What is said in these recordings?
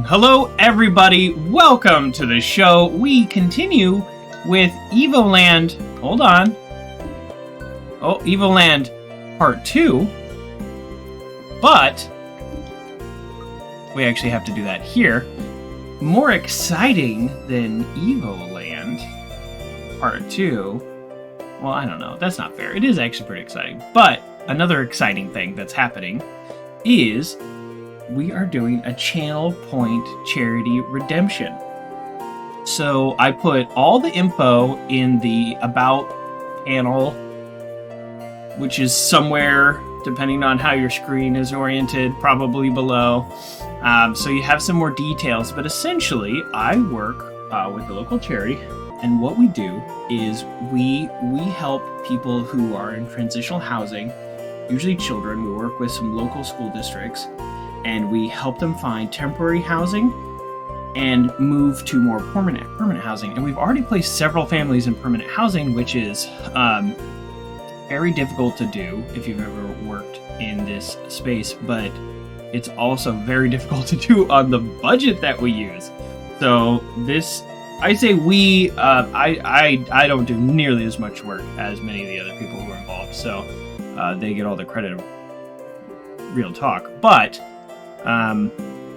Hello everybody, welcome to the show. We continue with Evoland, hold on. Oh, Evoland Part 2. But we actually have to do that here. More exciting than Evoland Part 2. Well, I don't know, that's not fair. It is actually pretty exciting. But another exciting thing that's happening is we are doing a Channel Point charity redemption. So I put all the info in the About panel, which is somewhere, depending on how your screen is oriented, probably below. So you have some more details, but essentially I work with the local charity, and what we do is we help people who are in transitional housing, usually children. We work with some local school districts, and we help them find temporary housing and move to more permanent housing. And we've already placed several families in permanent housing, which is very difficult to do if you've ever worked in this space, but it's also very difficult to do on the budget that we use. So this, I say we, I don't do nearly as much work as many of the other people who are involved, so they get all the credit, real talk. But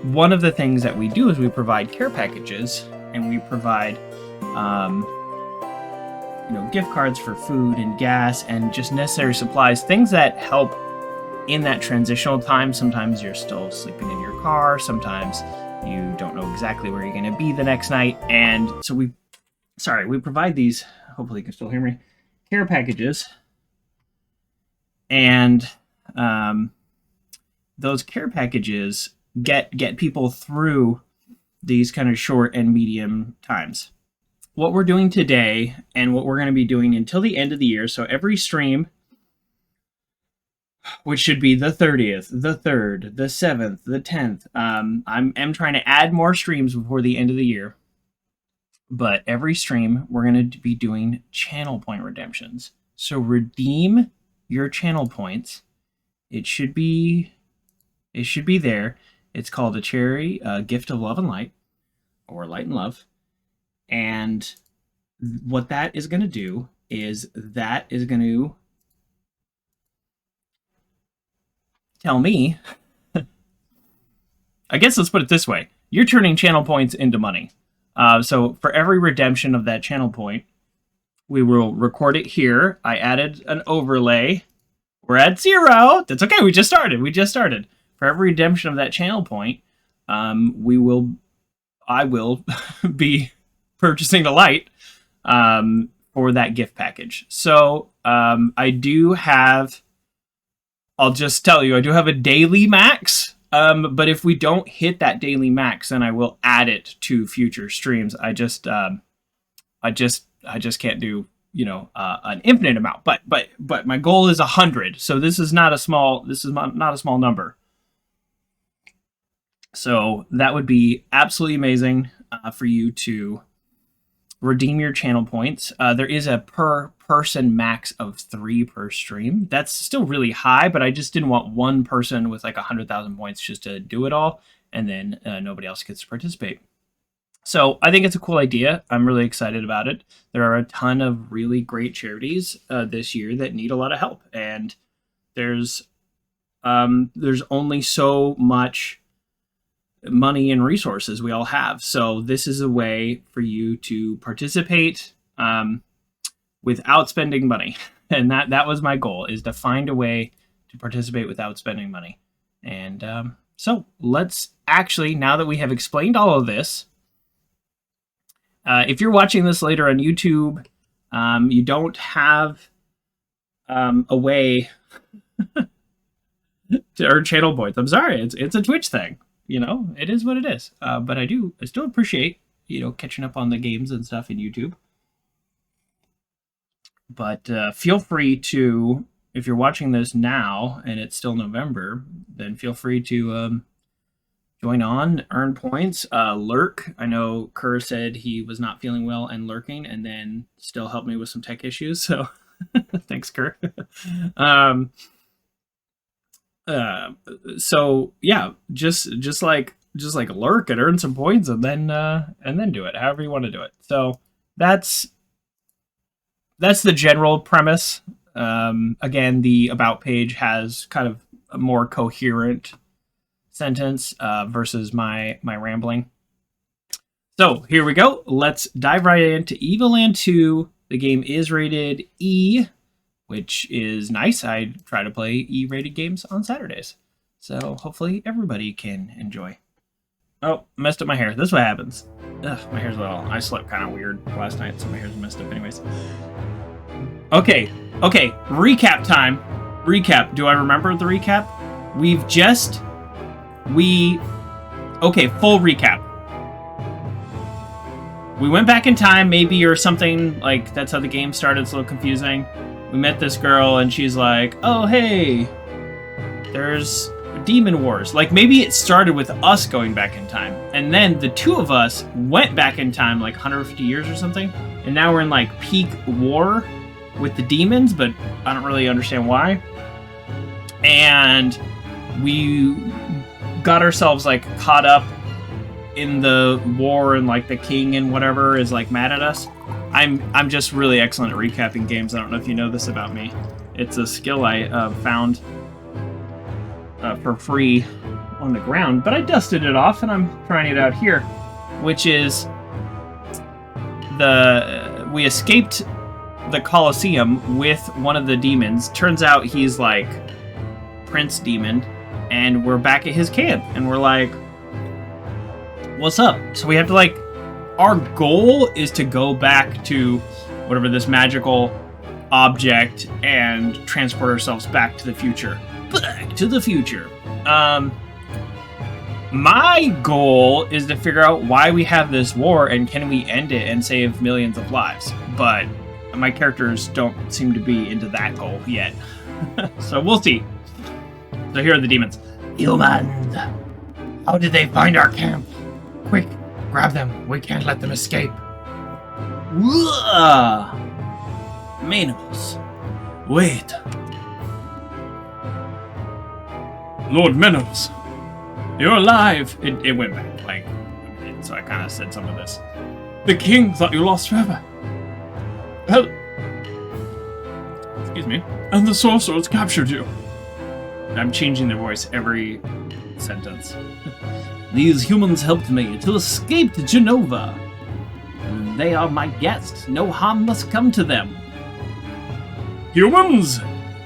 one of the things that we do is we provide care packages, and we provide gift cards for food and gas and just necessary supplies, things that help in that transitional time. Sometimes you're still sleeping in your car, sometimes you don't know exactly where you're going to be the next night, and so we provide these, hopefully you can still hear me, care packages. And those care packages get people through these kind of short and medium times. What we're doing today, and what we're going to be doing until the end of the year, so every stream, which should be the 30th, the 3rd, the 7th, the 10th, I'm trying to add more streams before the end of the year, but every stream we're going to be doing channel point redemptions. So redeem your channel points. It should be there. It's called a charity gift of love and light, or light and love. And what that is going to do is that is going to tell me, I guess let's put it this way. You're turning channel points into money. So for every redemption of that channel point, we will record it here. I added an overlay. We're at 0. That's okay. We just started. For every redemption of that channel point, I will be purchasing the light for that gift package. So I do have, I'll just tell you, I do have a daily max. But if we don't hit that daily max, then I will add it to future streams. I just can't do an infinite amount. But my goal is 100. So this is not a small number. So that would be absolutely amazing for you to redeem your channel points. There is a per person max of 3 per stream. That's still really high, but I just didn't want one person with like 100,000 points just to do it all, and then nobody else gets to participate. So I think it's a cool idea. I'm really excited about it. There are a ton of really great charities this year that need a lot of help, and there's only so much money and resources we all have. So this is a way for you to participate without spending money. And that was my goal, is to find a way to participate without spending money. And so let's actually, now that we have explained all of this, if you're watching this later on YouTube, you don't have a way to earn channel points. I'm sorry, it's a Twitch thing. It is what it is. But I still appreciate, catching up on the games and stuff in YouTube. But feel free to, if you're watching this now and it's still November, then feel free to join on, earn points, lurk. I know Kerr said he was not feeling well and lurking, and then still helped me with some tech issues. So thanks, Kerr. So yeah, just like just like lurk and earn some points and then do it however you want to do it. So that's the general premise. Again, the about page has kind of a more coherent sentence versus my rambling. So here we go. Let's dive right into Evoland 2. The game is rated E, which is nice. I try to play E-rated games on Saturdays. So hopefully everybody can enjoy. Oh, messed up my hair. This is what happens. Ugh, my hair's a little... I slept kind of weird last night, so my hair's messed up anyways. Okay. Recap time. Recap. Do I remember the recap? Okay, full recap. We went back in time, maybe, or something, like, that's how the game started. It's a little confusing. We met this girl, and she's like, oh, hey, there's demon wars. Like, maybe it started with us going back in time, and then the two of us went back in time, like, 150 years or something, and now we're in, like, peak war with the demons, but I don't really understand why. And we got ourselves, like, caught up in the war, and like the king and whatever is like mad at us. I'm just really excellent at recapping games. I don't know if you know this about me. It's a skill I found for free on the ground, but I dusted it off and I'm trying it out here, which is we escaped the Colosseum with one of the demons. Turns out he's like Prince Demon, and we're back at his camp, and we're like, what's up? So we have to, like, our goal is to go back to whatever this magical object and transport ourselves back to the future. Back to the future. My goal is to figure out why we have this war and can we end it and save millions of lives. But my characters don't seem to be into that goal yet. So we'll see. So here are the demons. Humans! How did they find our camp? Quick, grab them. We can't let them escape. Manos. Wait. Lord Manos. You're alive. It went back, like, so I kind of said some of this. The king thought you lost forever. Help. Excuse me. And the sorcerers captured you. I'm changing their voice every sentence. These humans helped me to escape to Genova. They are my guests. No harm must come to them. Humans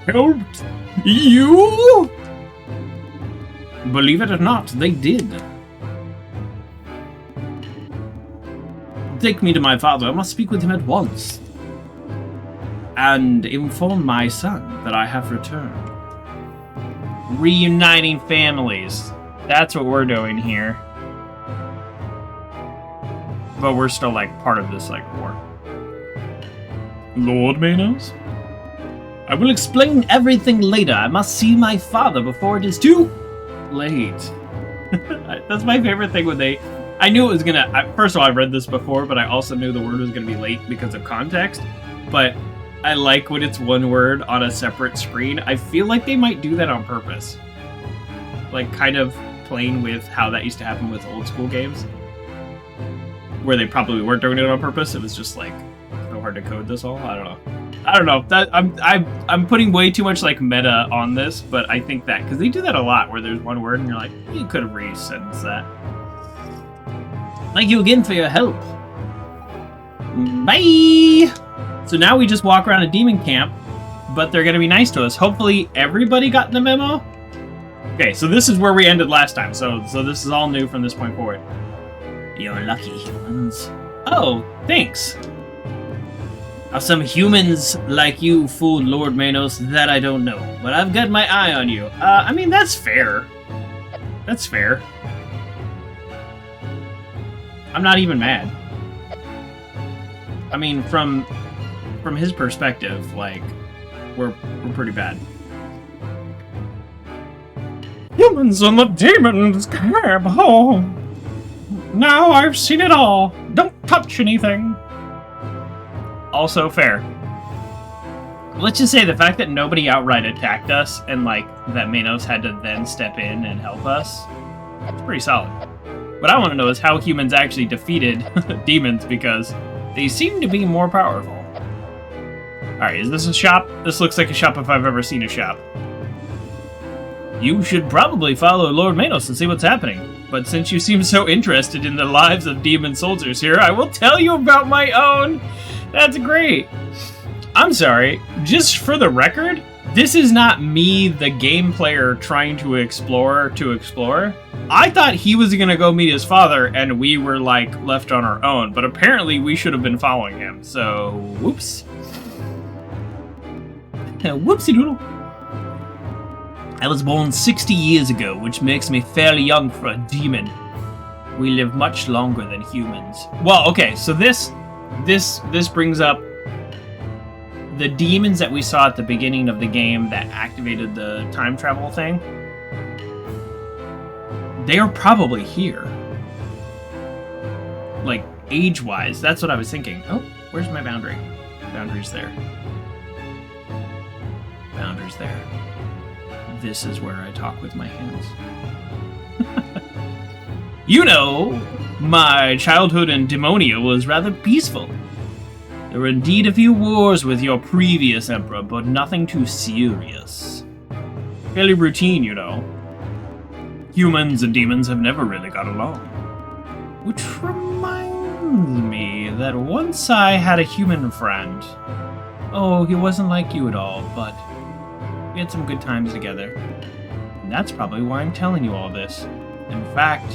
helped you? Believe it or not, they did. Take me to my father. I must speak with him at once. And inform my son that I have returned. Reuniting families. That's what we're doing here. But we're still, like, part of this, like, war. Lord Manos? I will explain everything later. I must see my father before it is too late. That's my favorite thing when they... I knew it was gonna... First of all, I've read this before, but I also knew the word was gonna be late because of context. But I like when it's one word on a separate screen. I feel like they might do that on purpose. Like, kind of playing with how that used to happen with old school games, where they probably weren't doing it on purpose. It was just like so hard to code this all. I don't know. That I'm putting way too much like meta on this, but I think that because they do that a lot, where there's one word and you're like, you could have re-sentenced that. Thank you again for your help. Bye. So now we just walk around a demon camp, but they're gonna be nice to us. Hopefully everybody got the memo. Okay, so this is where we ended last time, so this is all new from this point forward. You're lucky, humans. Oh, thanks. Are some humans like you fooled Lord Manos? That I don't know, but I've got my eye on you. I mean, that's fair. That's fair. I'm not even mad. I mean, from his perspective, like, we're pretty bad. Humans and the demons cab home. Now I've seen it all. Don't touch anything. Also fair. Let's just say the fact that nobody outright attacked us and, like, that Manos had to then step in and help us, that's pretty solid. What I want to know is how humans actually defeated demons, because they seem to be more powerful. Alright, is this a shop? This looks like a shop if I've ever seen a shop. You should probably follow Lord Manos and see what's happening. But since you seem so interested in the lives of demon soldiers here, I will tell you about my own. That's great. I'm sorry, just for the record, this is not me, the game player, trying to explore. I thought he was gonna go meet his father and we were, like, left on our own, but apparently we should have been following him, so whoops. Whoopsie doodle. I was born 60 years ago, which makes me fairly young for a demon. We live much longer than humans. Well, okay, so this brings up the demons that we saw at the beginning of the game that activated the time travel thing. They are probably here. Like, age-wise, that's what I was thinking. Oh, where's my boundary? Boundary's there. Boundary's there. This is where I talk with my hands. You know, my childhood in Demonia was rather peaceful. There were indeed a few wars with your previous emperor, but nothing too serious. Fairly routine, you know. Humans and demons have never really got along. Which reminds me that once I had a human friend. Oh, he wasn't like you at all, but we had some good times together. And that's probably why I'm telling you all this. In fact,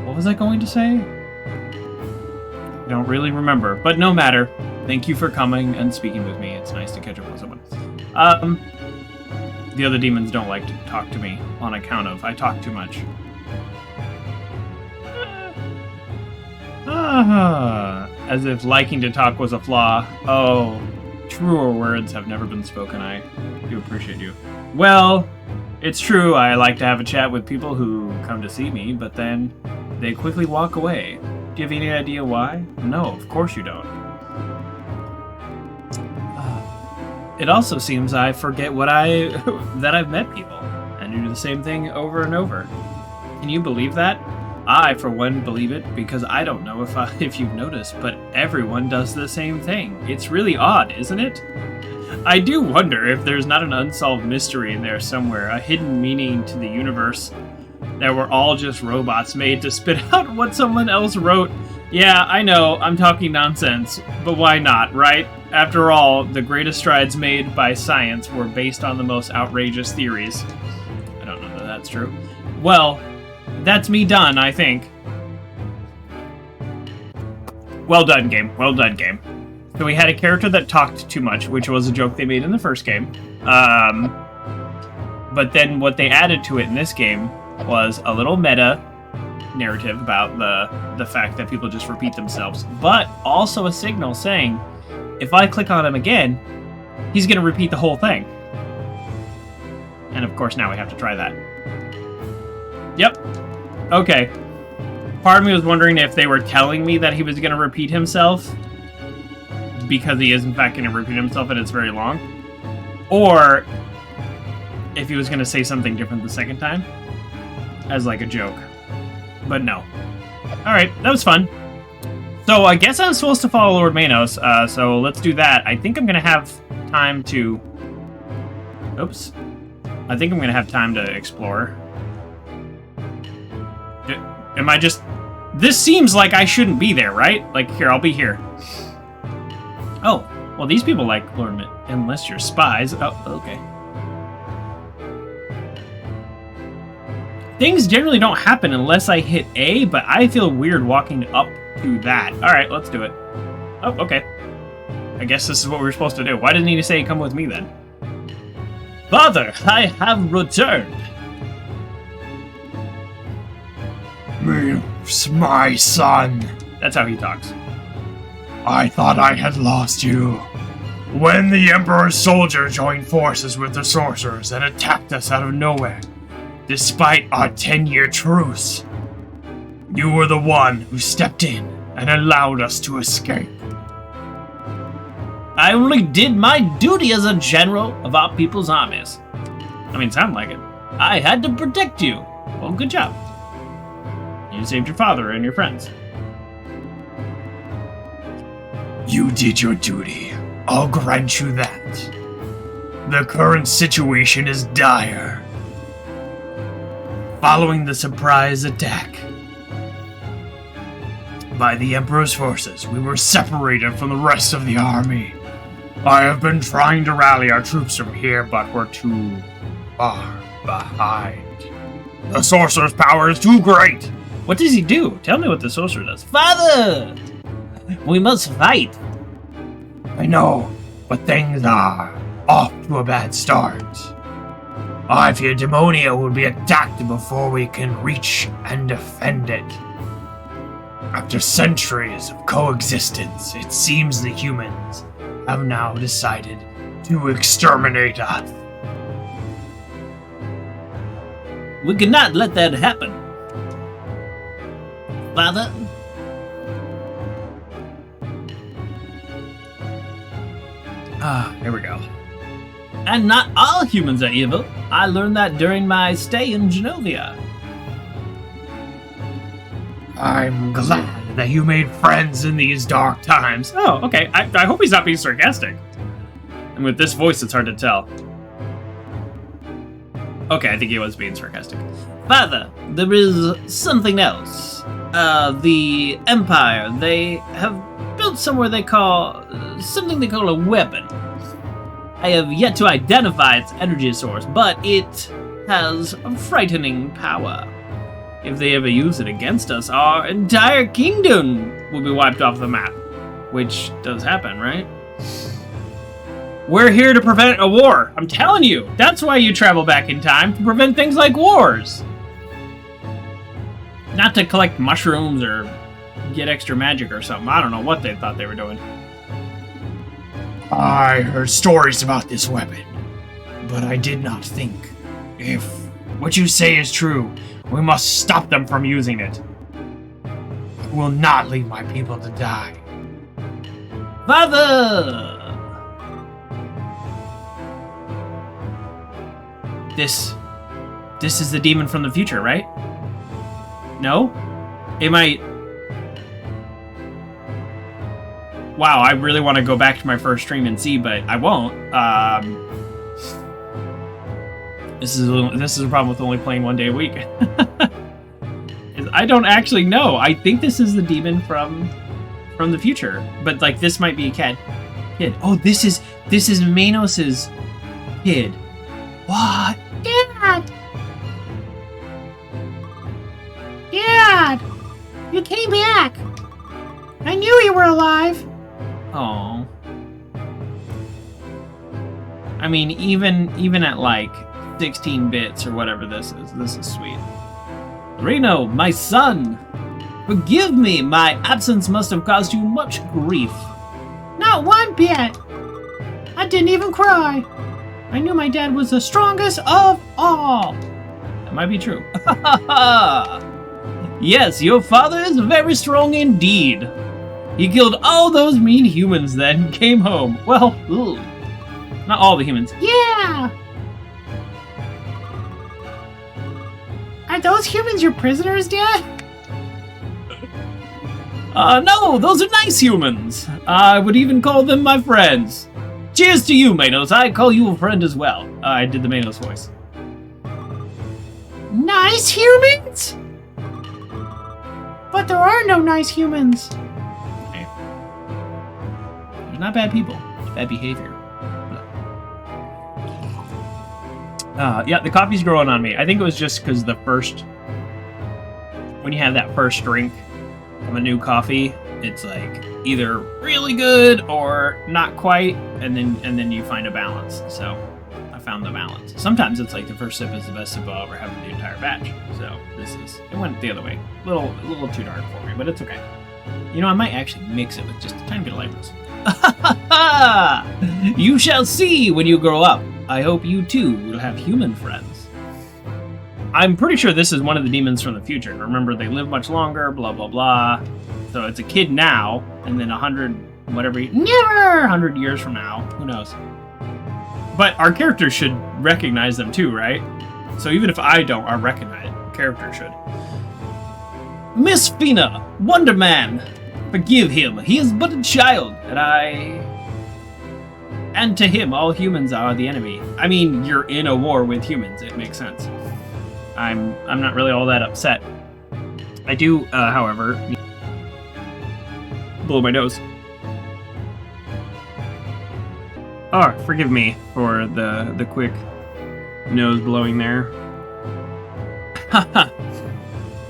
what was I going to say? I don't really remember, but no matter. Thank you for coming and speaking with me. It's nice to catch up with someone. The other demons don't like to talk to me on account of I talk too much. As if liking to talk was a flaw. Oh, truer words have never been spoken. I do appreciate you. Well, it's true, I like to have a chat with people who come to see me, but then they quickly walk away. Do you have any idea why? No, of course you don't. It also seems I forget that I've met people, and do the same thing over and over. Can you believe that? I, for one, believe it, because I don't know if you've noticed, but everyone does the same thing. It's really odd, isn't it? I do wonder if there's not an unsolved mystery in there somewhere, a hidden meaning to the universe, that we're all just robots made to spit out what someone else wrote. Yeah, I know, I'm talking nonsense, but why not, right? After all, the greatest strides made by science were based on the most outrageous theories. I don't know that that's true. Well, that's me done, I think. Well done, game. Well done, game. So we had a character that talked too much, which was a joke they made in the first game. But then what they added to it in this game was a little meta narrative about the fact that people just repeat themselves, but also a signal saying, if I click on him again, he's going to repeat the whole thing. And of course now we have to try that. Yep. Okay. Part of me was wondering if they were telling me that he was going to repeat himself, because he is in fact going to repeat himself and it's very long, or if he was going to say something different the second time, as like a joke. But no. Alright, that was fun. So I guess I'm supposed to follow Lord Manos, so let's do that. I think I'm going to have time to... Oops. I think I'm going to have time to explore. Am I just... This seems like I shouldn't be there, right? Like, here, I'll be here. Oh, well, these people like Lord Manos, unless you're spies. Oh, okay. Things generally don't happen unless I hit A, but I feel weird walking up to that. Alright, let's do it. Oh, okay. I guess this is what we're supposed to do. Why didn't he say come with me then? Father, I have returned. My son. That's how he talks. I thought I had lost you. When the Emperor's soldiers joined forces with the sorcerers and attacked us out of nowhere, despite our 10-year truce, you were the one who stepped in and allowed us to escape. I only did my duty as a general of our people's armies. I mean, sound like it. I had to protect you. Well, good job. You saved your father and your friends. You did your duty. I'll grant you that. The current situation is dire. Following the surprise attack by the Emperor's forces, we were separated from the rest of the army. I have been trying to rally our troops from here, but we're too far behind. The sorcerer's power is too great. What does he do? Tell me what the sorcerer does. Father! We must fight. I know, but things are off to a bad start. I fear Demonia will be attacked before we can reach and defend it. After centuries of coexistence, it seems the humans have now decided to exterminate us. We cannot let that happen. Father? Here we go. And not all humans are evil. I learned that during my stay in Genovia. I'm glad that you made friends in these dark times. Oh, okay. I hope he's not being sarcastic. And with this voice, it's hard to tell. Okay, I think he was being sarcastic. Father, there is something else. The Empire, they have built something they call a weapon. I have yet to identify its energy source, but it has a frightening power. If they ever use it against us, our entire kingdom will be wiped off the map. Which does happen, right? We're here to prevent a war. I'm telling you, that's why you travel back in time, to prevent things like wars. Not to collect mushrooms or get extra magic or something. I don't know what they thought they were doing. I heard stories about this weapon, but I did not think. If what you say is true, we must stop them from using it. I will not leave my people to die. Father! This is the demon from the future, right? No? It might... Wow, I really want to go back to my first stream and see, but I won't. This is a problem with only playing 1 day a week. I don't actually know. I think this is the demon from the future, but like this might be a kid. Oh, this is Manos's kid. What? Dad! Dad! You came back! I knew you were alive! Oh. I mean, even at like 16 bits or whatever this is sweet. Reno, my son! Forgive me, my absence must have caused you much grief. Not one bit! I didn't even cry! I knew my dad was the strongest of all! That might be true. Yes, your father is very strong indeed. He killed all those mean humans then came home. Well, ugh. Not all the humans. Yeah! Are those humans your prisoners, Dad? No, those are nice humans. I would even call them my friends. Cheers to you, Manos. I call you a friend as well. I did the Manos voice. Nice humans? But there are no nice humans. Okay. They're not bad people. It's bad behavior. Yeah, the coffee's growing on me. I think it was just because when you have that first drink of a new coffee, it's like either really good or not quite, and then you find a balance. So I found the balance. Sometimes it's like the first sip is the best sip I'll ever have in the entire batch. So it went the other way. A little too dark for me, but it's okay. You know, I might actually mix it with just a tiny bit of lightness. You shall see when you grow up. I hope you too will have human friends. I'm pretty sure this is one of the demons from the future. Remember, they live much longer, blah, blah, blah. So it's a kid now, and then 100 years from now. Who knows? But our characters should recognize them too, right? So even if I don't, I recognize it. Character should. Miss Fina, Wonder Man, forgive him. He is but a child, and to him, all humans are the enemy. I mean, you're in a war with humans. It makes sense. I'm not really all that upset. I do, however, blow my nose. Oh, forgive me for the quick nose blowing there. Haha.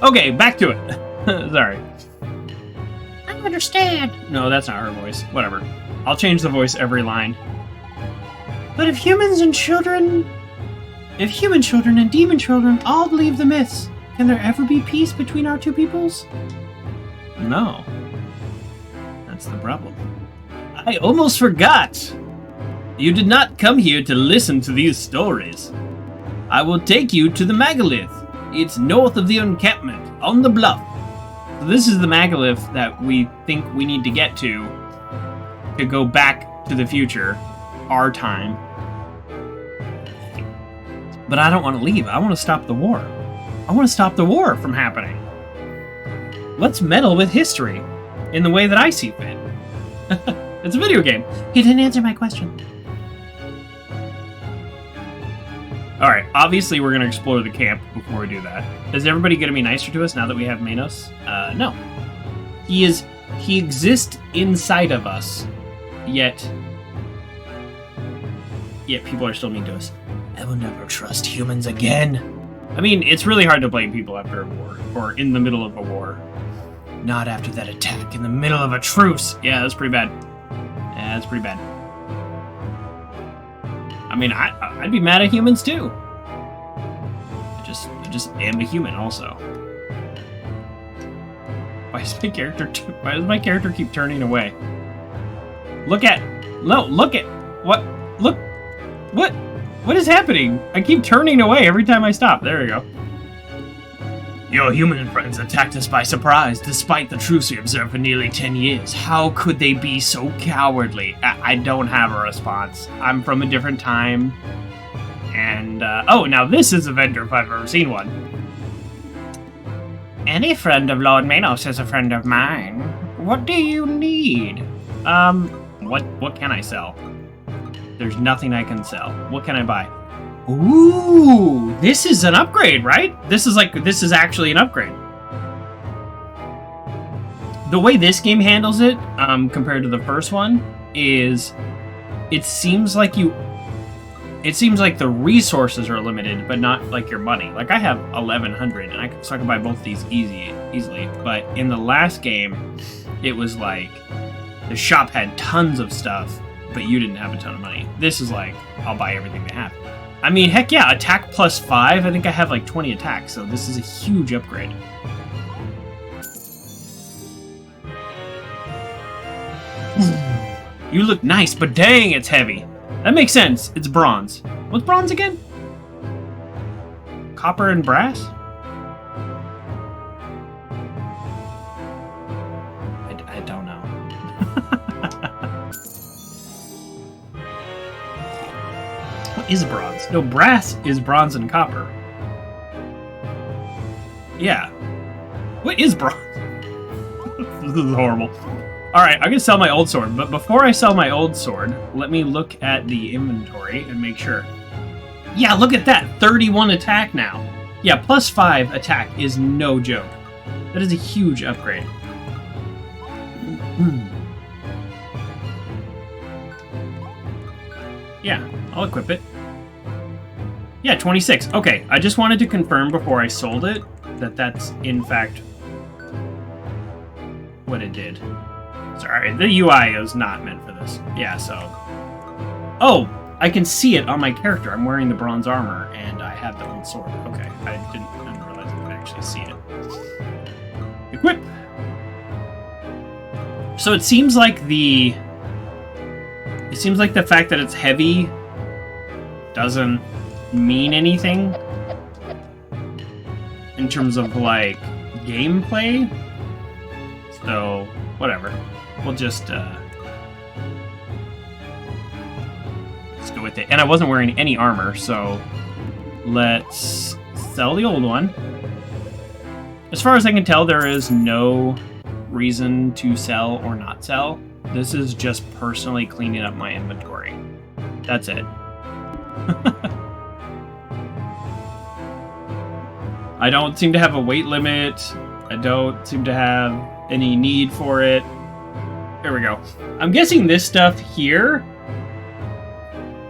Okay, back to it. Sorry. I don't understand. No, that's not her voice. Whatever. I'll change the voice every line. But if human children and demon children all believe the myths, can there ever be peace between our two peoples? No. That's the problem. I almost forgot. You did not come here to listen to these stories. I will take you to the megalith. It's north of the encampment, on the bluff. So this is the megalith that we think we need to get to go back to the future, our time. But I don't want to leave. I want to stop the war. I want to stop the war from happening. Let's meddle with history in the way that I see fit. It's a video game. He didn't answer my question. Alright, obviously we're going to explore the camp before we do that. Is everybody going to be nicer to us now that we have Manos? No. He exists inside of us, yet people are still mean to us. I will never trust humans again. I mean, it's really hard to blame people after a war, or in the middle of a war. Not after that attack in the middle of a truce. Yeah, that's pretty bad. Yeah, that's pretty bad. I mean, I'd be mad at humans too. I just am a human also. Why does my character keep turning away? Look at what is happening? I keep turning away every time I stop. There we go. Your human friends attacked us by surprise, despite the truce we observed for nearly 10 years. How could they be so cowardly? I don't have a response. I'm from a different time. And, oh, now this is a vendor if I've ever seen one. Any friend of Lord Manos is a friend of mine. What do you need? What can I sell? There's nothing I can sell. What can I buy? Ooh, this is an upgrade, right? This is actually an upgrade. The way this game handles it, compared to the first one, is it seems like the resources are limited, but not like your money. Like I have 1,100, and so I can buy both these easily. But in the last game, it was like the shop had tons of stuff, but you didn't have a ton of money. This is like I'll buy everything they have. I mean, heck yeah, attack plus 5. I think I have like 20 attacks, so this is a huge upgrade. You look nice, but dang, it's heavy. That makes sense. It's bronze. What's bronze again? Copper and brass? I don't know. What is bronze? No, brass is bronze and copper. Yeah. What is bronze? This is horrible. Alright, I'm gonna sell my old sword, but before I sell my old sword, let me look at the inventory and make sure. Yeah, look at that! 31 attack now. Yeah, plus 5 attack is no joke. That is a huge upgrade. Yeah, I'll equip it. Yeah, 26. Okay, I just wanted to confirm before I sold it that that's, in fact, what it did. Sorry, the UI is not meant for this. Yeah, so... Oh! I can see it on my character. I'm wearing the bronze armor, and I have the old sword. Okay, I didn't realize I could actually see it. Equip! So it seems like the... It seems like the fact that it's heavy doesn't mean anything in terms of, like, gameplay. So, whatever. We'll just, let's go with it. And I wasn't wearing any armor, so let's sell the old one. As far as I can tell, there is no reason to sell or not sell. This is just personally cleaning up my inventory. That's it. I don't seem to have a weight limit. I don't seem to have any need for it. There we go. I'm guessing this stuff here.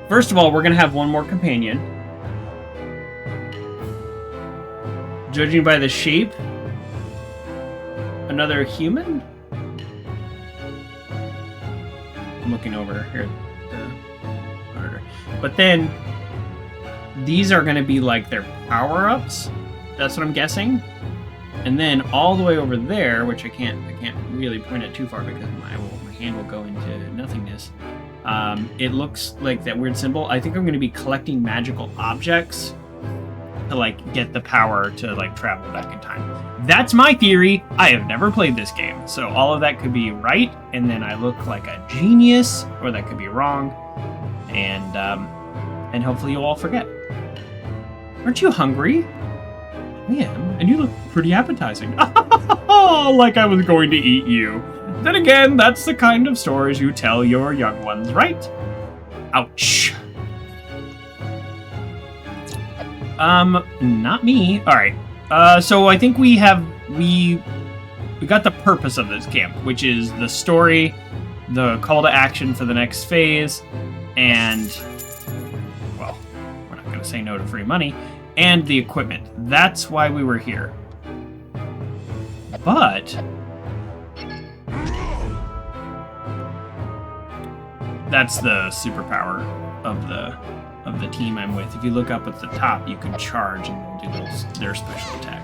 First of all, we're going to have one more companion. Judging by the shape, another human? I'm looking over here at the monitor. But then, these are going to be like their power-ups. That's what I'm guessing. And then all the way over there, which I can't really point it too far because my hand will go into nothingness. It looks like that weird symbol. I think I'm going to be collecting magical objects to like get the power to like travel back in time. That's my theory. I have never played this game, so all of that could be right, and then I look like a genius, or that could be wrong, and hopefully you'll all forget. Aren't you hungry? I am, and you look pretty appetizing. Like I was going to eat you. Then again, that's the kind of stories you tell your young ones, right? Ouch. Not me. Alright. So I think we got the purpose of this camp, which is the story, the call to action for the next phase, and, well, we're not going to say no to free money, and the equipment. That's why we were here. But that's the superpower of the team I'm with. If you look up at the top, you can charge and they'll do their special attack.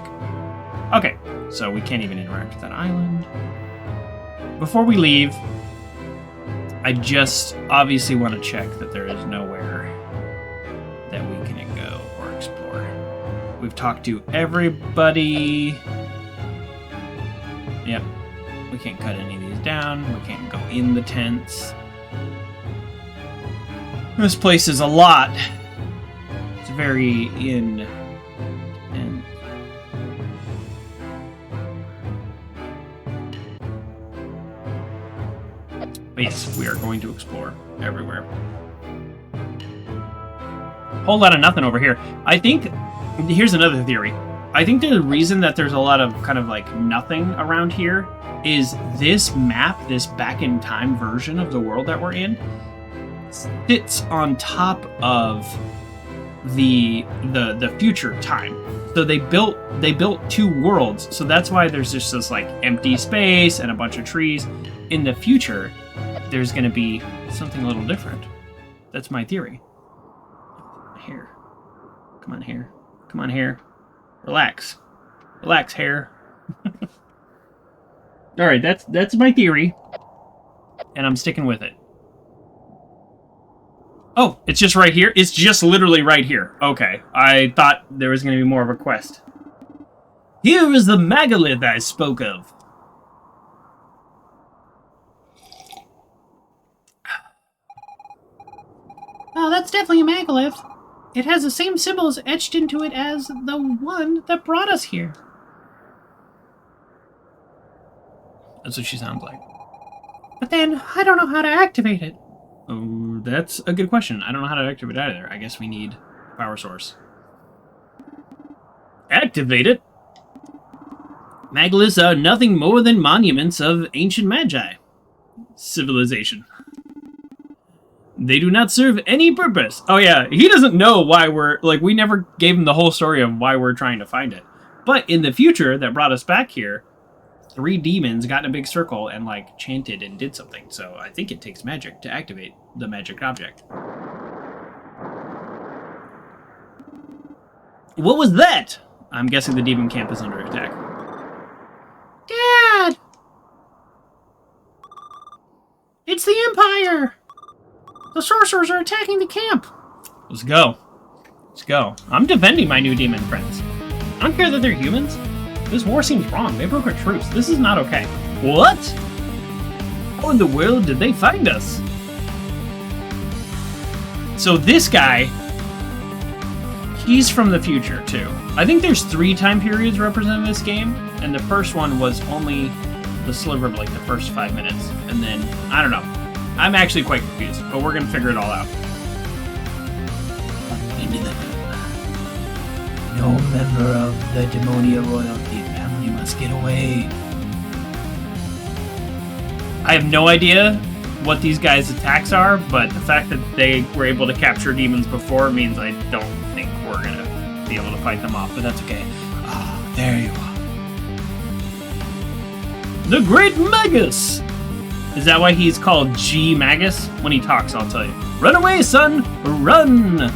Okay, so we can't even interact with that island. Before we leave, I just obviously want to check that there is nowhere that we can go or explore. We've talked to everybody. Yep, we can't cut any of these down. We can't go in the tents. This place is a lot. It's very in and but yes, we are going to explore everywhere. Whole lot of nothing over here. I think here's another theory. I think the reason that there's a lot of kind of like nothing around here is this map, this back in time version of the world that we're in, sits on top of the future time. So they built two worlds. So that's why there's just this like empty space and a bunch of trees. In the future, there's going to be something a little different. That's my theory. Here. Come on here. Come on here. Relax. Relax, hair. All right, that's my theory. And I'm sticking with it. Oh, it's just right here? It's just literally right here. Okay, I thought there was going to be more of a quest. Here is the megalith I spoke of. Oh, that's definitely a megalith. It has the same symbols etched into it as the one that brought us here. That's what she sounds like. But then, I don't know how to activate it. Oh, that's a good question. I don't know how to activate it either. I guess we need a power source. Activate it? Megaliths are nothing more than monuments of ancient magi. Civilization. They do not serve any purpose. Oh yeah, he doesn't know why we never gave him the whole story of why we're trying to find it. But in the future that brought us back here, 3 demons got in a big circle and like chanted and did something. So I think it takes magic to activate the magic object. What was that? I'm guessing the demon camp is under attack. Dad! It's the Empire! The sorcerers are attacking the camp! Let's go. Let's go. I'm defending my new demon friends. I don't care that they're humans. This war seems wrong. They broke our truce. This is not okay. What? How in the world did they find us? So this guy, he's from the future too. I think there's 3 time periods represented in this game. And the first one was only the sliver of like the first 5 minutes. And then, I don't know. I'm actually quite confused, but we're going to figure it all out. Into the No member of the Demonia royalty family must get away. I have no idea what these guys' attacks are, but the fact that they were able to capture demons before means I don't think we're going to be able to fight them off, but that's okay. Ah, there you are. The Great Magus! Is that why he's called G Magus? When he talks, I'll tell you. Run away, son! Run!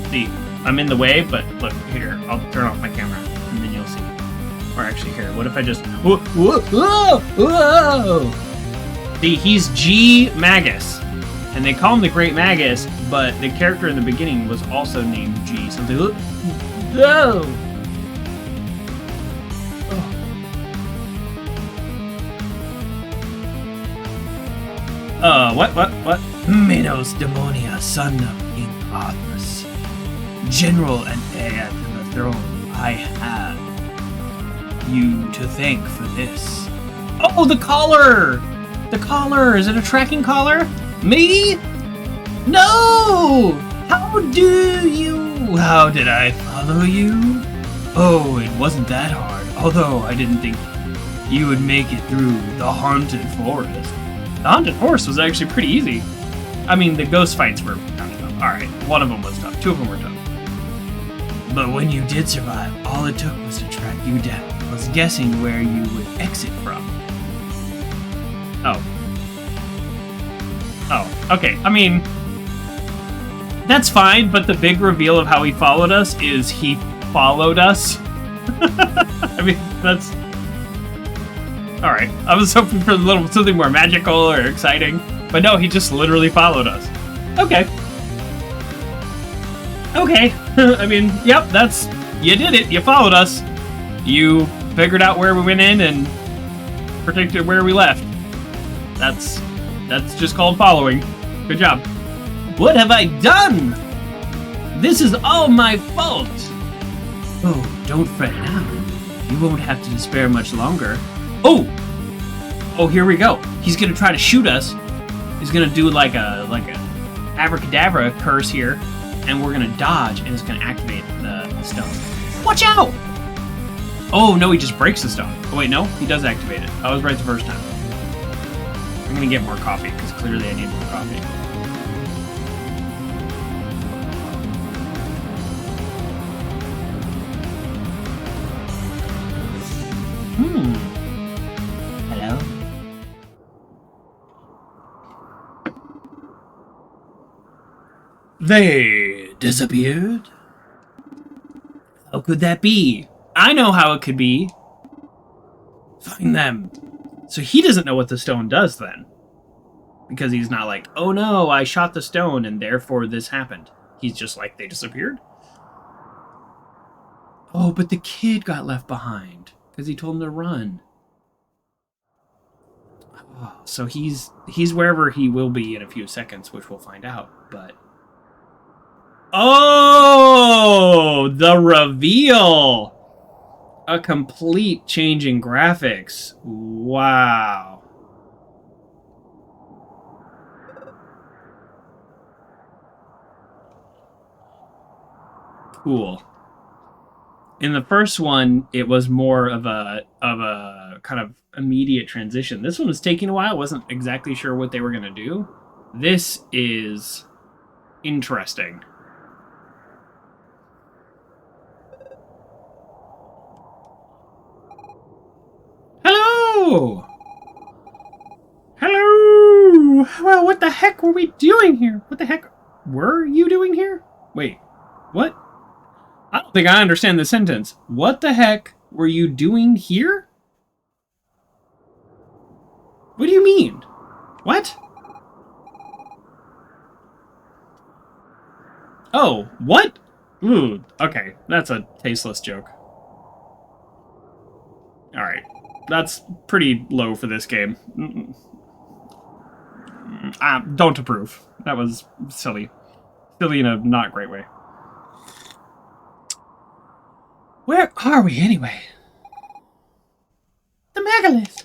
See, I'm in the way, but look, here, I'll turn off my camera, and then you'll see. Or actually, here, what if I just... Whoa, whoa, whoa, whoa! See, he's G Magus. And they call him the Great Magus, but the character in the beginning was also named G. Something... Whoa! What? Minos Demonia, son of King Arthas, general and heir to the throne, I have you to thank for this. Oh, the collar! The collar! Is it a tracking collar? Me? No! How did I follow you? Oh, it wasn't that hard, although I didn't think you would make it through the haunted forest. The haunted forest was actually pretty easy. I mean, the ghost fights were kind of tough. Alright, one of them was tough. Two of them were tough. But when you did survive, all it took was to track you down. I was guessing where you would exit from. Oh, okay. I mean, that's fine, but the big reveal of how he followed us is he followed us. I mean, that's... Alright, I was hoping for something more magical or exciting, but no, he just literally followed us. Okay. I mean, yep, you did it, you followed us. You figured out where we went in and predicted where we left. That's just called following. Good job. What have I done? This is all my fault. Oh, don't fret now. You won't have to despair much longer. Oh, here we go. He's gonna try to shoot us. He's gonna do like a abracadabra curse here, and we're gonna dodge, and it's gonna activate the stone. Watch out! Oh no, he just breaks the stone. Oh wait, no, he does activate it. I was right the first time. I'm gonna get more coffee because clearly I need more coffee. Hello? They disappeared? How could that be? I know how it could be. Find them. So he doesn't know what the stone does then. Because he's not like, oh no, I shot the stone and therefore this happened. He's just like, they disappeared? Oh, but the kid got left behind because he told him to run. Oh, so he's wherever he will be in a few seconds, which we'll find out, but... Oh! The reveal! A complete change in graphics. Wow. Cool. In the first one, it was more of a kind of immediate transition. This one was taking a while. Wasn't exactly sure what they were going to do. This is interesting. Hello! Hello! Well, what the heck were we doing here? What the heck were you doing here? Wait, what? I don't think I understand the sentence. What the heck were you doing here? What do you mean? What? Oh, what? Ooh, okay. That's a tasteless joke. Alright. That's pretty low for this game. Don't approve. That was silly. Silly in a not great way. Where are we anyway? megalith!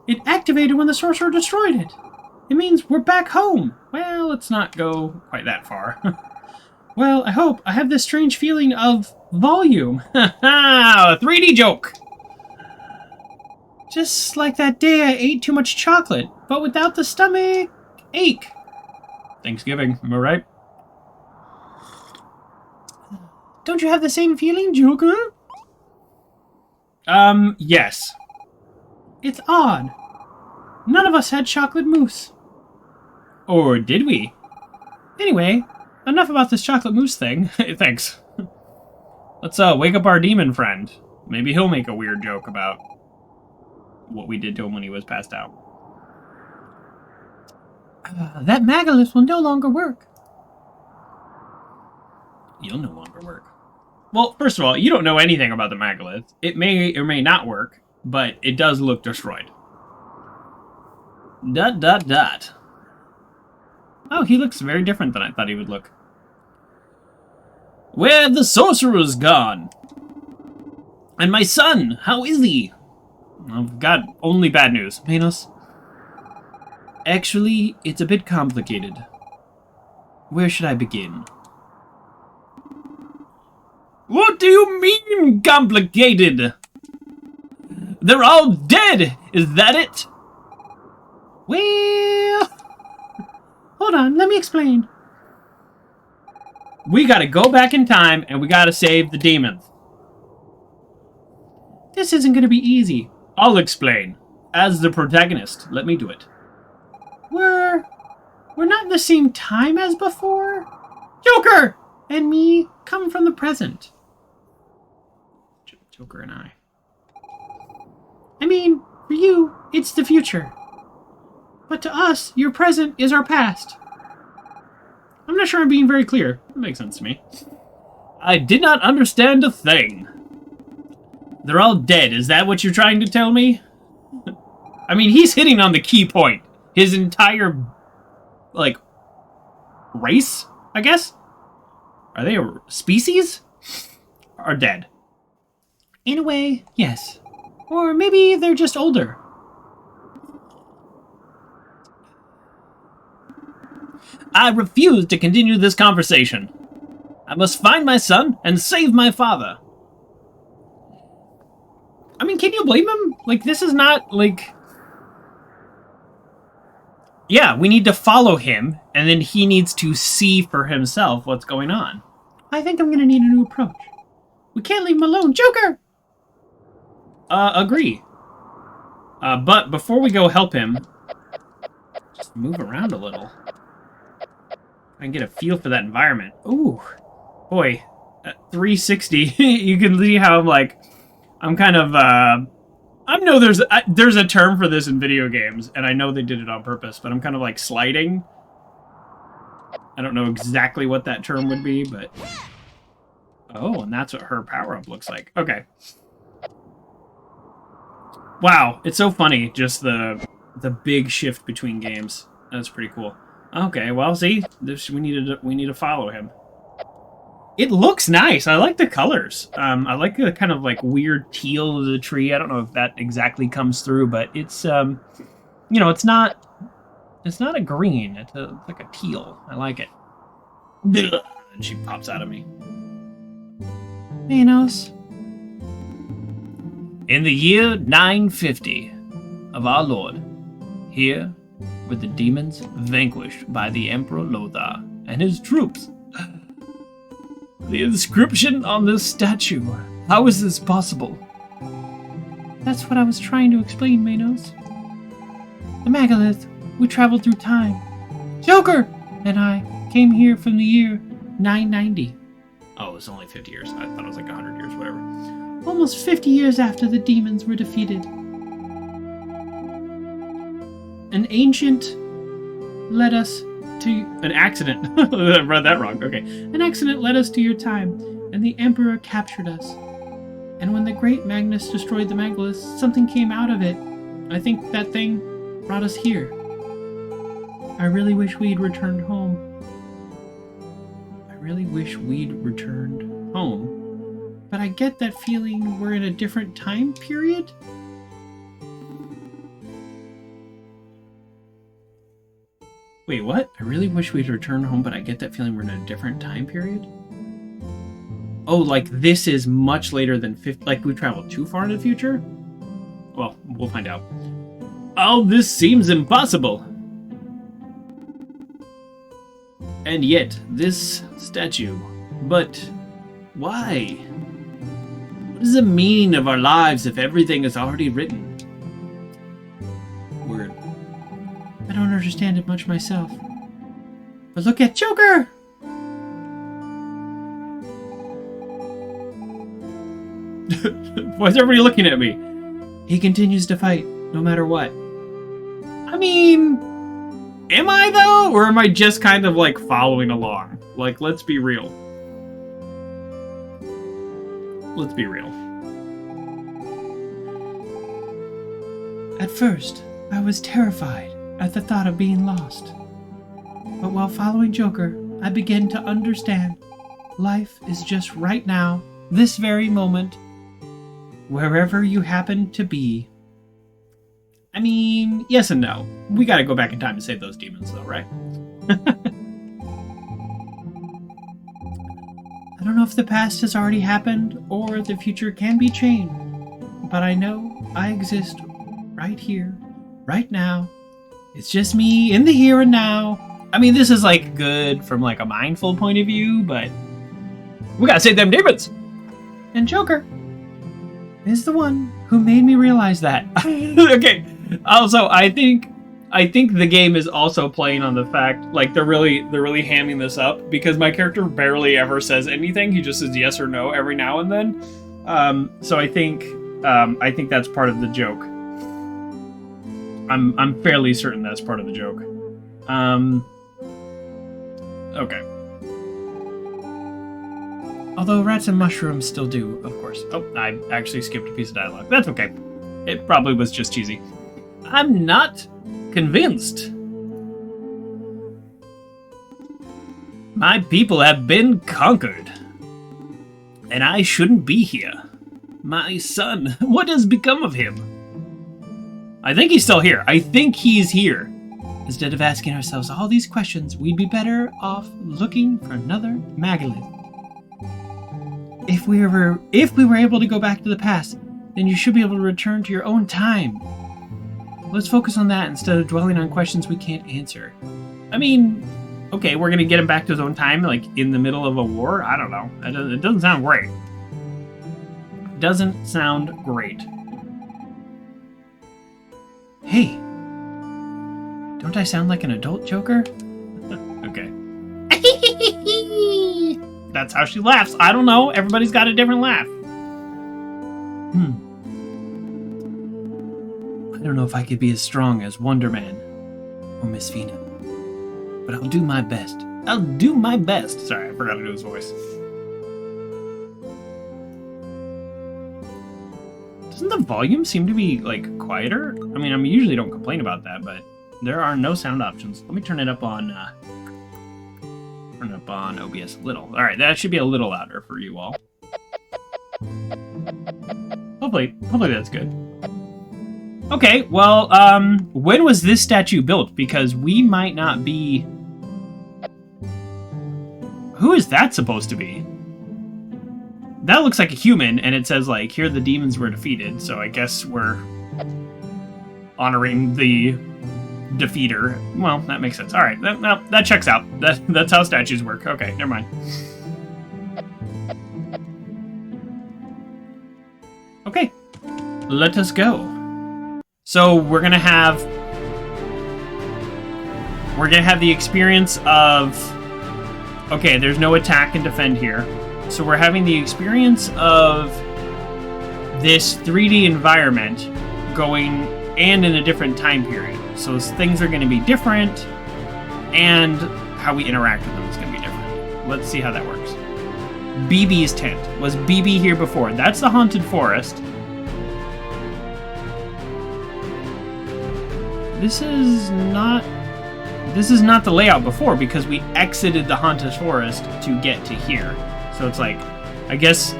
It activated when the sorcerer destroyed it. It means we're back home. Well, let's not go quite that far. Well, I hope. I have this strange feeling of volume. Ha 3D joke! Just like that day I ate too much chocolate, but without the stomach ache. Thanksgiving, am I right? Don't you have the same feeling, Joker? Yes. It's odd. None of us had chocolate mousse. Or did we? Anyway, enough about this chocolate mousse thing. Thanks. Let's wake up our demon friend. Maybe he'll make a weird joke about what we did to him when he was passed out. That megalith will no longer work. You'll no longer work. Well, first of all, you don't know anything about the megalith. It may or may not work, but it does look destroyed. ... Oh, he looks very different than I thought he would look. Where have the sorcerers gone? And my son, how is he? I've got only bad news. Manos? Actually, it's a bit complicated. Where should I begin? What do you mean, complicated? They're all dead! Is that it? Well... Hold on, let me explain. We gotta go back in time, and we gotta save the demons. This isn't gonna be easy. I'll explain. As the protagonist, let me do it. We're not in the same time as before? Joker and me come from the present. Joker and I. I mean, for you, it's the future. But to us, your present is our past. I'm not sure I'm being very clear. That makes sense to me. I did not understand a thing. They're all dead. Is that what you're trying to tell me? I mean, he's hitting on the key point. His entire, like, race, I guess? Are they a species? Are dead. In a way, yes. Or maybe they're just older. I refuse to continue this conversation. I must find my son and save my father. I mean, can you blame him? Like, this is not, like... Yeah, we need to follow him, and then he needs to see for himself what's going on. I think I'm gonna need a new approach. We can't leave him alone. Joker! Agree. But before we go help him, just move around a little. I can get a feel for that environment. Ooh. Boy. 360. You can see how I'm like... I'm kind of, I know there's a term for this in video games, and I know they did it on purpose, but I'm kind of like sliding. I don't know exactly what that term would be, but... Oh, and that's what her power-up looks like. Okay. Wow, it's so funny, just the big shift between games. That's pretty cool. Okay, well, see, we need to follow him. It looks nice. I like the colors. I like the kind of like weird teal of the tree. I don't know if that exactly comes through, but it's you know, it's not a green. It's like a teal. I like it. And she pops out of me. Manos. In the year 950 of our Lord, here were the demons vanquished by the Emperor Lothar and his troops. The inscription on this statue. How is this possible? That's what I was trying to explain, Manos. The megalith, we traveled through time. Joker and I came here from the year 990. Oh, it was only 50 years. I thought it was like 100 years, whatever. Almost 50 years after the demons were defeated. An accident. I read that wrong. Okay. An accident led us to your time, and the Emperor captured us. And when the great Magnus destroyed the megalith, something came out of it. I think that thing brought us here. I really wish we'd returned home. But I get that feeling we're in a different time period? Wait, what? I really wish we'd return home, but I get that feeling we're in a different time period? Oh, like this is much later than 50... Like we traveled too far in the future? Well, we'll find out. All this seems impossible. And yet, this statue. But why? What is the meaning of our lives if everything is already written? Word. I don't understand it much myself. But look at Joker! Why is everybody looking at me? He continues to fight, no matter what. I mean, am I though? Or am I just kind of like following along? Like, let's be real. Let's be real. At first, I was terrified at the thought of being lost. But while following Joker, I began to understand life is just right now, this very moment, wherever you happen to be. I mean, yes and no. We gotta go back in time to save those demons though, right? I don't know if the past has already happened or the future can be changed, but I know I exist right here, right now. It's just me in the here and now. I mean, this is like good from like a mindful point of view, but we gotta save them demons. And Joker is the one who made me realize that. Okay. Also, I think the game is also playing on the fact like they're really hamming this up because my character barely ever says anything. He just says yes or no every now and then. So I think that's part of the joke. I'm fairly certain that's part of the joke. Okay. Although rats and mushrooms still do, of course. Oh, I actually skipped a piece of dialogue. That's okay. It probably was just cheesy. I'm not convinced. My people have been conquered. And I shouldn't be here. My son, what has become of him? I think he's still here. I think he's here. Instead of asking ourselves all these questions, we'd be better off looking for another Magalith. If we were able to go back to the past, then you should be able to return to your own time. Let's focus on that instead of dwelling on questions we can't answer. I mean, okay, we're gonna get him back to his own time, like in the middle of a war? I don't know. It doesn't sound great. Doesn't sound great. Hey, don't I sound like an adult Joker? Okay. That's how she laughs. I don't know. Everybody's got a different laugh. I don't know if I could be as strong as Wonder Man or Miss Fina, but I'll do my best. I'll do my best. Sorry, I forgot to do his voice. Doesn't the volume seem to be, like, quieter? I mean, I usually don't complain about that, but there are no sound options. Let me turn it up on OBS a little. All right, that should be a little louder for you all. Hopefully that's good. Okay, well, when was this statue built? Because we might not be... Who is that supposed to be? That looks like a human, and it says, like, here the demons were defeated, so I guess we're honoring the defeater. Well, that makes sense. All right, that checks out. That's how statues work. Okay, never mind. Okay, let us go. So we're gonna have the experience of, okay, there's no attack and defend here. So we're having the experience of this 3D environment going and in a different time period. So things are going to be different, and how we interact with them is going to be different. Let's see how that works. BB's tent. Was BB here before? That's the haunted forest. This is not the layout before because we exited the haunted forest to get to here. So it's like, I guess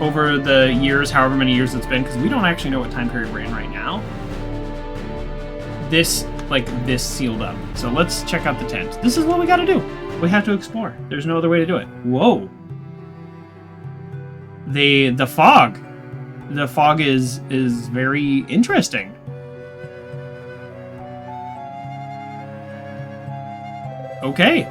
over the years, however many years it's been, because we don't actually know what time period we're in right now. This like this sealed up. So let's check out the tent. This is what we got to do. We have to explore. There's no other way to do it. Whoa. The fog. The fog is very interesting. Okay.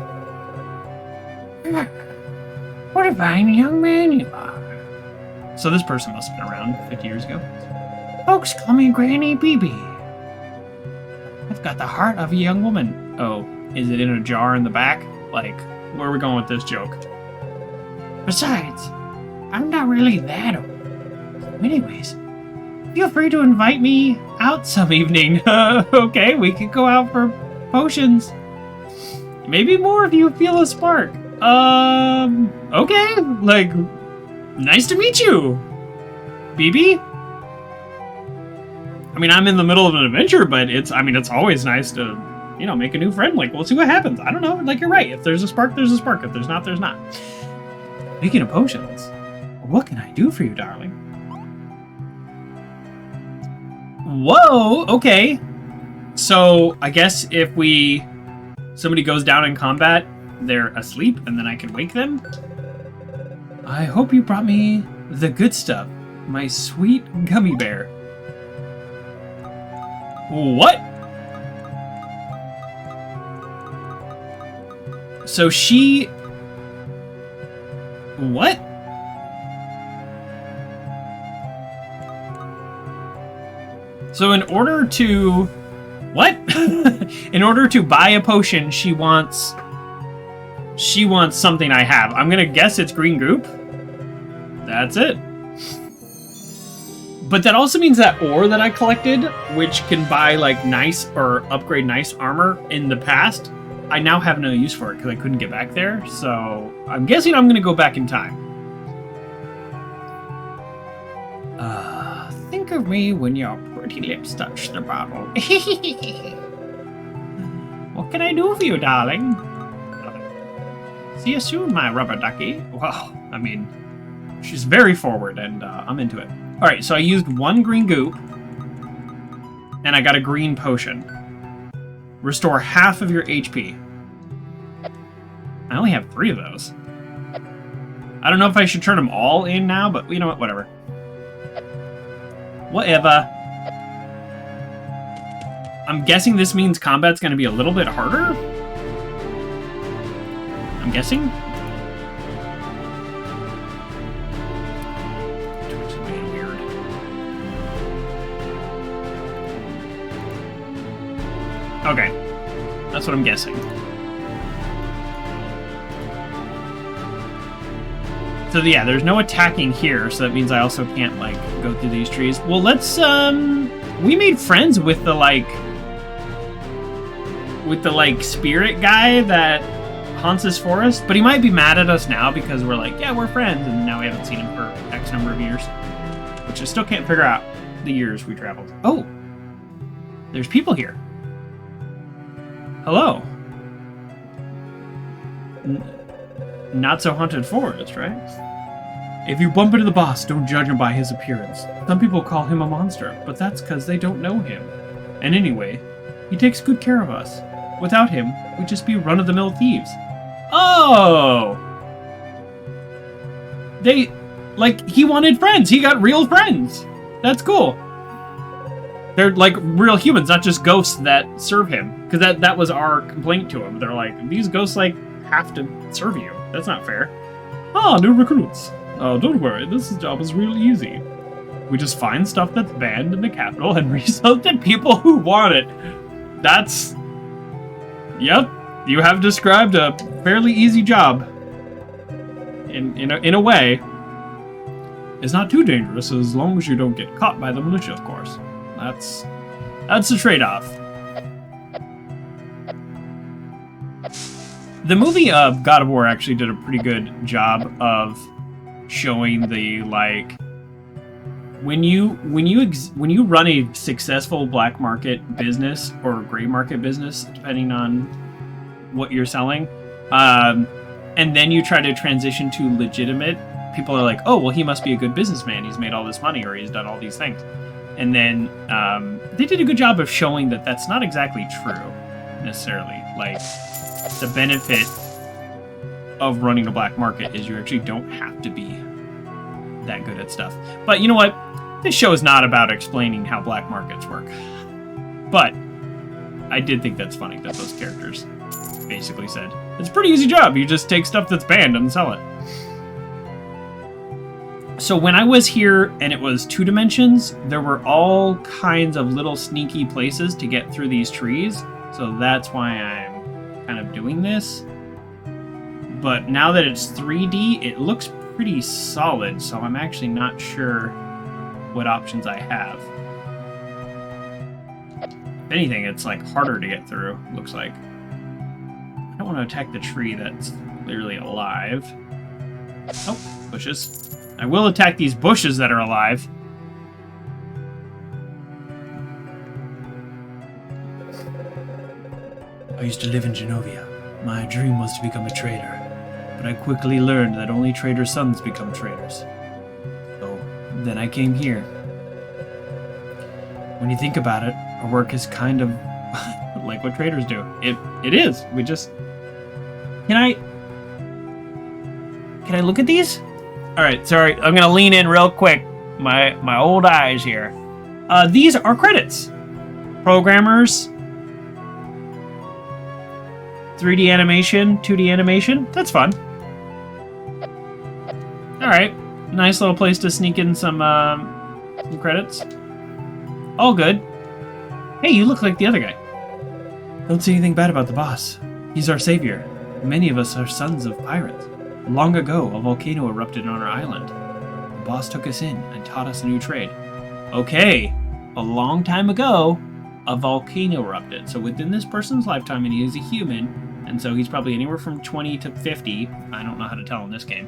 What a fine young man you are. So this person must have been around 50 years ago. Folks call me Granny BB. I've got the heart of a young woman. Oh, is it in a jar in the back? Like, where are we going with this joke? Besides, I'm not really that old. Anyways, feel free to invite me out some evening. Okay, we could go out for potions. Maybe more if you feel a spark. Okay, like, nice to meet you, BB. I mean, I'm in the middle of an adventure, but it's always nice to, make a new friend. Like, we'll see what happens. I don't know. Like, you're right. If there's a spark, there's a spark. If there's not, there's not. Speaking of potions, what can I do for you, darling? Whoa, okay. So, I guess if somebody goes down in combat, they're asleep, and then I can wake them? I hope you brought me the good stuff, my sweet gummy bear. What? So she... What? So in order to... What? In order to buy a potion, she wants something I have. I'm gonna guess it's green goop. That's it. But that also means that ore that I collected, which can buy like nice or upgrade nice armor in the past, I now have no use for it because I couldn't get back there. So I'm guessing I'm gonna go back in time. Think of me when your pretty lips touch the bottle. What can I do for you, darling? See you soon, my rubber ducky. Well, I mean, she's very forward, and I'm into it. All right, so I used one green goop, and I got a green potion. Restore half of your HP. I only have 3 of those. I don't know if I should turn them all in now, but you know what? Whatever. Whatever. I'm guessing this means combat's going to be a little bit harder. I'm guessing. Twitch is being weird. Okay. That's what I'm guessing. So yeah, there's no attacking here, so that means I also can't, like, go through these trees. Well, let's, we made friends with the, like, spirit guy that haunts this forest, but he might be mad at us now because we're like, yeah, we're friends, and now we haven't seen him for X number of years, which I still can't figure out the years we traveled. Oh, there's people here. Hello. Not so haunted forest, right? If you bump into the boss, don't judge him by his appearance. Some people call him a monster, but that's because they don't know him. And anyway, he takes good care of us. Without him, we'd just be run-of-the-mill thieves. Oh! He wanted friends. He got real friends. That's cool. They're, like, real humans, not just ghosts that serve him. Because that was our complaint to him. They're like, these ghosts, like, have to serve you. That's not fair. Ah, new recruits. Oh, don't worry, this job is real easy. We just find stuff that's banned in the capital and resell it to people who want it. That's... Yep, you have described a fairly easy job. In a way. It's not too dangerous as long as you don't get caught by the militia, of course. That's the trade-off. The movie God of War actually did a pretty good job of showing the, like, when you run a successful black market business or gray market business, depending on what you're selling, and then you try to transition to legitimate, people are like, oh, well, he must be a good businessman. He's made all this money or he's done all these things. And then they did a good job of showing that that's not exactly true, necessarily. Like, the benefit of running a black market is you actually don't have to be that good at stuff. But you know what? This show is not about explaining how black markets work. But I did think that's funny that those characters basically said, it's a pretty easy job. You just take stuff that's banned and sell it. So when I was here and it was 2 dimensions, there were all kinds of little sneaky places to get through these trees. So that's why I'm kind of doing this. But now that it's 3D, it looks pretty solid. So I'm actually not sure what options I have. If anything, it's like harder to get through, looks like. I don't want to attack the tree that's clearly alive. Oh, bushes. I will attack these bushes that are alive. I used to live in Genovia. My dream was to become a trader, but I quickly learned that only traders' sons become traders. So then I came here. When you think about it, our work is kind of like what traders do. It is. We just... Can I look at these? Alright, sorry. I'm gonna lean in real quick. My old eyes here. These are credits. Programmers. 3D animation, 2D animation. That's fun. Alright. Nice little place to sneak in some credits. All good. Hey, you look like the other guy. Don't say anything bad about the boss. He's our savior. Many of us are sons of pirates. Long ago, a volcano erupted on our island. The boss took us in and taught us a new trade. Okay. A long time ago, a volcano erupted. So within this person's lifetime, and he is a human, and so he's probably anywhere from 20 to 50. I don't know how to tell in this game.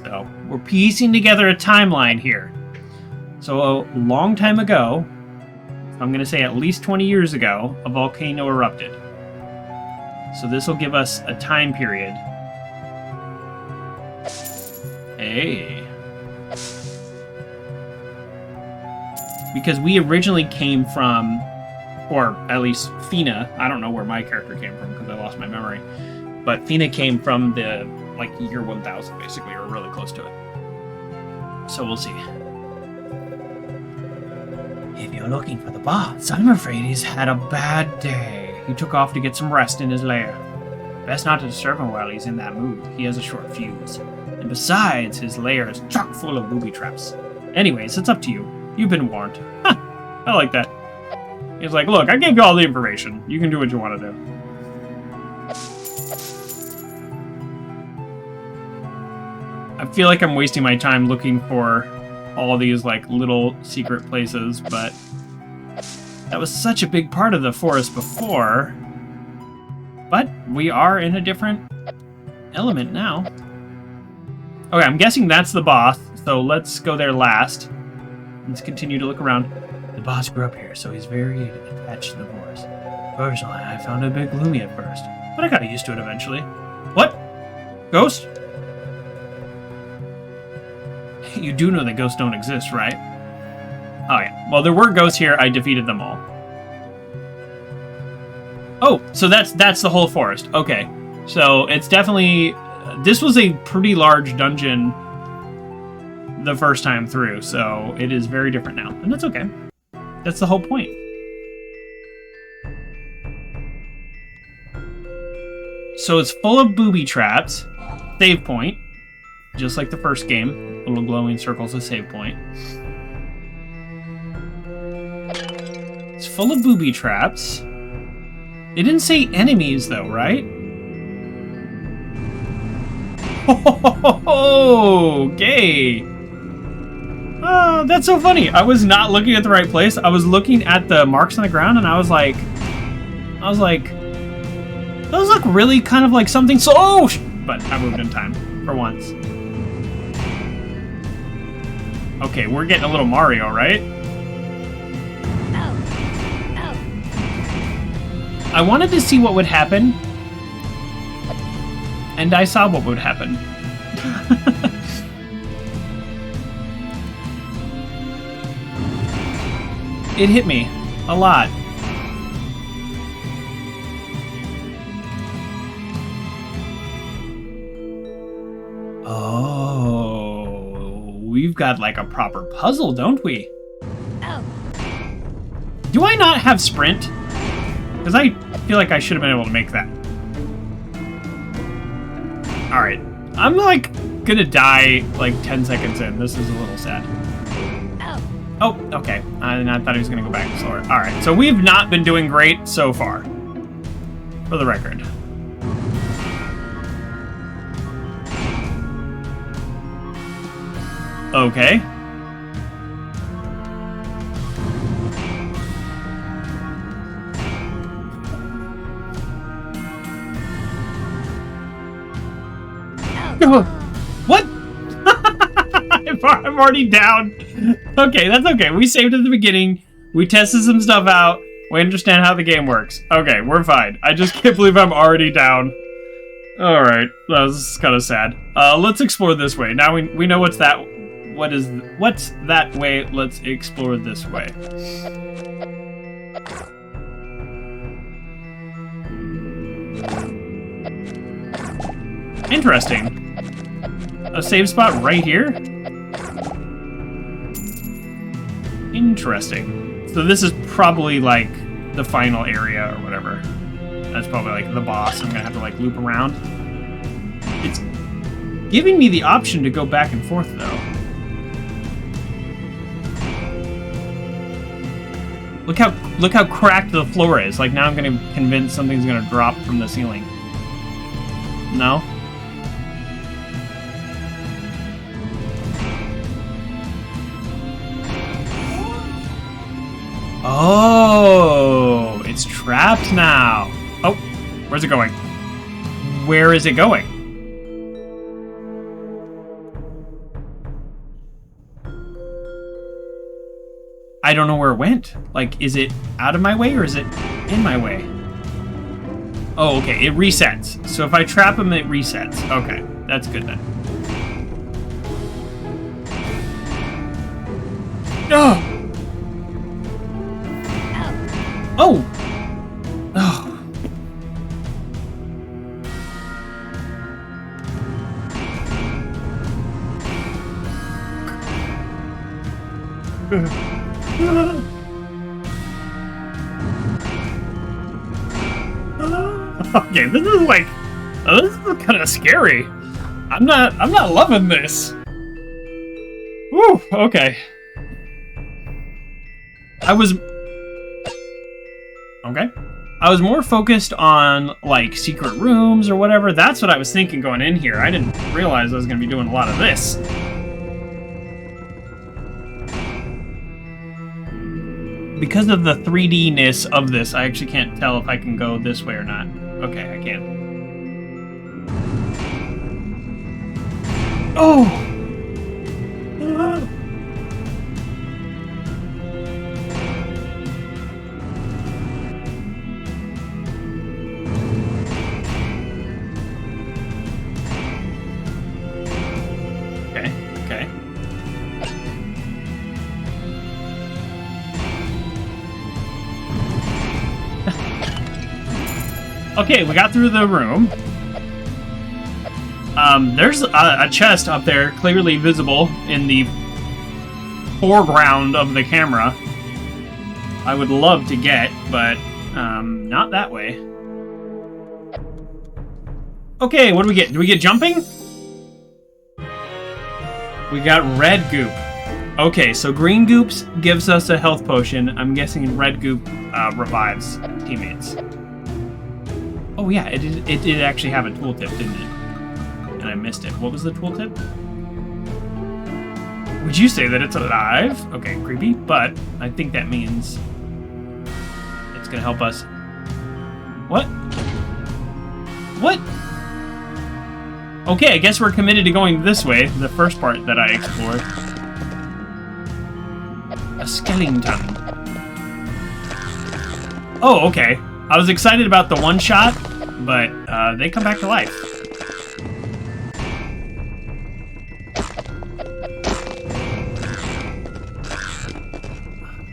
So we're piecing together a timeline here. So a long time ago, I'm going to say at least 20 years ago, a volcano erupted. So this will give us a time period. Hey. Because we originally came from, or at least Fina, I don't know where my character came from because I lost my memory, but Fina came from the, like, year 1000 basically, or really close to it. So we'll see. If you're looking for the boss, I'm afraid he's had a bad day. He took off to get some rest in his lair. Best not to disturb him while he's in that mood. He has a short fuse. And besides, his lair is chock full of booby traps. Anyways, it's up to you. You've been warned. Huh, I like that. He's like, look, I gave you all the information. You can do what you want to do. I feel like I'm wasting my time looking for all these, like, little secret places, but that was such a big part of the forest before. But we are in a different element now. Okay, I'm guessing that's the boss, so let's go there last. Let's continue to look around. The boss grew up here, so he's very attached to the forest. Personally, I found it a bit gloomy at first, but I got used to it eventually. What? Ghost? You do know that ghosts don't exist, right? Oh yeah. Well, there were ghosts here. I defeated them all. Oh, so that's the whole forest. Okay. So it's definitely... this was a pretty large dungeon the first time through, so it is very different now. And that's okay. That's the whole point. So it's full of booby traps. Save point. Just like the first game. Little glowing circles a save point. It's full of booby traps. It didn't say enemies, though, right? Okay. Oh, that's so funny. I was not looking at the right place. I was looking at the marks on the ground, and I was like, those look really kind of like something. So, oh, but I moved in time for once. Okay, we're getting a little Mario, right? I wanted to see what would happen, and I saw what would happen. it hit me a lot. Oh, we've got like a proper puzzle, don't we? Oh. Do I not have sprint? Because I feel like I should have been able to make that. Alright. I'm like gonna die like 10 seconds in. This is a little sad. Oh, okay. I thought he was gonna go back slower. Alright, so we've not been doing great so far. For the record. Okay. What? I'm already down. Okay, that's okay. We saved at the beginning. We tested some stuff out. We understand how the game works. Okay, we're fine. I just can't believe I'm already down. Alright, that was kind of sad. Let's explore this way. Now we know what's that way. Let's explore this way. Interesting. A save spot right here? Interesting. So this is probably like the final area or whatever. That's probably like the boss. I'm gonna have to like loop around. It's giving me the option to go back and forth though. Look how cracked the floor is. Like now I'm gonna convince something's gonna drop from the ceiling. No? Oh, it's trapped now. Oh, where's it going? Where is it going? I don't know where it went. Like, is it out of my way or is it in my way? Oh, okay, it resets. So if I trap him, it resets. Okay, that's good then. Oh! Oh! Oh. Okay, this is like, this is kind of scary. I'm not loving this. Woo, okay. I was more focused on like secret rooms or whatever. That's what I was thinking going in here. I didn't realize I was going to be doing a lot of this. Because of the 3D-ness of this, I actually can't tell if I can go this way or not. Okay, I can. Oh! Okay, we got through the room. There's a chest up there, clearly visible in the foreground of the camera. I would love to get, but not that way. Okay, what do we get? Do we get jumping? We got red goop. Okay, so green goops gives us a health potion. I'm guessing red goop revives teammates. Oh yeah, it did actually have a tooltip, didn't it? And I missed it. What was the tooltip? Would you say that it's alive? Okay, creepy, but I think that means it's gonna help us. What? What? Okay, I guess we're committed to going this way, the first part that I explored. A skeleton. Oh, okay. I was excited about the one shot, but they come back to life.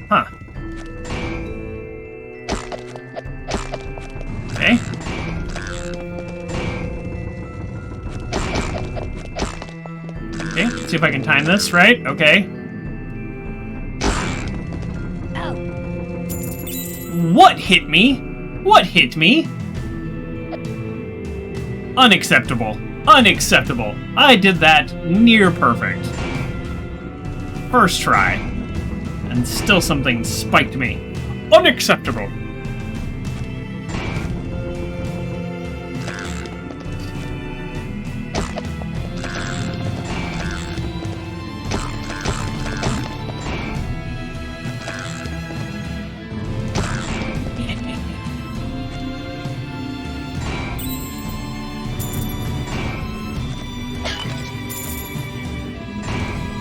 Huh. Okay, let's see if I can time this right. Okay. What hit me? What hit me? Unacceptable. Unacceptable. I did that near perfect. First try. And still something spiked me. Unacceptable.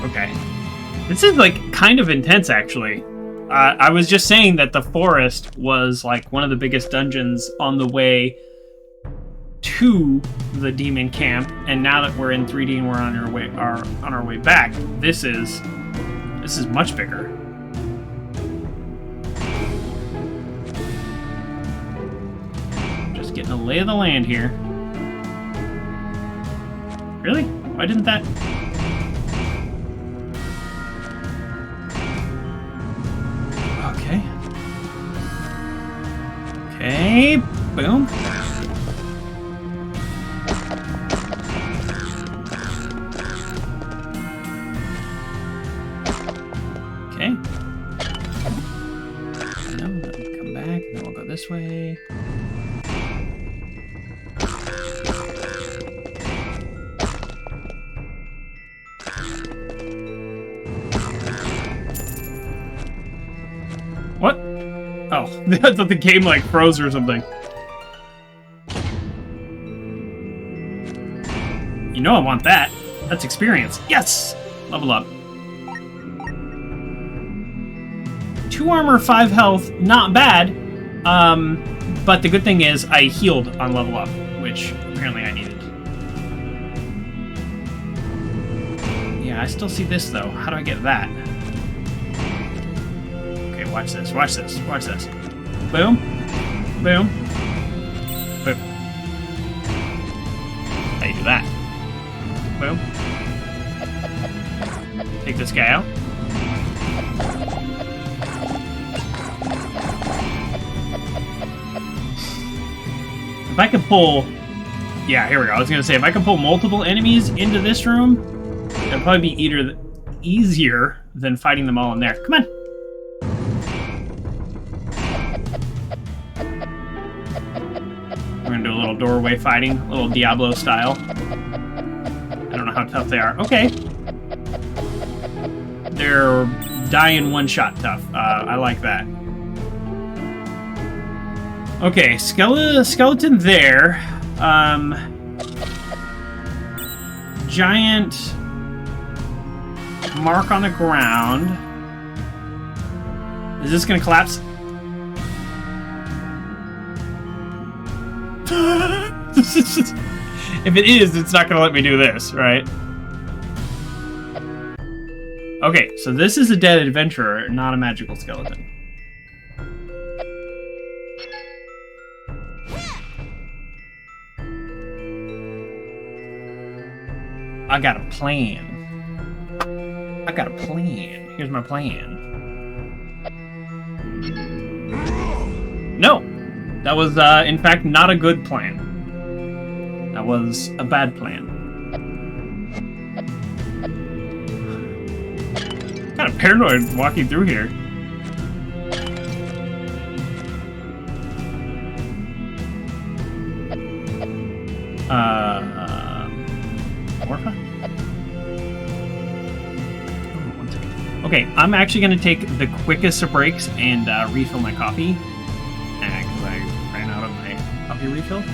Okay. This is, like, kind of intense, actually. I was just saying that the forest was, like, one of the biggest dungeons on the way to the demon camp, and now that we're in 3D and we're on our way back, this is much bigger. Just getting a lay of the land here. Really? Why didn't that... Okay. Okay, boom. Okay. No, let me come back, and then we'll go this way. What? Oh, I thought the game like froze or something. You know I want that. That's experience. Yes! Level up. 2 armor, 5 health, not bad. But the good thing is I healed on level up, which apparently I needed. Yeah, I still see this though. How do I get that? Okay, watch this, watch this, watch this. Boom. Boom. Boom. How you do that? Boom. Take this guy out. If I could pull... Yeah, here we go. I was going to say, if I could pull multiple enemies into this room, it'd probably be easier than fighting them all in there. Come on. We're going to do a little doorway fighting, a little Diablo style. I don't know how tough they are. Okay. They're dying one-shot tough. I like that. Okay, skeleton there. Giant mark on the ground. Is this gonna collapse? If it is, it's not gonna let me do this, right? Okay, so this is a dead adventurer, not a magical skeleton. I got a plan. I got a plan. Here's my plan. No! That was, in fact, not a good plan. That was a bad plan. Kind of paranoid walking through here. Orpha? Oh, 1 second. Okay, I'm actually going to take the quickest of breaks and refill my coffee. Because I ran out of my coffee refill.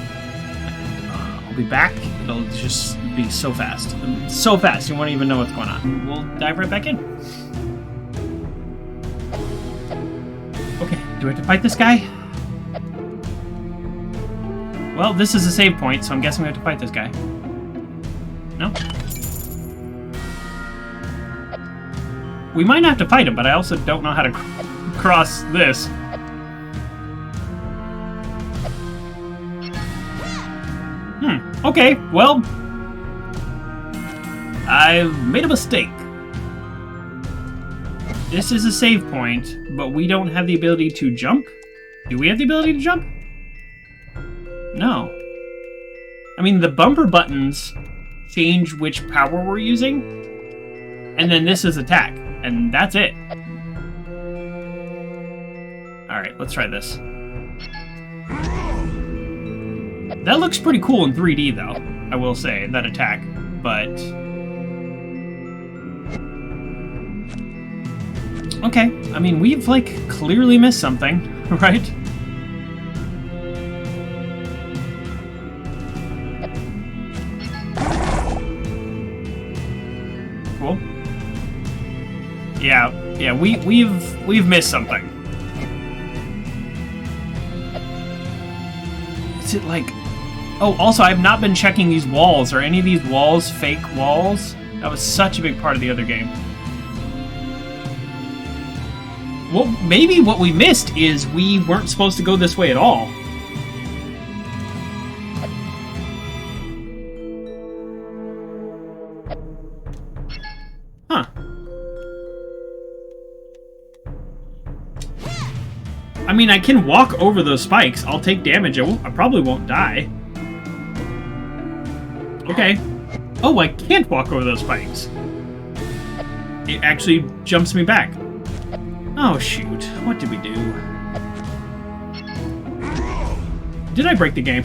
I'll be back. It'll just be so fast. So fast, you won't even know what's going on. We'll dive right back in. Okay, do I have to fight this guy? Well, this is a save point, so I'm guessing we have to fight this guy. No? We might have to fight him, but I also don't know how to cross this. Okay, well... I've made a mistake. This is a save point, but we don't have the ability to jump. Do we have the ability to jump? No. I mean, the bumper buttons change which power we're using, and then this is attack, and that's it. Alright, let's try this. That looks pretty cool in 3D, though, I will say, that attack, but... Okay, I mean, we've, like, clearly missed something, right? Cool. Yeah, we've missed something. Is it like... Oh, also, I've not been checking these walls. Are any of these walls fake walls? That was such a big part of the other game. Well, maybe what we missed is we weren't supposed to go this way at all. Huh. I mean, I can walk over those spikes. I'll take damage. I probably won't die. Okay. Oh, I can't walk over those spikes. It actually jumps me back. Oh, shoot. What did we do? Did I break the game?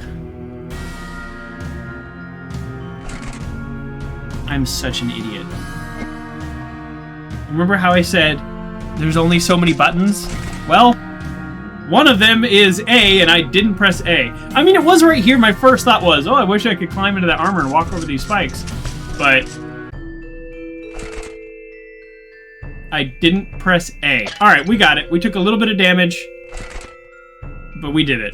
I'm such an idiot. Remember how I said there's only so many buttons? Well, one of them is A, and I didn't press A. I mean, it was right here. My first thought was, oh, I wish I could climb into that armor and walk over these spikes. But I didn't press A. Alright, we got it. We took a little bit of damage, but we did it.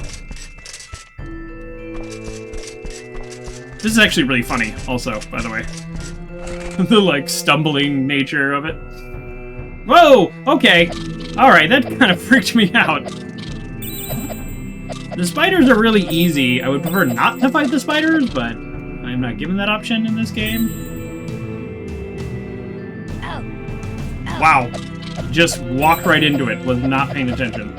This is actually really funny, also, by the way. The, like, stumbling nature of it. Whoa! Okay. Alright, that kind of freaked me out. The spiders are really easy. I would prefer not to fight the spiders, but I'm not given that option in this game. Wow. Just walked right into it. Was not paying attention.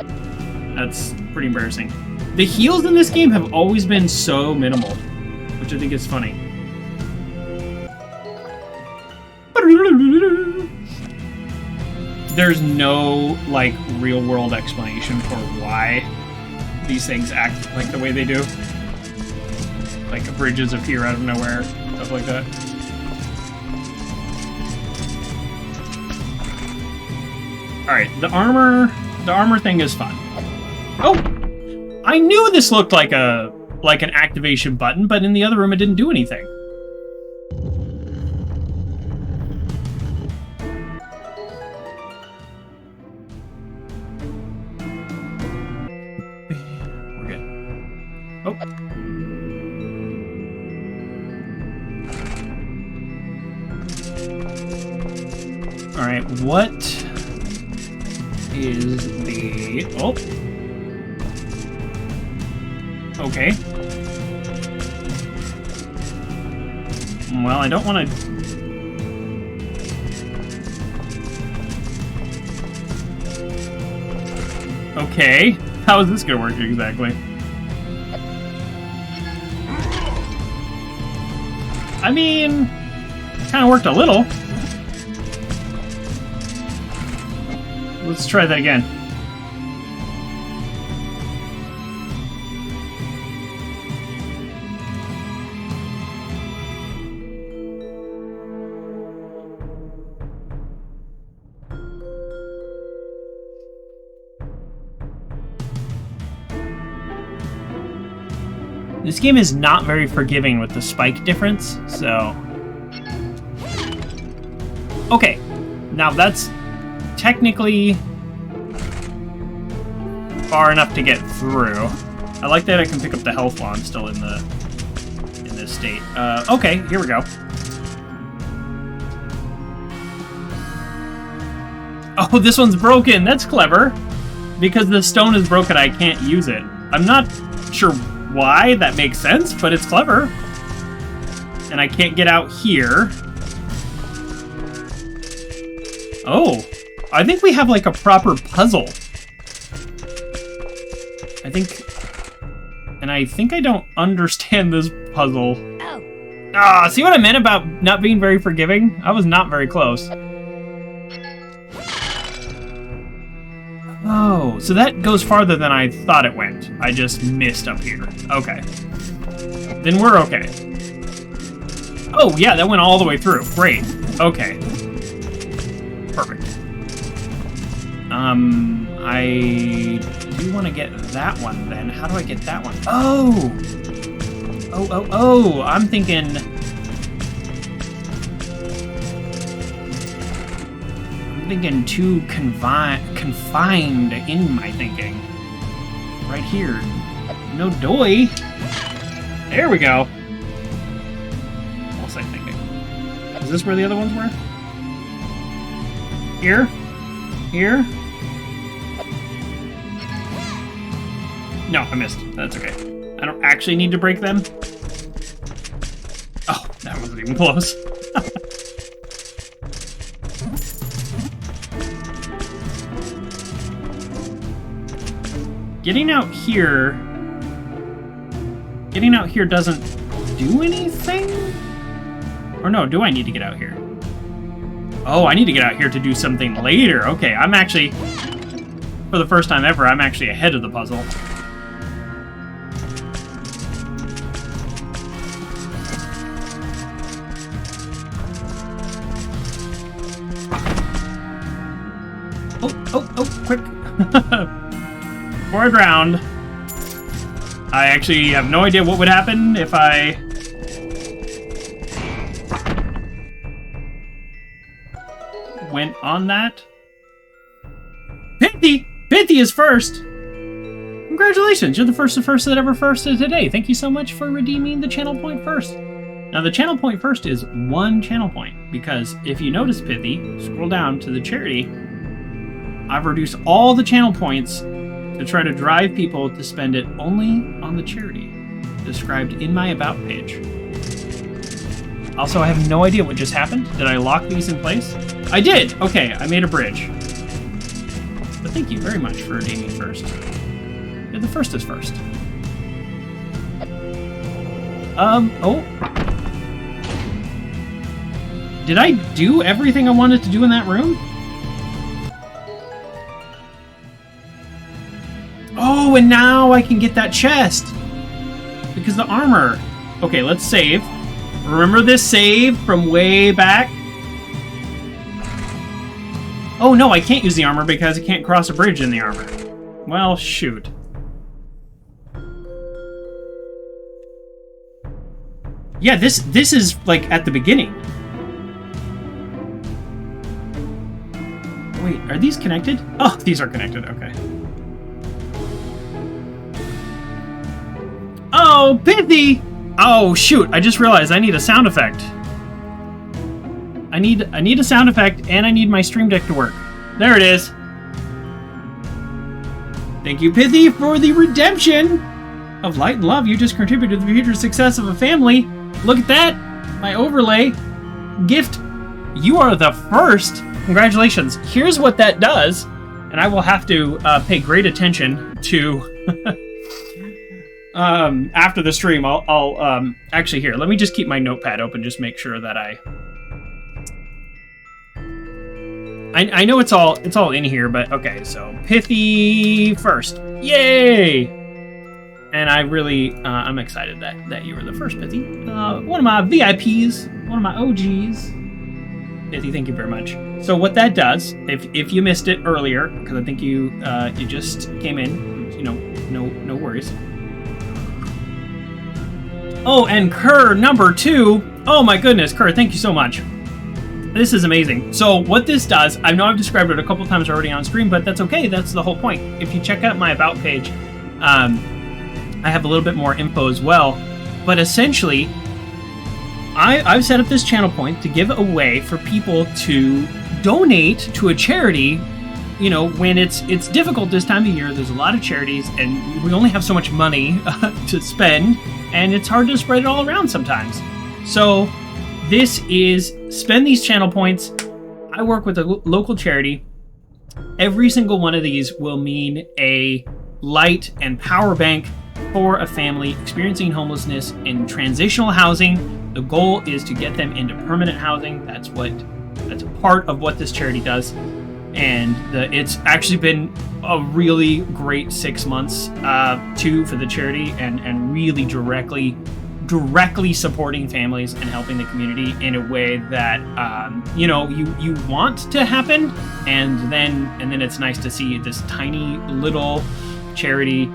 That's pretty embarrassing. The heals in this game have always been so minimal, which I think is funny. There's no, like, real-world explanation for why these things act like the way they do. Like, bridges appear out of nowhere, stuff like that. Alright, the armor thing is fun. Oh! I knew this looked like an activation button, but in the other room it didn't do anything. We're good. Oh. Alright, what is the... Oh. Okay. Well, I don't want to... Okay. How is this going to work exactly? I mean... kind of worked a little. Let's try that again. This game is not very forgiving with the spike difference, so... Okay, now that's technically far enough to get through. I like that I can pick up the health while I'm still in this state. Okay, here we go. Oh, this one's broken. That's clever. Because the stone is broken, I can't use it. I'm not sure why that makes sense, but it's clever. And I can't get out here. Oh, I think we have like a proper puzzle. I think I don't understand this puzzle. Ah, see what I meant about not being very forgiving? I was not very close. Oh, so that goes farther than I thought it went. I just missed up here. Okay. Then we're okay. Oh, yeah, that went all the way through. Great. Okay. Perfect. I do want to get that one then. How do I get that one? Oh! Oh, I'm thinking... too confined in my thinking. Right here. No doy. There we go. What was I thinking? Is this where the other ones were? Here? Here? No, I missed. That's okay. I don't actually need to break them. Oh, that wasn't even close. Getting out here doesn't do anything? Or no, do I need to get out here? Oh, I need to get out here to do something later. Okay, I'm actually, for the first time ever, I'm actually ahead of the puzzle. Oh, quick. Before I drowned. I actually have no idea what would happen if I... went on that. Pithy! Pithy is first! Congratulations, you're the first that ever firsted today. Thank you so much for redeeming the channel point first. Now the channel point first is 1 channel point, because if you notice, Pithy, scroll down to the charity, I've reduced all the channel points to try to drive people to spend it only on the charity, described in my About page. Also, I have no idea what just happened. Did I lock these in place? I did! Okay, I made a bridge. But thank you very much for redeeming first. Yeah, the first is first. Oh. Did I do everything I wanted to do in that room? Oh, and now I can get that chest. Because the armor. Okay, let's save. Remember this save from way back? Oh, no, I can't use the armor because I can't cross a bridge in the armor. Well, shoot. Yeah, this is, like, at the beginning. Wait, are these connected? Oh, these are connected, okay. Oh, Pithy! Oh, shoot, I just realized I need a sound effect. I need a sound effect, and I need my Stream Deck to work. There it is. Thank you, Pithy, for the redemption of light and love. You just contributed to the future success of a family. Look at that! My overlay. Gift. You are the first. Congratulations. Here's what that does, and I will have to pay great attention to... after the stream, I'll actually here, let me just keep my notepad open, just make sure that I know it's all in here, but okay, so Pithy first. Yay! And I really, I'm excited that you were the first, Pithy. One of my VIPs, one of my OGs. Pithy, thank you very much. So what that does, if you missed it earlier, because I think you just came in, you know, no worries. Oh, and Kerr number 2. Oh my goodness, Kerr, thank you so much. This is amazing. So what this does, I know I've described it a couple times already on stream, but that's okay. That's the whole point. If you check out my About page, I have a little bit more info as well. But essentially, I've set up this channel point to give a way for people to donate to a charity. You know, when it's difficult this time of year, there's a lot of charities, and we only have so much money to spend, and it's hard to spread it all around sometimes. So this is spend these channel points. I work with a local charity. Every single one of these will mean a light and power bank for a family experiencing homelessness in transitional housing. The goal is to get them into permanent housing. That's a part of what this charity does. And it's actually been a really great 6 months too for the charity, and really directly supporting families and helping the community in a way that you want to happen, and then it's nice to see this tiny little charity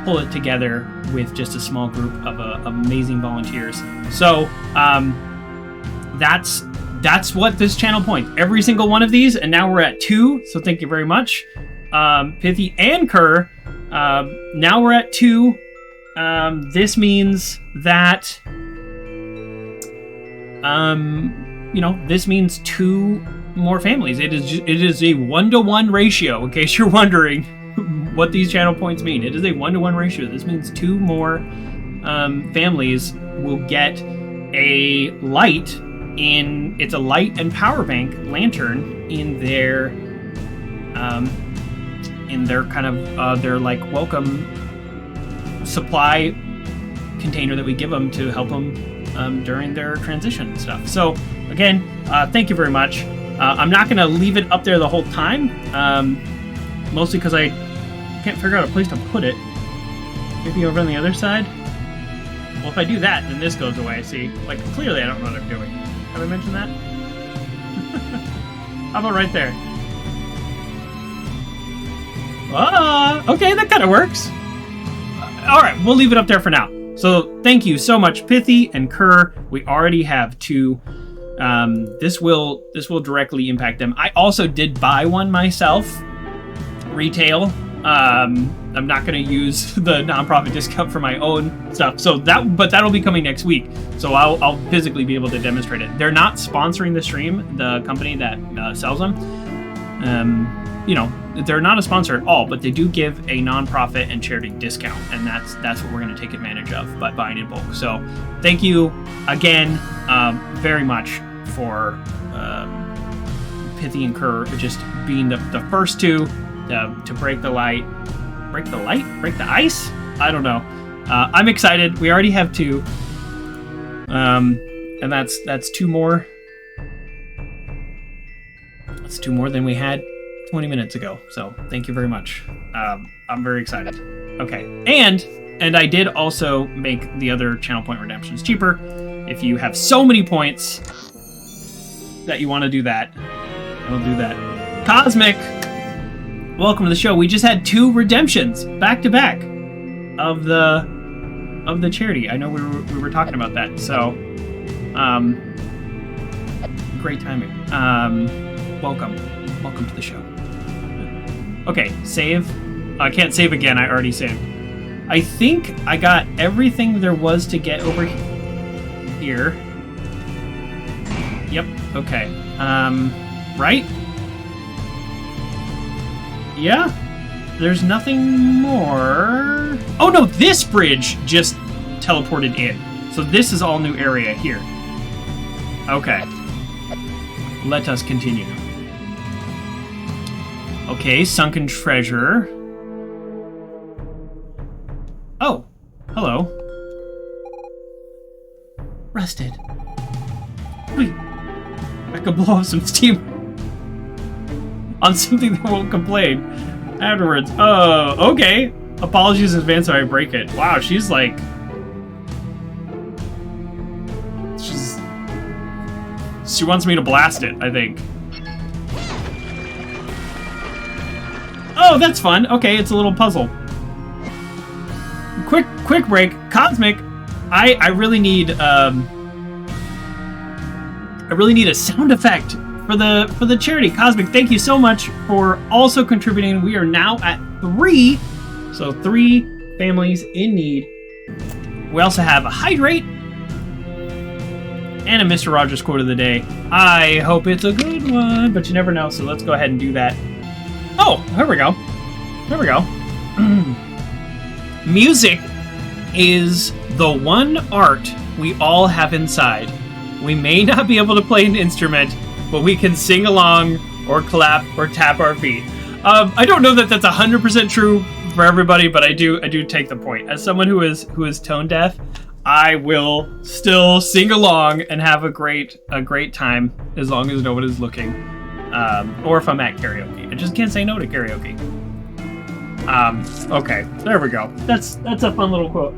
pull it together with just a small group of amazing volunteers. So that's what this channel points. Every single one of these, and now we're at 2. So thank you very much, Pithy and Kerr. Now we're at 2. This means that, this means 2 more families. It is a 1-to-1 ratio, in case you're wondering what these channel points mean. It is a 1-to-1 ratio. This means 2 more families will get a light it's a light and power bank lantern in their kind of their like welcome supply container that we give them to help them during their transition and stuff. So again, thank you very much. I'm not going to leave it up there the whole time, mostly because I can't figure out a place to put it. Maybe over on the other side? Well, if I do that, then this goes away, see? Like, clearly I don't know what I'm doing. Have I mentioned that? How about right there? Okay, that kind of works. Alright, we'll leave it up there for now. So, thank you so much, Pithy and Kerr. We already have 2. This will directly impact them. I also did buy one myself, retail. I'm not going to use the nonprofit discount for my own stuff. But that'll be coming next week. So I'll physically be able to demonstrate it. They're not sponsoring the stream, the company that sells them. They're not a sponsor at all, but they do give a nonprofit and charity discount, and that's what we're going to take advantage of by buying in bulk. So thank you again very much for Pithy and Kerr just being the first 2 to break the ice. I don't know. I'm excited. We already have 2, and that's 2 more. That's 2 more than we had 20 minutes ago. So thank you very much. I'm very excited. Okay, and I did also make the other channel point redemptions cheaper. If you have so many points that you want to do that, I'll do that. Cosmic, welcome to the show. We just had 2 redemptions back to back of the charity. I know we were talking about that. So, great timing. Welcome to the show. Okay, save. I can't save again. I already saved. I think I got everything there was to get over here. Yep. Okay. Right? Yeah, there's nothing more. Oh no, this bridge just teleported in. So this is all new area here. Okay. Let us continue. Okay, sunken treasure. Oh, hello. Rusted. Wait, I could blow off some steam on something that won't complain afterwards. Oh, okay. Apologies in advance if I break it. Wow, she's like... She wants me to blast it, I think. Oh, that's fun. Okay, it's a little puzzle. Quick break. Cosmic, I really need a sound effect for the charity. Cosmic, thank you so much for also contributing. We are now at 3. So 3 families in need. We also have a hydrate and a Mr. Rogers quote of the day. I hope it's a good one, but you never know, so let's go ahead and do that. Oh, here we go. There we go. Music is the one art we all have inside. We may not be able to play an instrument, but we can sing along or clap or tap our feet. I don't know that that's 100% true for everybody, but I do take the point. As someone who is tone deaf, I will still sing along and have a great time as long as no one is looking, or if I'm at karaoke. I just can't say no to karaoke. Okay, there we go. That's a fun little quote.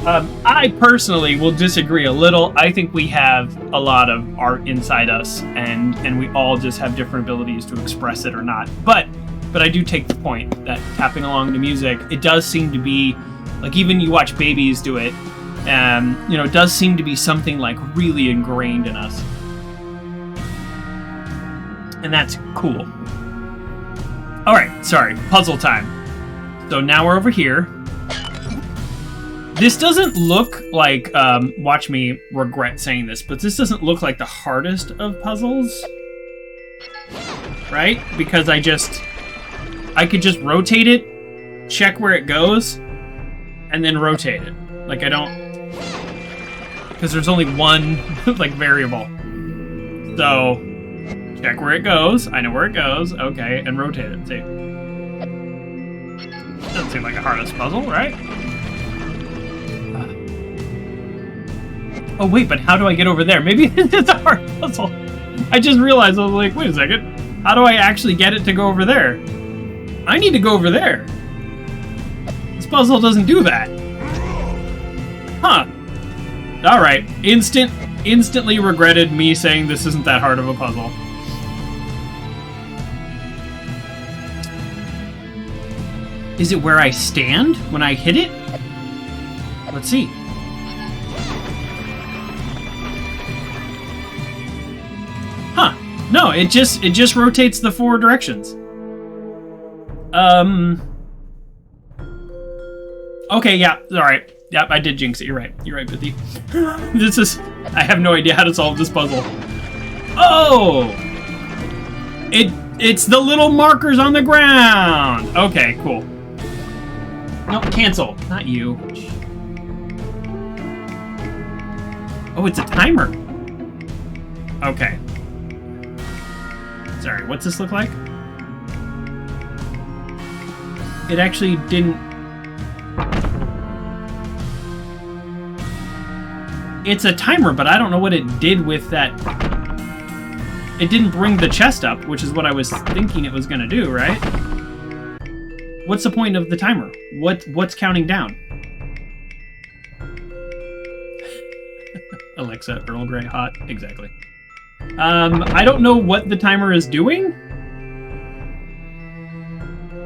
I personally will disagree a little. I think we have a lot of art inside us, and we all just have different abilities to express it or not. But I do take the point that tapping along to music, it does seem to be, like, even you watch babies do it, you know, it does seem to be something like really ingrained in us. And that's cool. All right, sorry, puzzle time. So now we're over here. This doesn't look like, watch me regret saying this, but this doesn't look like the hardest of puzzles, right? Because I could just rotate it, check where it goes, and then rotate it. Like, I don't, because there's only one, like, variable. So, check where it goes, I know where it goes, okay, and rotate it, see? Doesn't seem like the hardest puzzle, right? Oh wait, but how do I get over there? Maybe it's a hard puzzle. I just realized, I was like, wait a second. How do I actually get it to go over there? I need to go over there. This puzzle doesn't do that. Huh. Alright. Instantly regretted me saying this isn't that hard of a puzzle. Is it where I stand when I hit it? Let's see. Huh. No, it just rotates the 4 directions. Okay, yeah, alright. Yep, I did jinx it. You're right, Bithy. I have no idea how to solve this puzzle. Oh! It's the little markers on the ground! Okay, cool. No, cancel. Not you. Oh, it's a timer. Okay. Sorry, what's this look like? It actually didn't... It's a timer, but I don't know what it did with that. It didn't bring the chest up, which is what I was thinking it was gonna do, right? What's the point of the timer? What's counting down? Alexa, Earl Grey hot. Exactly. I don't know what the timer is doing.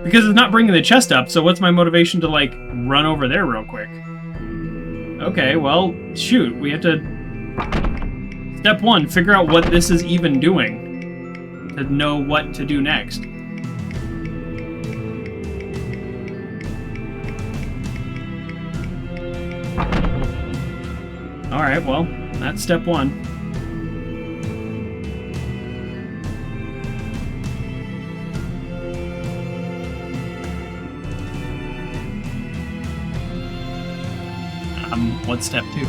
Because it's not bringing the chest up, so what's my motivation to, like, run over there real quick? Okay, well, shoot. We have to... Step 1, figure out what this is even doing. To know what to do next. Alright, well, that's step 1. What's step 2?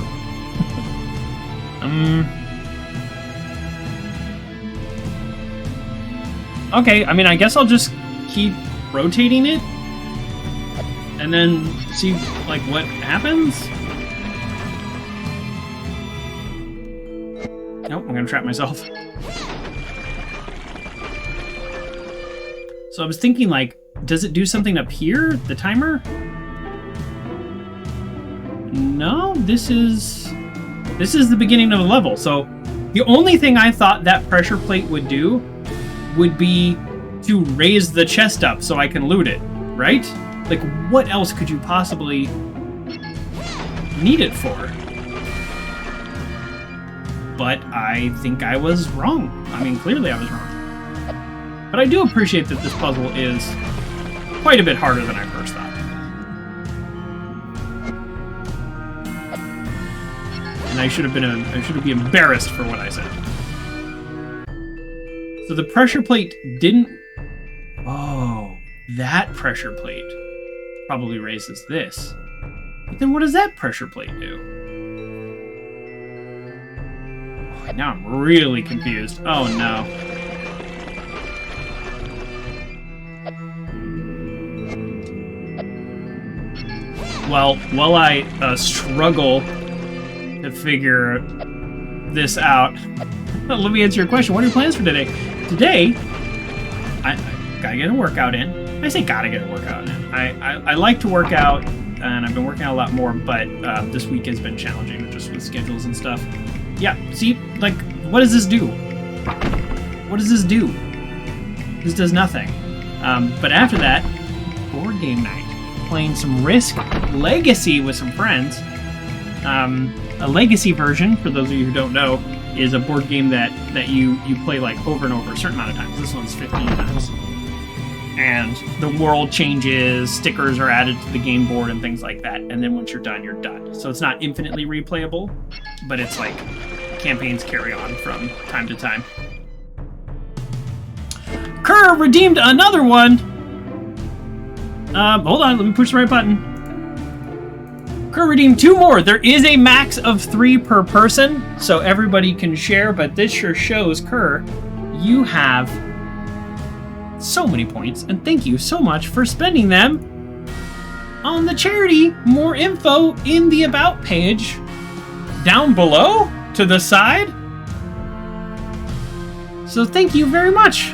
Okay, I mean, I guess I'll just keep rotating it and then see, like, what happens. Nope, I'm gonna trap myself. So I was thinking, like, does it do something up here, the timer? No, this is the beginning of the level. So the only thing I thought that pressure plate would do would be to raise the chest up so I can loot it, right? Like, what else could you possibly need it for? But I think I was wrong. I mean, clearly I was wrong. But I do appreciate that this puzzle is quite a bit harder than I first thought. And I should be embarrassed for what I said. So the pressure plate didn't... Oh, that pressure plate probably raises this. But then what does that pressure plate do? Now I'm really confused. Oh no. Well, while I struggle to figure this out, let me answer your question. What are your plans for today? Today, I gotta get a workout in. I say gotta get a workout in. I like to work out, and I've been working out a lot more, but this week has been challenging just with schedules and stuff. Yeah, see, like, what does this do? What does this do? This does nothing. But after that, board game night. Playing some Risk Legacy with some friends. A Legacy version, for those of you who don't know, is a board game that you play like over and over a certain amount of times. This one's 15 times. And the world changes, stickers are added to the game board and things like that. And then once you're done, you're done. So it's not infinitely replayable, but it's like campaigns carry on from time to time. Kerr redeemed another one! Hold on, let me push the right button. Kerr redeemed 2 more. There is a max of 3 per person, so everybody can share, but this sure shows, Kerr, you have so many points, and thank you so much for spending them on the charity. More info in the About page. Down below, to the side. So thank you very much.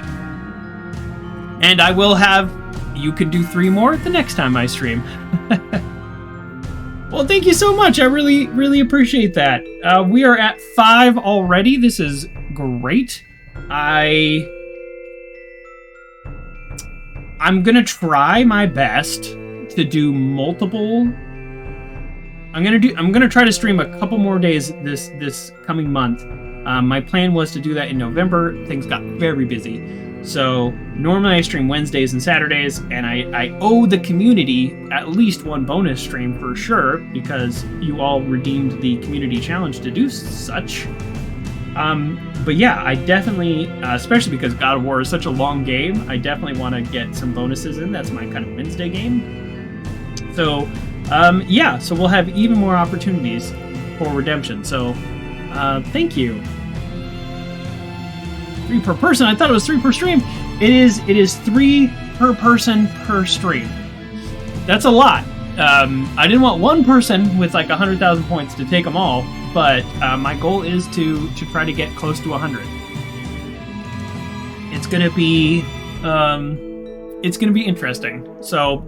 And I will have... You can do 3 more the next time I stream. Well, thank you so much. I really, really appreciate that. We are at 5 already. This is great. I'm gonna try my best to do multiple. I'm gonna try to stream a couple more days this coming month. My plan was to do that in November. Things got very busy. So normally I stream Wednesdays and Saturdays, and I owe the community at least 1 bonus stream for sure, because you all redeemed the community challenge to do such. But yeah, I definitely, especially because God of War is such a long game, I definitely want to get some bonuses in. That's my kind of Wednesday game. So yeah, so we'll have even more opportunities for redemption. So thank you. 3 per person. I thought it was 3 per stream. It is 3 per person per stream. That's a lot. I didn't want 1 person with like 100,000 points to take them all, but my goal is to try to get close to 100. It's gonna be interesting. So,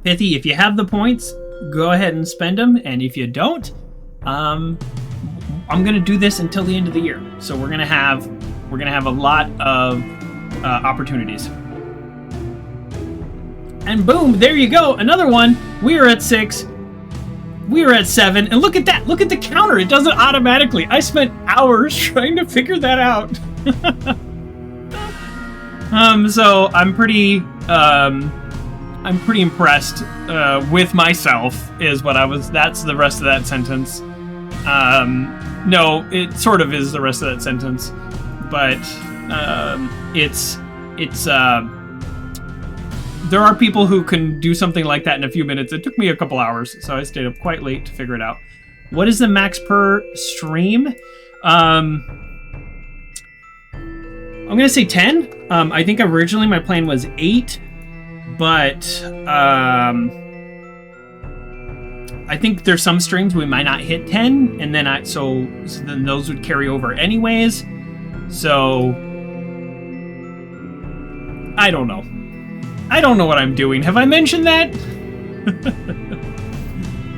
Pithy, if you have the points, go ahead and spend them, and if you don't, I'm gonna do this until the end of the year. So we're gonna have a lot of opportunities. And boom, there you go, another one. We are at 6. We are at 7, and look at that. Look at the counter. It does it automatically. I spent hours trying to figure that out. So I'm pretty impressed with myself. Is what I was. That's the rest of that sentence. No, it sort of is the rest of that sentence. But there are people who can do something like that in a few minutes. It took me a couple hours, so I stayed up quite late to figure it out. What is the max per stream? I'm gonna say 10. I think originally my plan was 8, but I think there's some streams we might not hit 10, and then so then those would carry over anyways. So I don't know. I don't know what I'm doing. Have I mentioned that?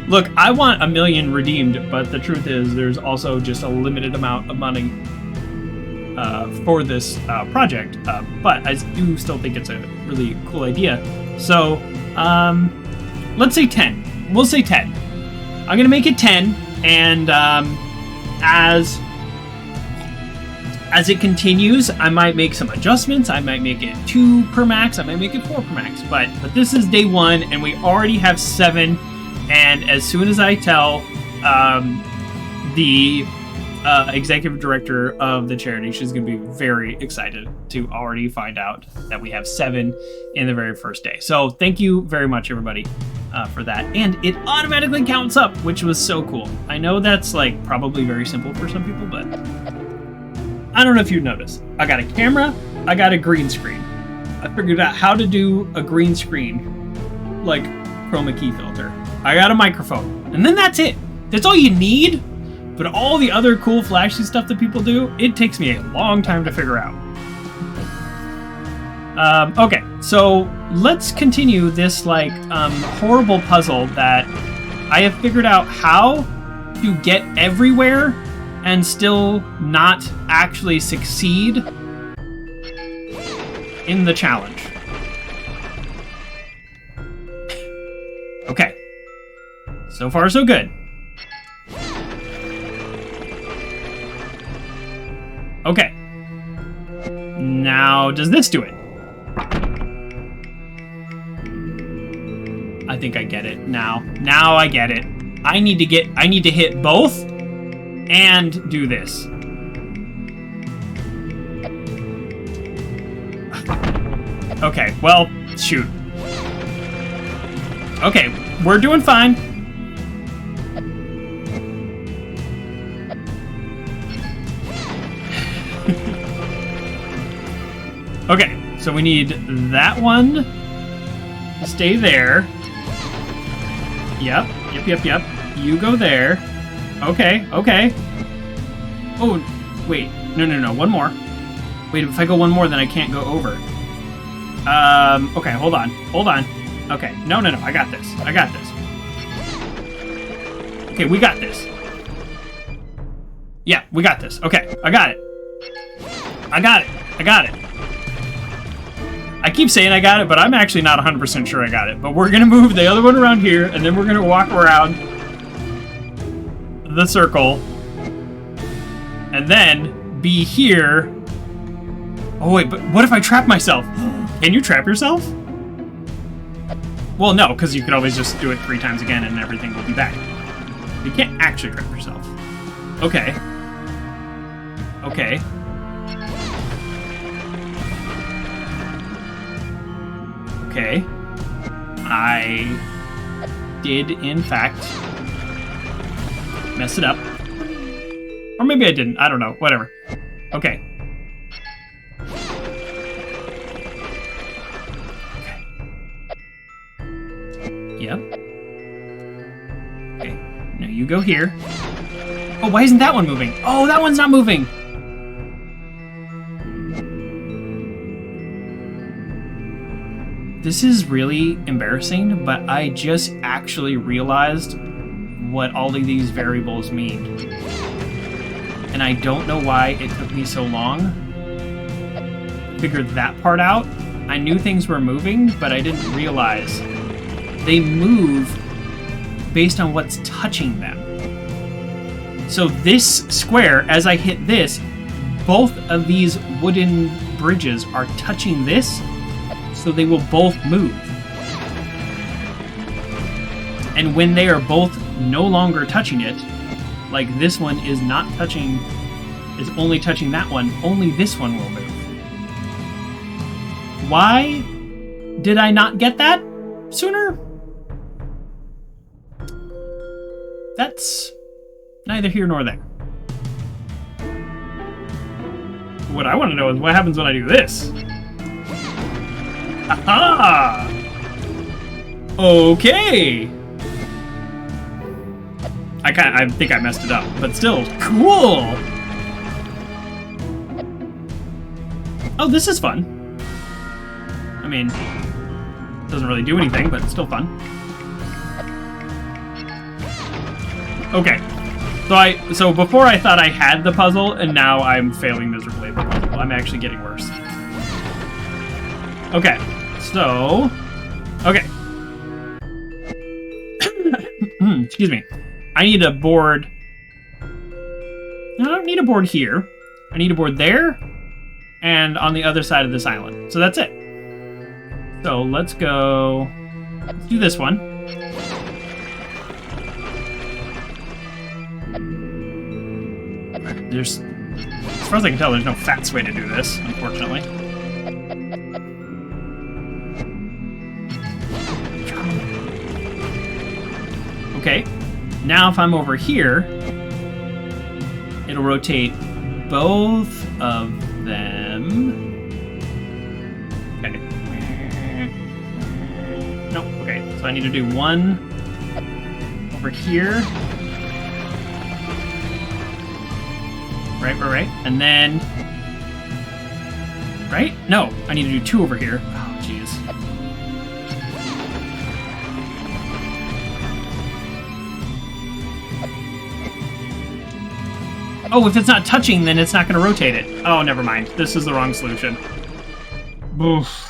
Look, I want 1 million redeemed, but the truth is there's also just a limited amount of money for this project. But I do still think it's a really cool idea. So let's say 10. We'll say 10. I'm going to make it 10, and as it continues, I might make some adjustments. I might make it 2 per max. I might make it 4 per max. But this is day 1, and we already have 7. And as soon as I tell the executive director of the charity, she's going to be very excited to already find out that we have 7 in the very first day. So thank you very much, everybody. for that. And it automatically counts up, which was so cool. I know that's like probably very simple for some people, but I don't know if you'd notice. I got a camera, I got a green screen. I figured out how to do a green screen, like chroma key filter. I got a microphone, and then that's it. That's all you need. But all the other cool flashy stuff that people do, it takes me a long time to figure out. Okay, so let's continue this like horrible puzzle that I have figured out how to get everywhere and still not actually succeed in the challenge. Okay, so far so good. Okay. Now, does this do it? I think I get it now. Now I get it. I need to hit both and do this. Okay, well, shoot. Okay, we're doing fine. Okay, so we need that one to stay there. Yep. You go there. Okay. Oh, wait. No. One more. Wait, if I go one more, then I can't go over. Okay, hold on. Okay, no. I got this. Okay, we got this. Yeah, we got this. Okay, I got it. I keep saying I got it, but I'm actually not 100% sure I got it. But we're going to move the other one around here, and then we're going to walk around the circle, and then be here. Oh, wait, but what if I trap myself? Can you trap yourself? Well, no, because you could always just do it 3 times again, and everything will be back. You can't actually trap yourself. Okay. Okay, I did, in fact, mess it up. Or maybe I didn't. I don't know. Whatever. Okay. Yep. Okay, now you go here. Oh, why isn't that one moving? Oh, that one's not moving! This is really embarrassing, but I just actually realized what all of these variables mean. And I don't know why it took me so long to figure that part out. I knew things were moving, but I didn't realize they move based on what's touching them. So this square, as I hit this, both of these wooden bridges are touching this, so they will both move. And when they are both no longer touching it, like this one is not touching, is only touching that one, only this one will move. Why did I not get that sooner? That's neither here nor there. What I want to know is what happens when I do this. Aha! Okay. I think I messed it up, but still cool. Oh, this is fun. I mean, doesn't really do anything, but it's still fun. Okay. So before I thought I had the puzzle, and now I'm failing miserably at the puzzle. I'm actually getting worse. Okay. So, okay. Excuse me. I need a board. No, I don't need a board here. I need a board there and on the other side of this island. So that's it. So let's go. Let's do this one. There's, as far as I can tell, there's no fast way to do this, unfortunately. Okay. Now if I'm over here, it'll rotate both of them. Okay. Nope. Okay. So I need to do one over here. Right. And then... Right? No. I need to do two over here. Oh, jeez. Oh, if it's not touching, then it's not going to rotate it. Oh, never mind. This is the wrong solution. Oof.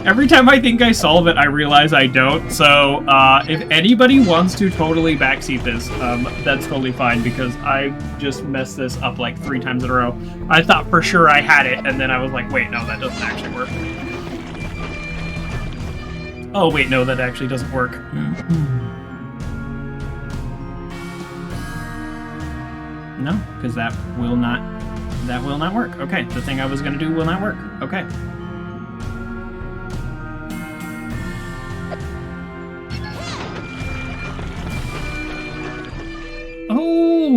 Every time I think I solve it, I realize I don't. So, if anybody wants to totally backseat this, that's totally fine, because I just messed this up like 3 times in a row. I thought for sure I had it, and then I was like, wait, no, that doesn't actually work. Oh, wait, no, that actually doesn't work. No, because that will not work. Okay, the thing I was going to do will not work. Okay.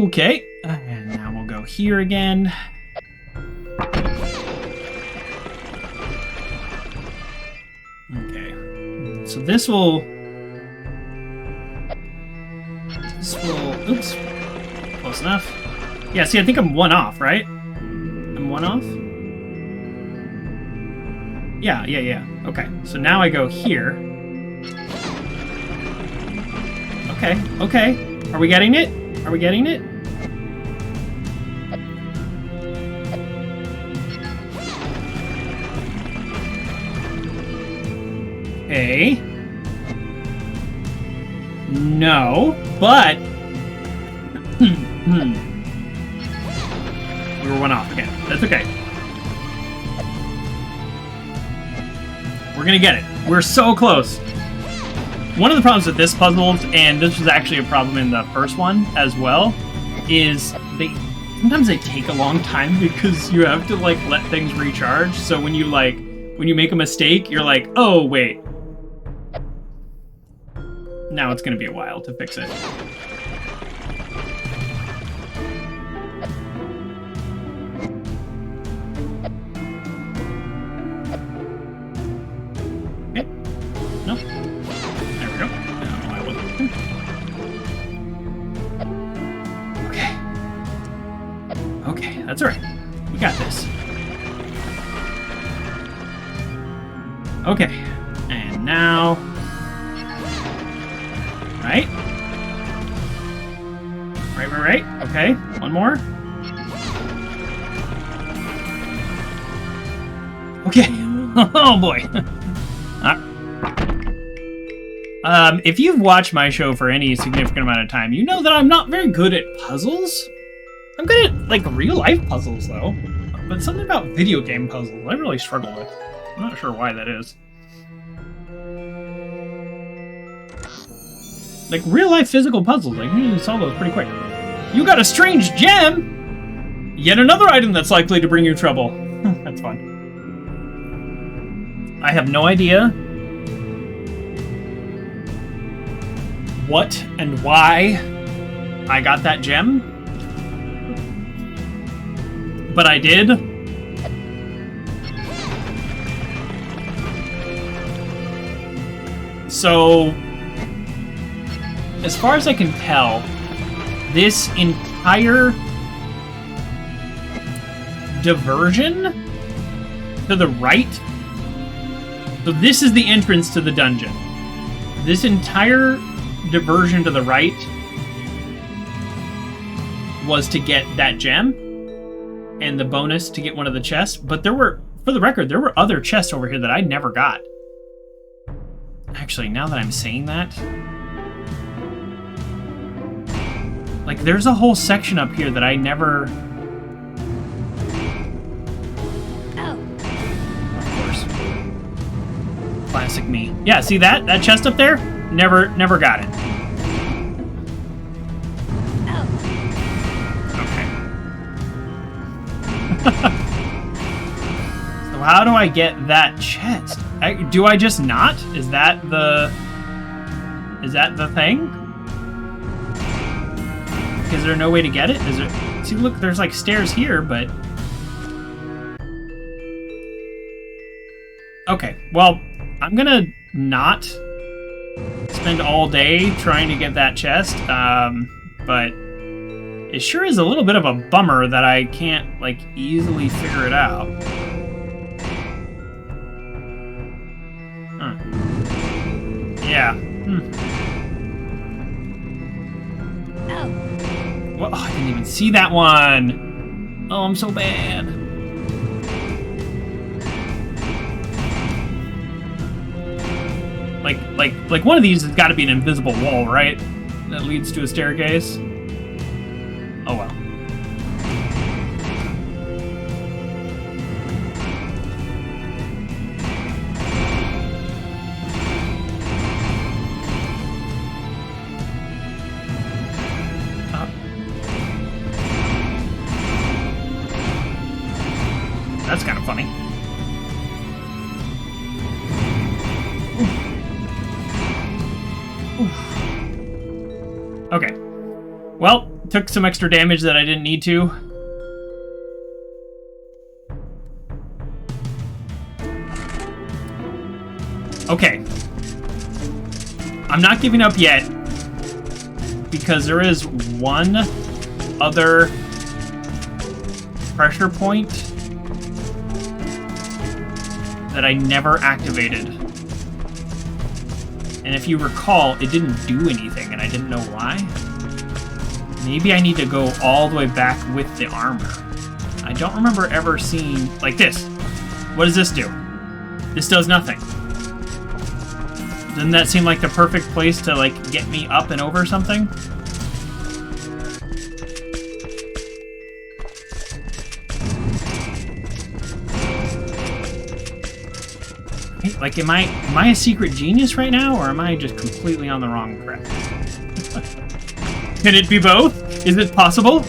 Okay, and now we'll go here again. Okay, so this will, oops, close enough. Yeah, see, I think I'm one off, right? I'm one off? Yeah. Okay, so now I go here. Okay. Are we getting it? Are we getting it? Okay. No, but... We were one off again. That's okay. We're gonna get it. We're so close. One of the problems with this puzzle, and this was actually a problem in the first one as well, is sometimes they take a long time because you have to like let things recharge. So when you make a mistake, you're like, oh wait. Now it's gonna be a while to fix it. Okay. No. There we go. Okay, that's all right. We got this. Okay, and now... Right? Right. Okay, one more. Okay. Oh boy. If you've watched my show for any significant amount of time, you know that I'm not very good at puzzles. I'm good at, like, real-life puzzles, though. But something about video game puzzles I really struggle with. I'm not sure why that is. Like, real-life physical puzzles, I can usually solve those pretty quick. You got a strange gem! Yet another item that's likely to bring you trouble. That's fun. I have no idea what and why I got that gem. But I did. So, as far as I can tell, this entire diversion to the right, so this is the entrance to the dungeon. This entire diversion to the right was to get that gem and the bonus to get one of the chests, but there were, for the record, there were other chests over here that I never got. Actually, now that I'm saying that, like, there's a whole section up here that I never... Oh. Of course. Classic me. Yeah, see that? That chest up there? Never got it. Oh. Okay. So how do I get that chest? Do I just not? Is that the thing? Is there no way to get it? Is there? See, look, there's like stairs here, but okay. Well, I'm gonna not spend all day trying to get that chest, but it sure is a little bit of a bummer that I can't, like, easily figure it out. Huh. Yeah. Oh. Well, I didn't even see that one! Oh, I'm so bad. Like one of these has got to be an invisible wall, right? That leads to a staircase. Oh well. That's kind of funny. Okay. Well, took some extra damage that I didn't need to. Okay. I'm not giving up yet, because there is one other pressure point that I never activated. And if you recall, it didn't do anything, and I didn't know why. Maybe I need to go all the way back with the armor. I don't remember ever seeing... like this. What does this do? This does nothing. Doesn't that seem like the perfect place to, like, get me up and over something? Like, am I a secret genius right now, or am I just completely on the wrong track? Can it be both? Is it possible?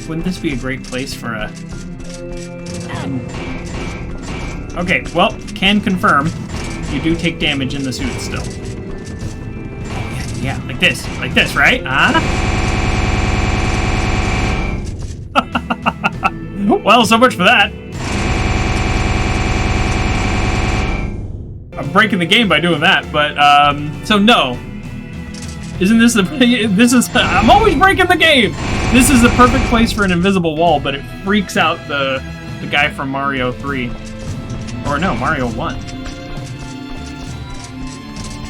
Wouldn't this be a great place for a... Okay, well, can confirm. You do take damage in the suit still. Yeah, like this, right? Well, so much for that. I'm breaking the game by doing that, but, so no. Isn't this I'm always breaking the game! This is the perfect place for an invisible wall, but it freaks out the guy from Mario 3. Or no, Mario 1.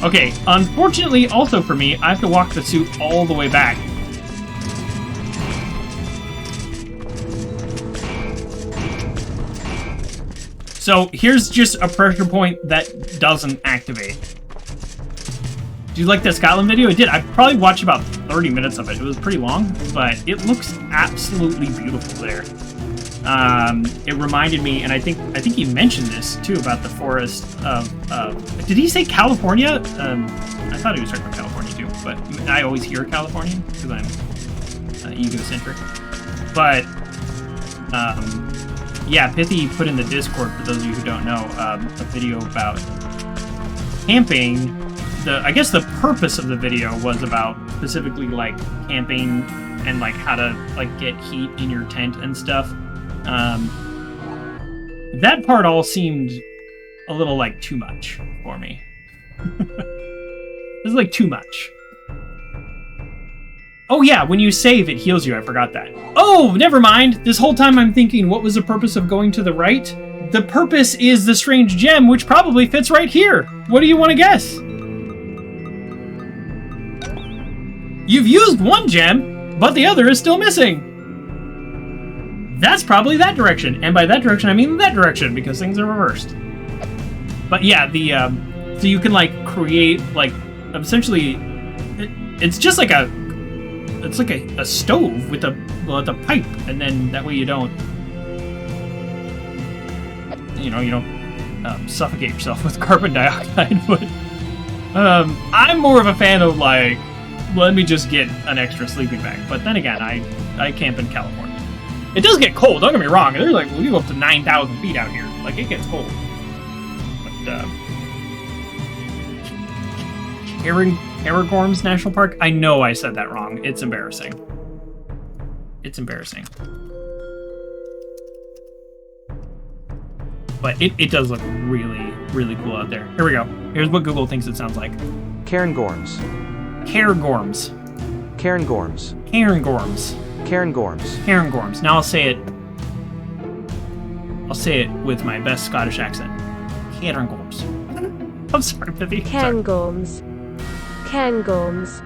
Okay, unfortunately, also for me, I have to walk the suit all the way back. So here's just a pressure point that doesn't activate. Do you like that Scotland video? I did. I probably watched about 30 minutes of it. It was pretty long, but it looks absolutely beautiful there. It reminded me, and I think he mentioned this too about the forest of. Did he say California? I thought he was talking about California too, but I always hear California because I'm egocentric. But yeah, Pithy put in the Discord, for those of you who don't know, a video about camping. I guess the purpose of the video was about specifically like camping and like how to like get heat in your tent and stuff. That part all seemed a little like too much for me. It was like too much. Oh yeah, when you save, it heals you. I forgot that. Oh, never mind. This whole time I'm thinking, what was the purpose of going to the right? The purpose is the strange gem, which probably fits right here. What do you want to guess? You've used one gem, but the other is still missing. That's probably that direction. And by that direction, I mean that direction, because things are reversed. But yeah, so you can like create like, essentially, it's just like a stove with a pipe, and then that way you don't suffocate yourself with carbon dioxide. But I'm more of a fan of like let me just get an extra sleeping bag. But then again, I camp in California. It does get cold, don't get me wrong. There's like, we go up to 9,000 feet out here. Like, it gets cold. But, Aragorn's National Park? I know I said that wrong. It's embarrassing. It's embarrassing. But it does look really, really cool out there. Here we go. Here's what Google thinks it sounds like. Cairngorms. Cairngorms. Cairngorms. Cairngorms. Cairngorms. Cairngorms. Now I'll say it with my best Scottish accent. Cairngorms. I'm sorry, Pippi. Cairngorms. Cairngorms.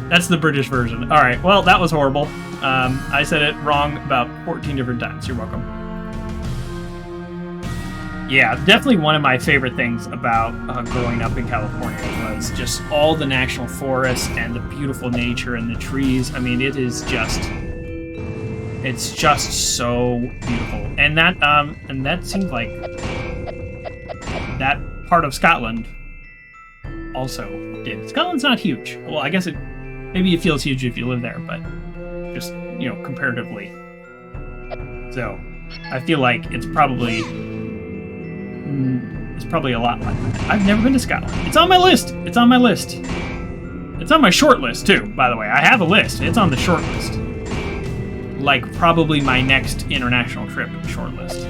That's the British version. All right. Well, that was horrible. I said it wrong about 14 different times. You're welcome. Yeah, definitely one of my favorite things about growing up in California was just all the national forests and the beautiful nature and the trees. I mean, it's just so beautiful. And that seems like that part of Scotland also did. Scotland's not huge. Well, I guess maybe it feels huge if you live there, but just, comparatively. So, I feel like it's probably a lot like that. I've never been to Scotland. It's on my list. It's on my list. It's on my short list, too, by the way. I have a list. It's on the short list. Like, probably my next international trip short list.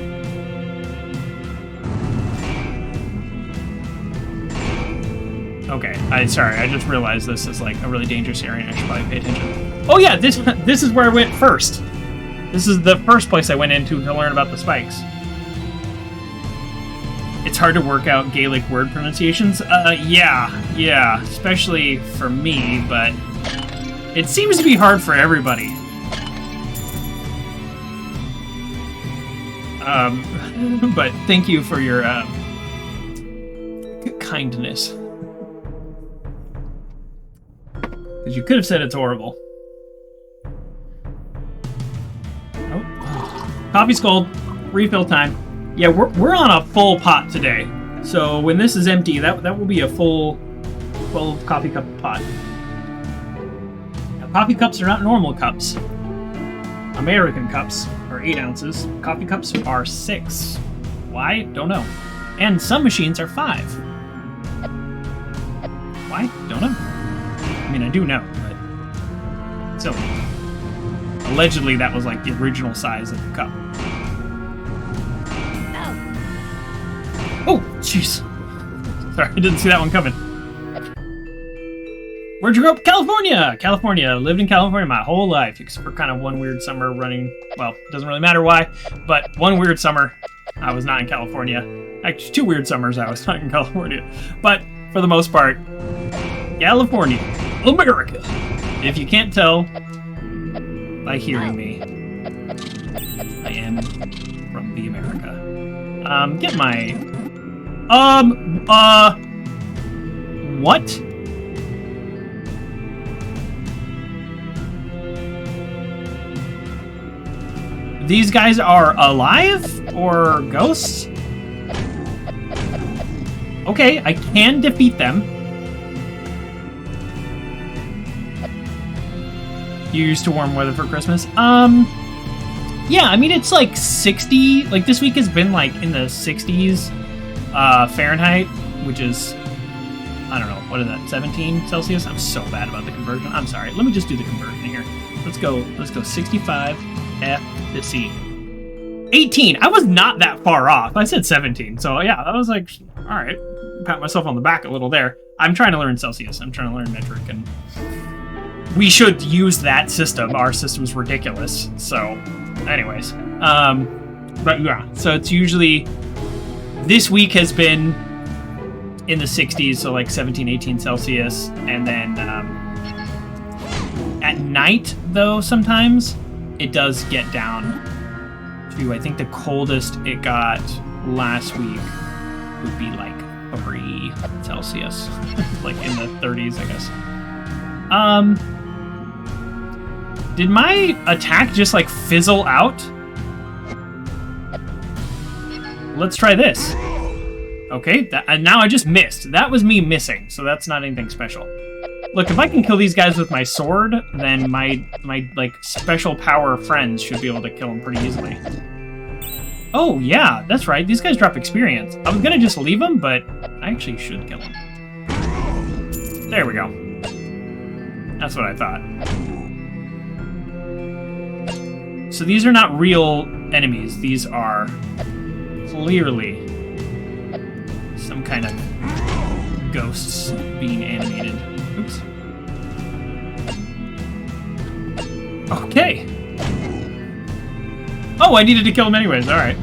Okay, sorry, I just realized this is like a really dangerous area and I should probably pay attention. Oh yeah, this is where I went first. This is the first place I went into to learn about the spikes. It's hard to work out Gaelic word pronunciations. Yeah, especially for me, but it seems to be hard for everybody. But thank you for your kindness. Because you could have said it's horrible. Oh. Coffee's cold. Refill time. Yeah, we're on a full pot today. So when this is empty, that will be a full 12 coffee cup pot. Now, coffee cups are not normal cups. American cups are 8 ounces. Coffee cups are 6. Why? Don't know. And some machines are 5. Why? Don't know. I mean, I do know, but... So, allegedly that was like the original size of the cup. Oh, jeez. Sorry, I didn't see that one coming. Where'd you grow up? California! California. Lived in California my whole life, except for kind of one weird summer running... Well, it doesn't really matter why, but one weird summer I was not in California. Actually, 2 weird summers I was not in California. But, for the most part, California. America! If you can't tell by hearing me, I am from the America. Get my... What? These guys are alive? Or ghosts? Okay, I can defeat them. You used to warm weather for Christmas? Yeah, I mean, it's like 60. Like, this week has been like in the 60s Fahrenheit, which is, I don't know, what is that, 17 Celsius? I'm so bad about the conversion. I'm sorry. Let me just do the conversion here. Let's go 65 F to C. 18. I was not that far off. I said 17. So yeah, I was like, all right. Pat myself on the back a little there. I'm trying to learn Celsius. I'm trying to learn metric, and we should use that system. Our system's ridiculous. So, anyways, but yeah. So it's usually, this week has been in the 60s, so like 17, 18 Celsius, and then at night though sometimes it does get down to, I think the coldest it got last week would be like 3 Celsius, like in the 30s, I guess. Did my attack just like fizzle out? Let's try this. Okay, and now I just missed. That was me missing, so that's not anything special. Look, if I can kill these guys with my sword, then my like special power friends should be able to kill them pretty easily. Oh yeah, that's right. These guys drop experience. I was gonna just leave them, but I actually should kill them. There we go. That's what I thought. So these are not real enemies. These are clearly some kind of ghosts being animated. Oops. Okay. Oh, I needed to kill him anyways. All right.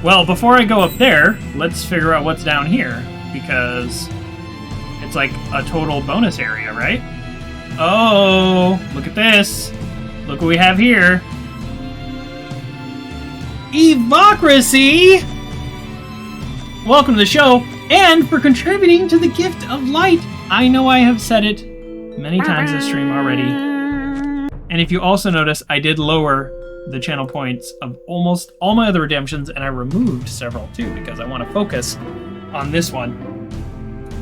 Well, before I go up there, let's figure out what's down here, because it's like a total bonus area, right? Oh, look at this. Look what we have here. Evocracy! Welcome to the show, and for contributing to the gift of light. I know I have said it many times this stream already. And if you also notice, I did lower the channel points of almost all my other redemptions, and I removed several too, because I want to focus on this one.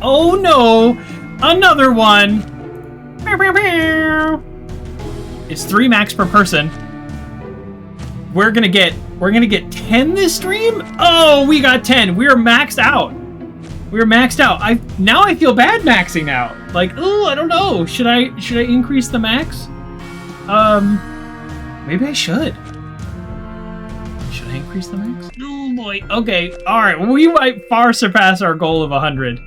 Oh no! Another one! It's 3 max per person. We're gonna get 10 this stream? Oh, we got 10. We're maxed out. We're maxed out. Now I feel bad maxing out. Like, oh, I don't know. Should I increase the max? Maybe I should. Should I increase the max? Oh boy. Okay. All right. Well, we might far surpass our goal of 100.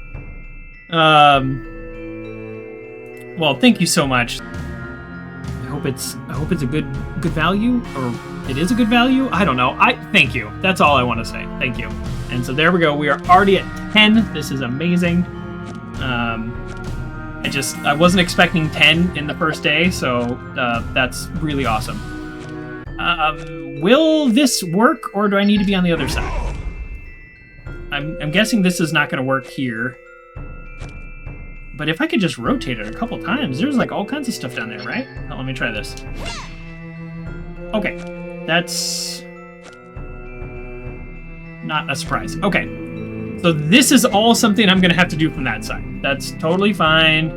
Well, thank you so much. I hope it's a good value, or it is a good value. I don't know. Thank you. That's all I want to say. Thank you. And so there we go. We are already at 10. This is amazing. I wasn't expecting 10 in the first day, so that's really awesome. Will this work, or do I need to be on the other side? I'm guessing this is not going to work here. But if I could just rotate it a couple times, there's like all kinds of stuff down there, right? Oh, let me try this. Okay, that's not a surprise. Okay, so this is all something I'm gonna have to do from that side. That's totally fine.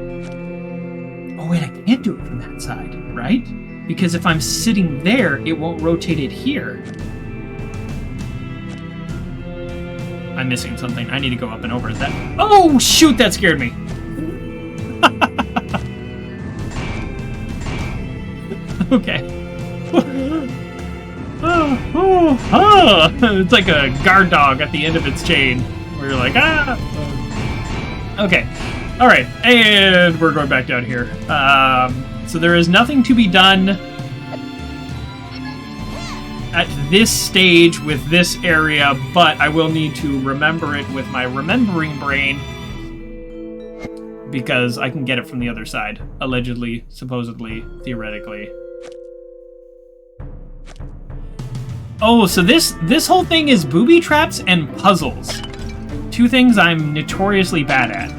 Oh wait, I can't do it from that side, right? Because if I'm sitting there, it won't rotate it here. I'm missing something. I need to go up and over that. Oh shoot, that scared me. Okay. It's like a guard dog at the end of its chain, where you're like, ah! Okay. Alright, and we're going back down here. So there is nothing to be done at this stage with this area, but I will need to remember it with my remembering brain, because I can get it from the other side. Allegedly, supposedly, theoretically. Oh, so this whole thing is booby traps and puzzles. 2 things I'm notoriously bad at.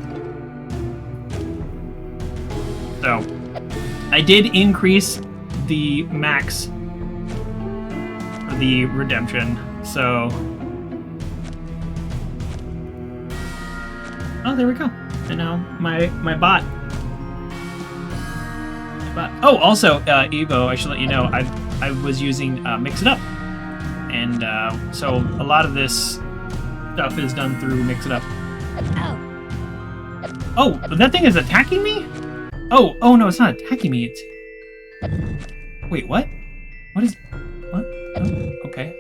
So, I did increase the max for the redemption, so... Oh, there we go. And now my bot. Oh, also, Evo, I should let you know, I was using Mix It Up. And so a lot of this stuff is done through Mix It Up. Oh, that thing is attacking me? Oh no, it's not attacking me. It's... Wait, what? What is... What? Oh, okay.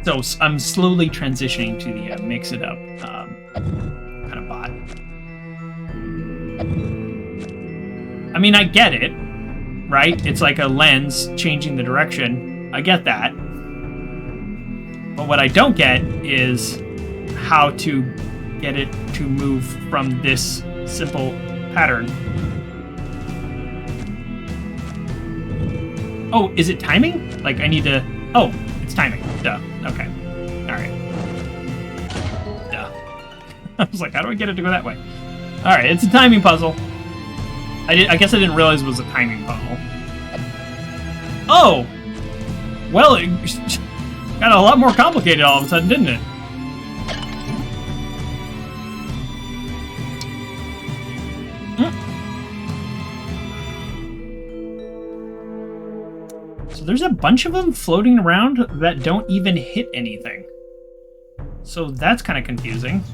So I'm slowly transitioning to the Mix It Up kind of bot. I mean, I get it, right? It's like a lens changing the direction. I get that. But what I don't get is how to get it to move from this simple pattern. Oh, is it timing? Like, I need to... Oh, it's timing. Duh. Okay. Alright. Duh. I was like, how do I get it to go that way? Alright, it's a timing puzzle. I guess I didn't realize it was a timing puzzle. Oh! Well, Got a lot more complicated all of a sudden, didn't it? So there's a bunch of them floating around that don't even hit anything. So that's kind of confusing.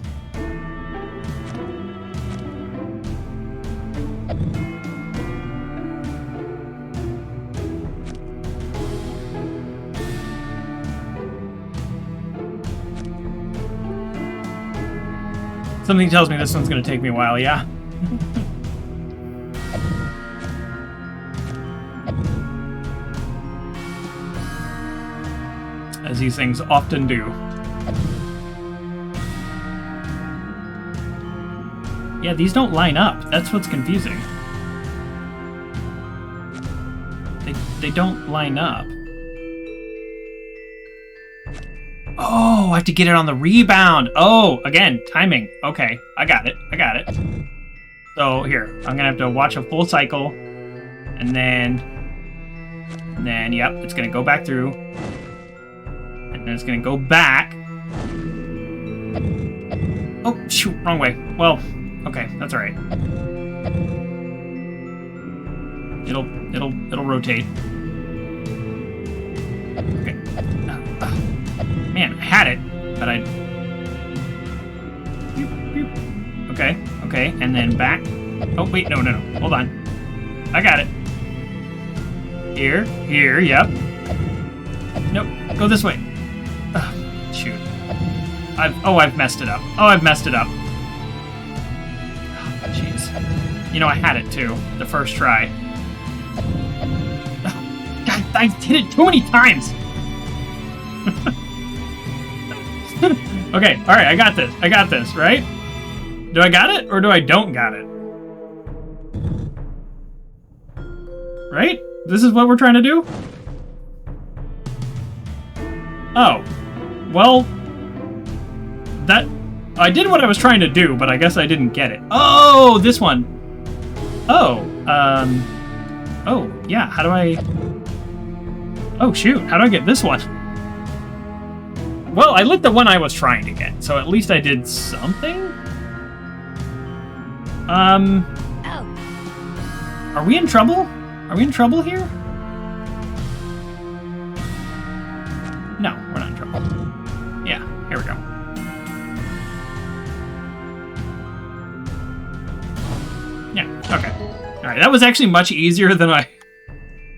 Something tells me this one's going to take me a while, yeah. As these things often do. Yeah, these don't line up. That's what's confusing. They don't line up. Oh, I have to get it on the rebound. Oh, again, timing. Okay, I got it. I got it. So here, I'm gonna have to watch a full cycle, and then, yep, it's gonna go back through, and then it's gonna go back. Oh, shoot, wrong way. Well, okay, that's all right. It'll rotate. Okay. Man, I had it, but I... Okay, okay, and then back. Oh, wait, no, hold on. I got it. Here, yep. Nope, go this way. Ugh, shoot. I've messed it up. I've messed it up. Jeez. You know, I had it, too, the first try. God, I did it too many times! Okay, alright, I got this, right? Do I got it, or do I don't got it? Right? This is what we're trying to do? Oh. Well... That... I did what I was trying to do, but I guess I didn't get it. Oh, this one! Oh, Oh, yeah, how do I... Oh, shoot, how do I get this one? Well, I lit the one I was trying to get, so at least I did something? Oh. Are we in trouble? Are we in trouble here? No, we're not in trouble. Yeah, here we go. Yeah, okay. Alright, that was actually much easier than I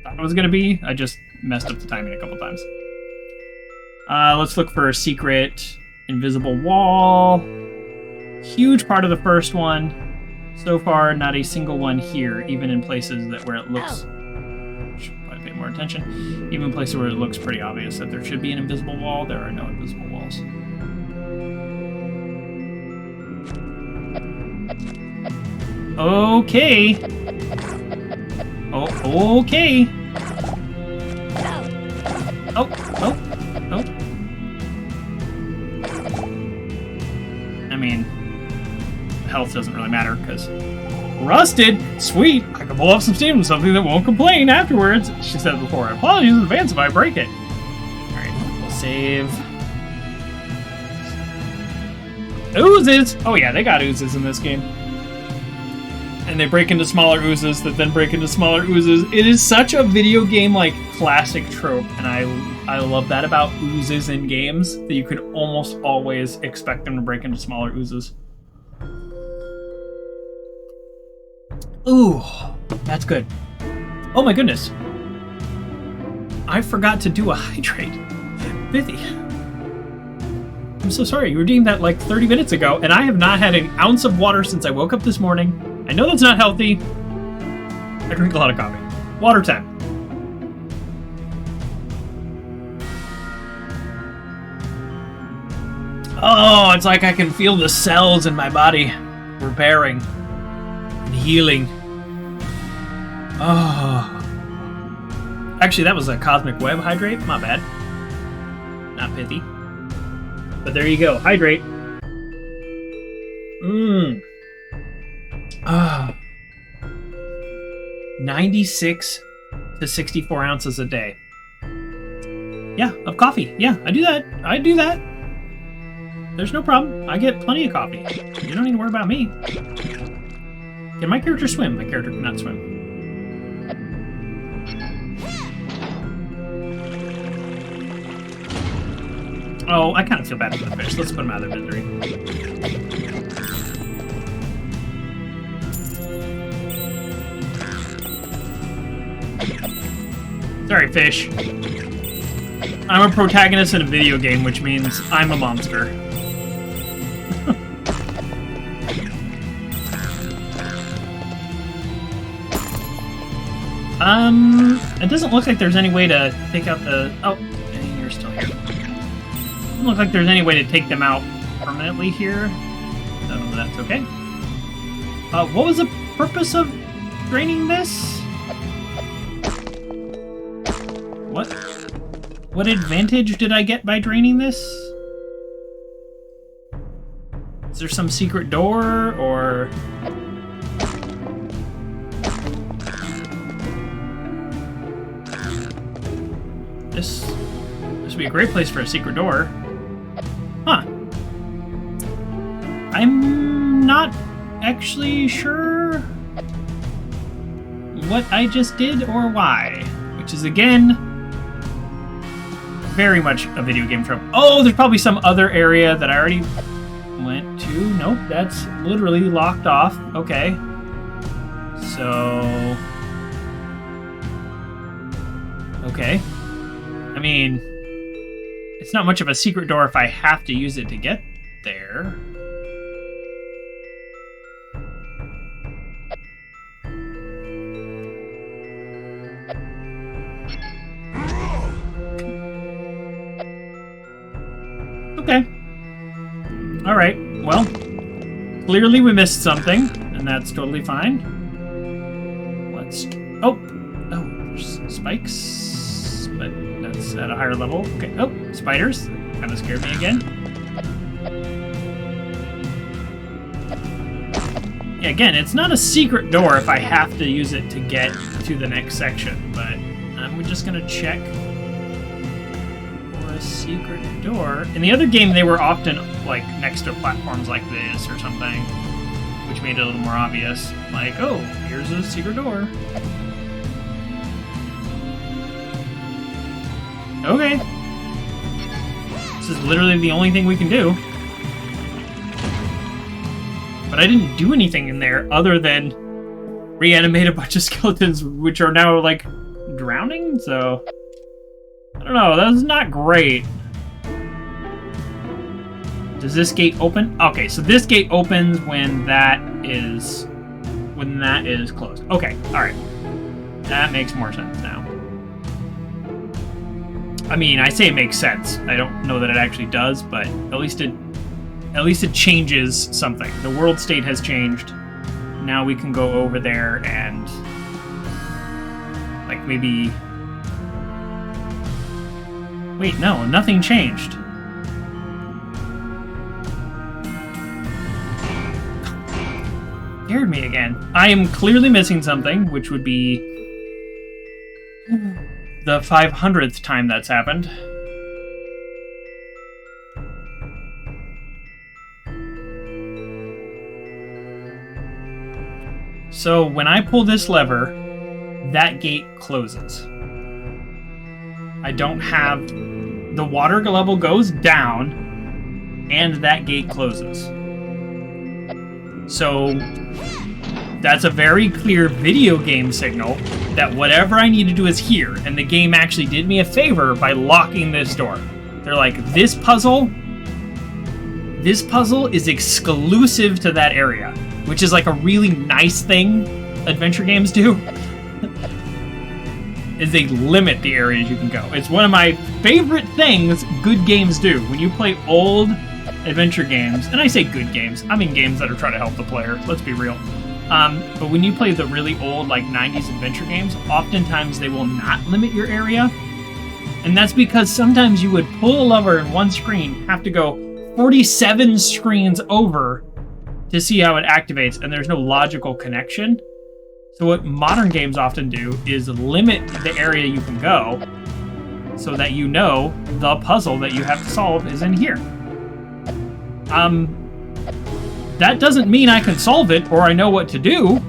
thought it was gonna be. I just messed up the timing a couple times. Let's look for a secret invisible wall. Huge part of the first one. So far, not a single one here, even in places that where it looks... Should probably pay more attention. Even places where it looks pretty obvious that there should be an invisible wall, there are no invisible walls. Okay. Oh, okay. Oh. I mean, health doesn't really matter because rusted. Sweet. I can pull off some steam and something that won't complain afterwards. She said before. Apologies in advance if I break it. All right, we'll save. Oozes. Oh yeah, they got oozes in this game. And they break into smaller oozes that then break into smaller oozes. It is such a video game like classic trope, and I love that about oozes in games, that you can almost always expect them to break into smaller oozes. Ooh, that's good. Oh my goodness. I forgot to do a hydrate. Vivi. I'm so sorry, you redeemed that like 30 minutes ago, and I have not had an ounce of water since I woke up this morning. I know that's not healthy. I drink a lot of coffee. Water time. Oh, it's like I can feel the cells in my body repairing and healing. Oh. Actually, that was a Cosmic Web hydrate. My bad. Not pithy. But there you go. Hydrate. Mmm. 96 to 64 ounces a day. Yeah, of coffee. Yeah, I do that. I do that. There's no problem. I get plenty of coffee. You don't need to worry about me. Can my character swim? My character cannot swim. Oh, I kind of feel bad for the fish. Let's put them out of their misery. Sorry, fish. I'm a protagonist in a video game, which means I'm a monster. It doesn't look like there's any way to take out the... Oh, and you're still here. Doesn't look like there's any way to take them out permanently here. So that's okay. What was the purpose of draining this? What advantage did I get by draining this? Is there some secret door, or... This would be a great place for a secret door. Huh. I'm not actually sure what I just did or why. Which is, again, very much a video game trope. Oh, there's probably some other area that I already went to. Nope, that's literally locked off. Okay. So... Okay. I mean, it's not much of a secret door if I have to use it to get there. Okay. Alright, well, clearly we missed something, and that's totally fine. Let's... Oh, there's spikes, but that's at a higher level. Okay, oh, spiders. Kind of scared me again. Yeah, again, it's not a secret door if I have to use it to get to the next section, but I'm just gonna check for a secret door. In the other game, they were often, like, next to platforms like this or something, which made it a little more obvious. Like, oh, here's a secret door. Okay. This is literally the only thing we can do. But I didn't do anything in there other than reanimate a bunch of skeletons, which are now, like, drowning, so... I don't know, that's not great. Does this gate open? Okay, so this gate opens when that is closed. Okay, alright. That makes more sense now. I mean, I say it makes sense. I don't know that it actually does, but at least it changes something. The world state has changed. Now we can go over there and, like, maybe... Wait, no, nothing changed. Scared me again. I am clearly missing something, which would be the 500th time that's happened. So when I pull this lever, that gate closes. I don't have... The water level goes down, and that gate closes. So that's a very clear video game signal that whatever I need to do is here, and the game actually did me a favor by locking this door. They're like, this puzzle is exclusive to that area, which is like a really nice thing adventure games do. Is they limit the areas you can go. It's one of my favorite things good games do. When you play old adventure games, and I say good games, I mean games that are trying to help the player, let's be real. But when you play the really old, like, 90s adventure games, oftentimes they will not limit your area. And that's because sometimes you would pull a lever in one screen, have to go 47 screens over to see how it activates, and there's no logical connection. So what modern games often do is limit the area you can go so that you know the puzzle that you have to solve is in here. That doesn't mean I can solve it or I know what to do.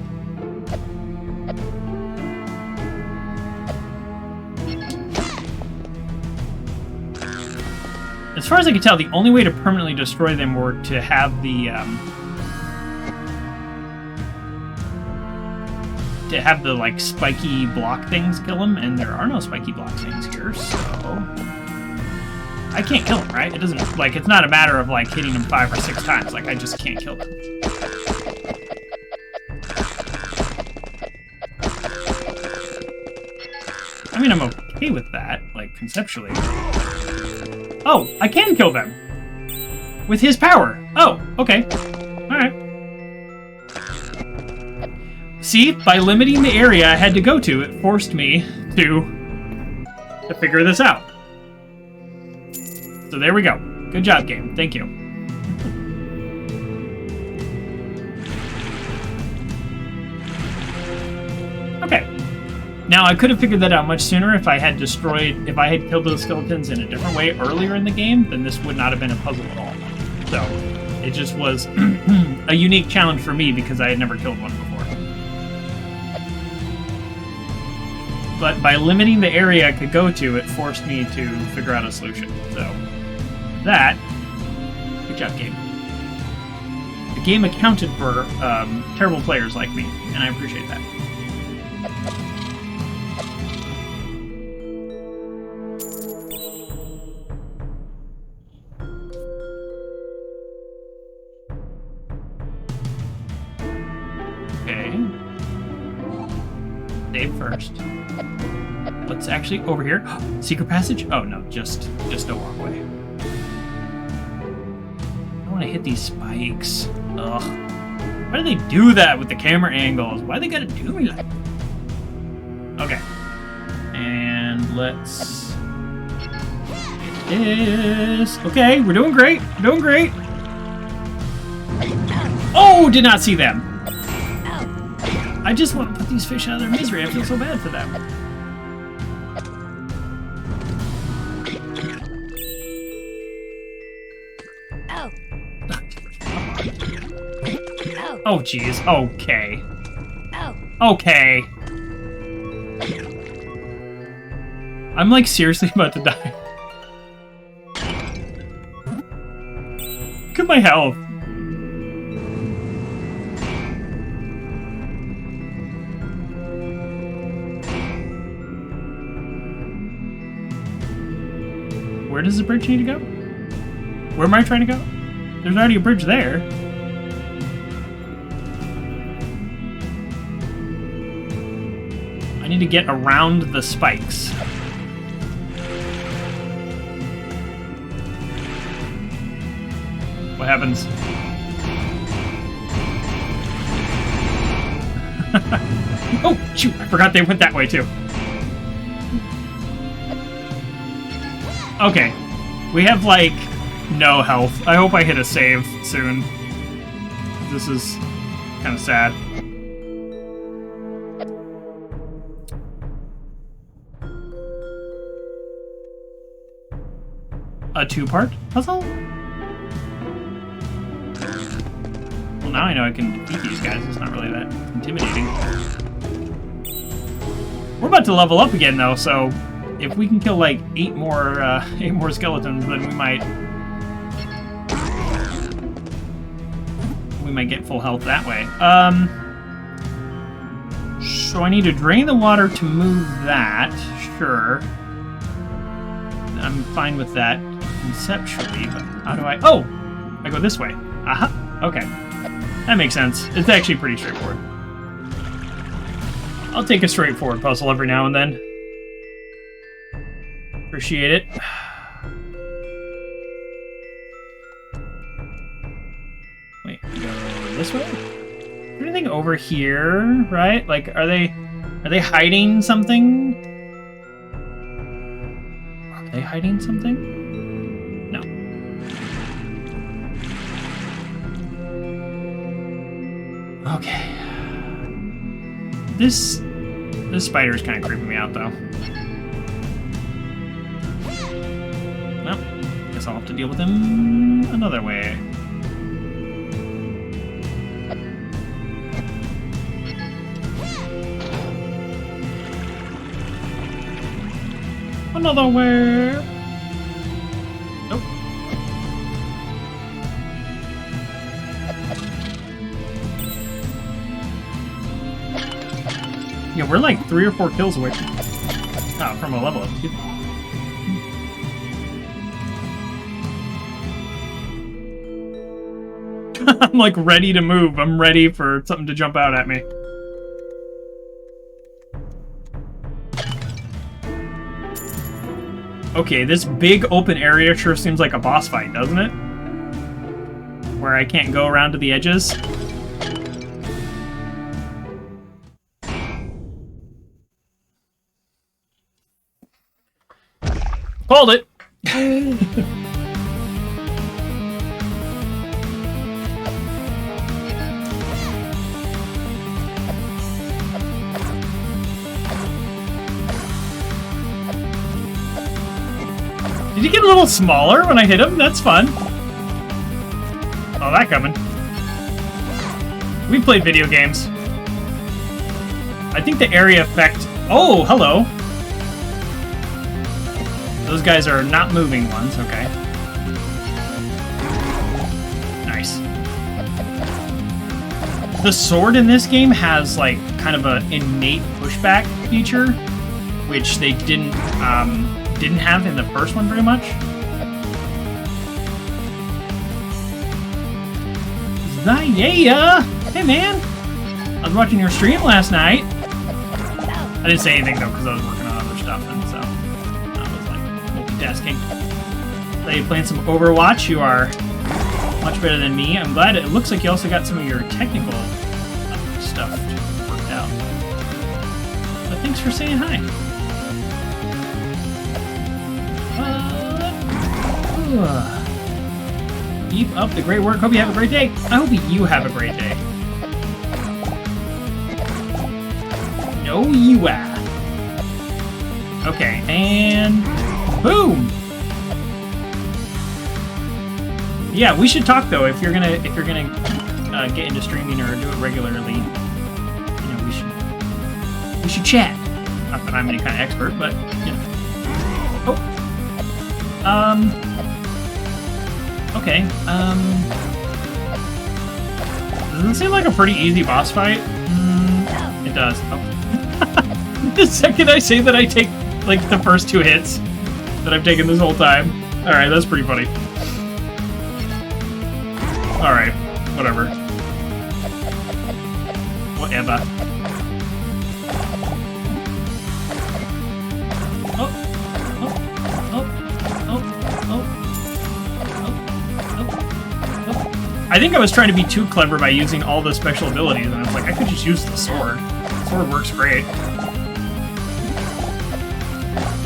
As far as I can tell, the only way to permanently destroy them were to have the like spiky block things kill them, and there are no spiky block things here, so I can't kill them, right? It doesn't, like, it's not a matter of like hitting them 5 or 6 times. Like, I just can't kill them. I mean, I'm okay with that, like, conceptually. Oh, I can kill them! With his power! Oh, okay. Alright. See, by limiting the area I had to go to, it forced me to figure this out. So there we go. Good job, game. Thank you. Okay. Now, I could have figured that out much sooner if I had killed those skeletons in a different way earlier in the game, then this would not have been a puzzle at all. So, it just was a unique challenge for me because I had never killed one before. But by limiting the area I could go to, it forced me to figure out a solution. So, that, good job, game. The game accounted for terrible players like me, and I appreciate that. Okay. Save first. What's actually over here? Secret passage? Oh no, just a walkway. I don't want to hit these spikes. Ugh. Why do they do that with the camera angles? Why they gotta do me like that? Okay. And let's get this. Okay, we're doing great. We're doing great. Oh, did not see them. I just want to put these fish out of their misery. I feel so bad for them. Oh, jeez. Okay. Okay. I'm, like, seriously about to die. Look at my health. Where does the bridge need to go? Where am I trying to go? There's already a bridge there. I need to get around the spikes. What happens? Oh, shoot! I forgot they went that way, too. Okay. We have, like, no health. I hope I hit a save soon. This is kind of sad. A 2-part puzzle? Well, now I know I can defeat these guys. It's not really that intimidating. We're about to level up again, though, so if we can kill like 8 more skeletons, then we might get full health that way. So I need to drain the water to move that. Sure, I'm fine with that conceptually, but how do I? Oh, I go this way. Aha. Okay, that makes sense. It's actually pretty straightforward. I'll take a straightforward puzzle every now and then. Appreciate it. Wait, go this way? Is there anything over here, right? Like, are they hiding something? Are they hiding something? No. Okay. This spider is kind of creeping me out, though. to deal with him another way. Another way. Nope. Yeah, we're like 3 or 4 kills away from a level up. I'm like ready to move. I'm ready for something to jump out at me. Okay, this big open area sure seems like a boss fight, doesn't it? Where I can't go around to the edges. Called it! Did he get a little smaller when I hit him? That's fun. Oh, that coming. We played video games. I think the area effect... Oh, hello. Those guys are not moving ones, okay. Nice. The sword in this game has, like, kind of an innate pushback feature, which they didn't have in the first one very much. Yeah! Hey, man! I was watching your stream last night. I didn't say anything, though, because I was working on other stuff, and so I was, like, multitasking. So you playing some Overwatch. You are much better than me. I'm glad it looks like you also got some of your technical stuff worked out. But thanks for saying hi. Keep up the great work. Hope you have a great day. I hope you have a great day. No, you are. Okay, and boom. Yeah, we should talk though. If you're gonna get into streaming or do it regularly, you know, we should chat. Not that I'm any kind of expert, but you know. Oh. Okay, doesn't it seem like a pretty easy boss fight? It does. Oh. The second I say that I take, like, the first 2 hits that I've taken this whole time. Alright, that's pretty funny. Alright, whatever. Whatever. I think I was trying to be too clever by using all the special abilities, and I was like, I could just use the sword. The sword works great.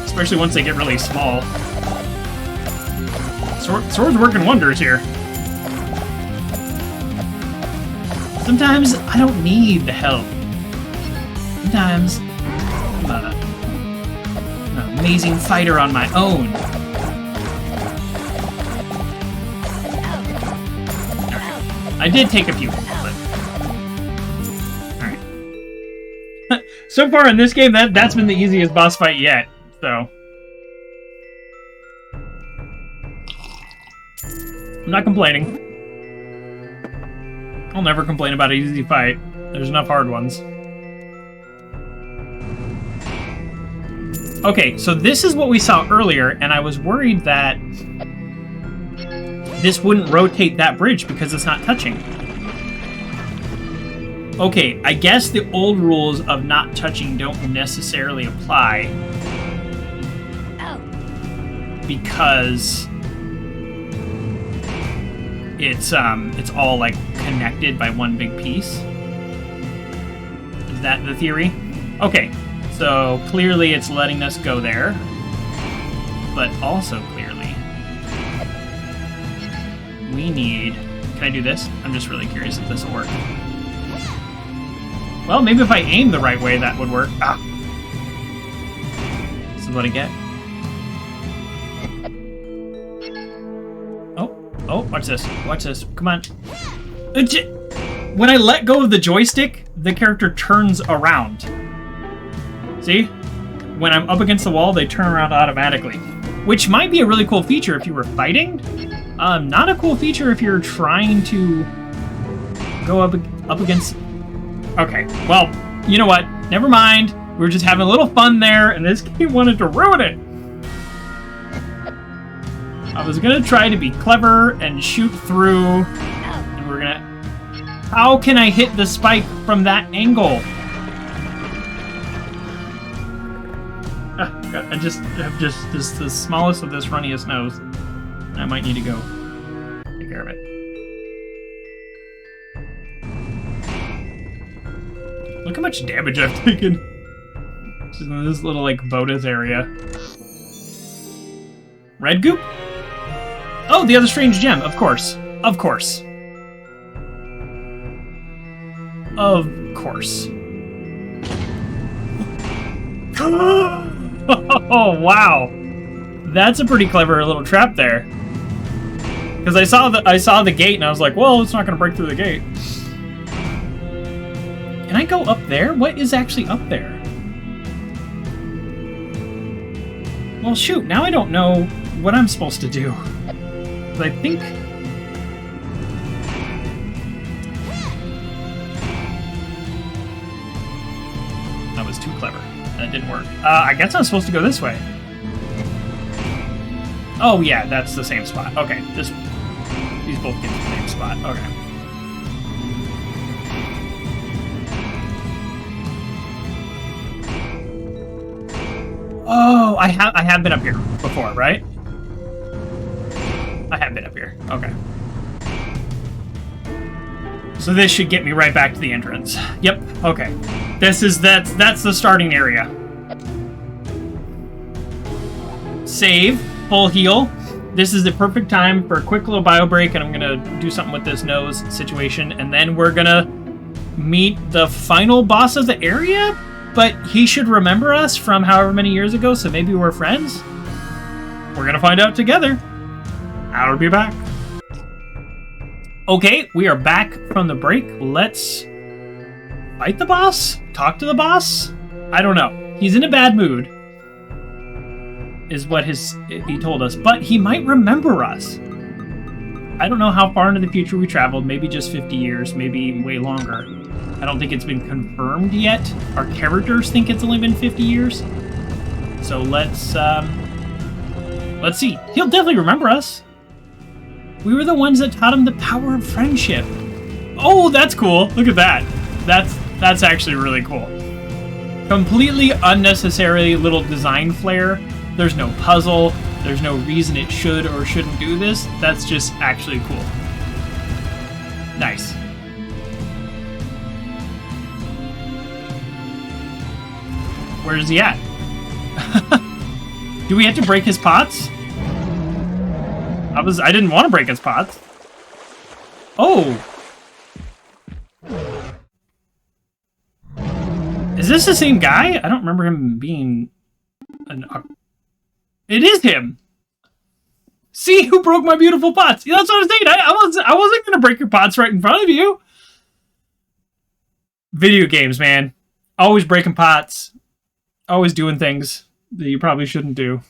Especially once they get really small. Sword's working wonders here. Sometimes I don't need the help. Sometimes I'm an amazing fighter on my own. I did take a few, but... Alright. So far in this game, that's been the easiest boss fight yet, so... I'm not complaining. I'll never complain about an easy fight. There's enough hard ones. Okay, so this is what we saw earlier, and I was worried that this wouldn't rotate that bridge because it's not touching. Okay, I guess the old rules of not touching don't necessarily apply. Because it's all like connected by one big piece. Is that the theory? Okay, so clearly it's letting us go there, but also clearly we need... Can I do this? I'm just really curious if this will work. Well, maybe if I aim the right way, that would work. Ah! This is what I get. Oh, watch this. Watch this. Come on. When I let go of the joystick, the character turns around. See? When I'm up against the wall, they turn around automatically. Which might be a really cool feature if you were fighting. Not a cool feature if you're trying to go up against... Okay, well, you know what? Never mind. We were just having a little fun there, and this game wanted to ruin it. I was gonna try to be clever and shoot through, and we're gonna... How can I hit the spike from that angle? God, I just have just the smallest of this runniest nose. I might need to go take care of it. Look how much damage I've taken. Just in this little, like, Votus area. Red goop? Oh, the other strange gem, of course. Of course. Of course. Oh, wow. That's a pretty clever little trap there. Because I saw the gate and I was like, well, it's not going to break through the gate. Can I go up there? What is actually up there? Well, shoot, now I don't know what I'm supposed to do. I think... That was too clever. That didn't work. I guess I'm supposed to go this way. Oh, yeah, that's the same spot. Okay, these both get the same spot. Okay. Oh, I have been up here before, right? I have been up here. Okay. So this should get me right back to the entrance. Yep. Okay. That's the starting area. Save. Full heal. This is the perfect time for a quick little bio break, and I'm gonna do something with this nose situation, and then we're gonna meet the final boss of the area. But he should remember us from however many years ago, so maybe we're friends? We're gonna find out together. I'll be back. Okay, we are back from the break. Let's fight the boss? Talk to the boss? I don't know. He's in a bad mood, is what he told us, but he might remember us. I don't know how far into the future we traveled, maybe just 50 years, maybe way longer. I don't think it's been confirmed yet. Our characters think it's only been 50 years. So let's see. He'll definitely remember us. We were the ones that taught him the power of friendship. Oh, that's cool. Look at that. That's actually really cool. Completely unnecessary little design flair. There's no puzzle. There's no reason it should or shouldn't do this. That's just actually cool. Nice. Where is he at? Do we have to break his pots? I didn't want to break his pots. Oh. Is this the same guy? I don't remember him being It is him. See who broke my beautiful pots. That's what I'm saying. I wasn't going to break your pots right in front of you. Video games, man. Always breaking pots. Always doing things that you probably shouldn't do.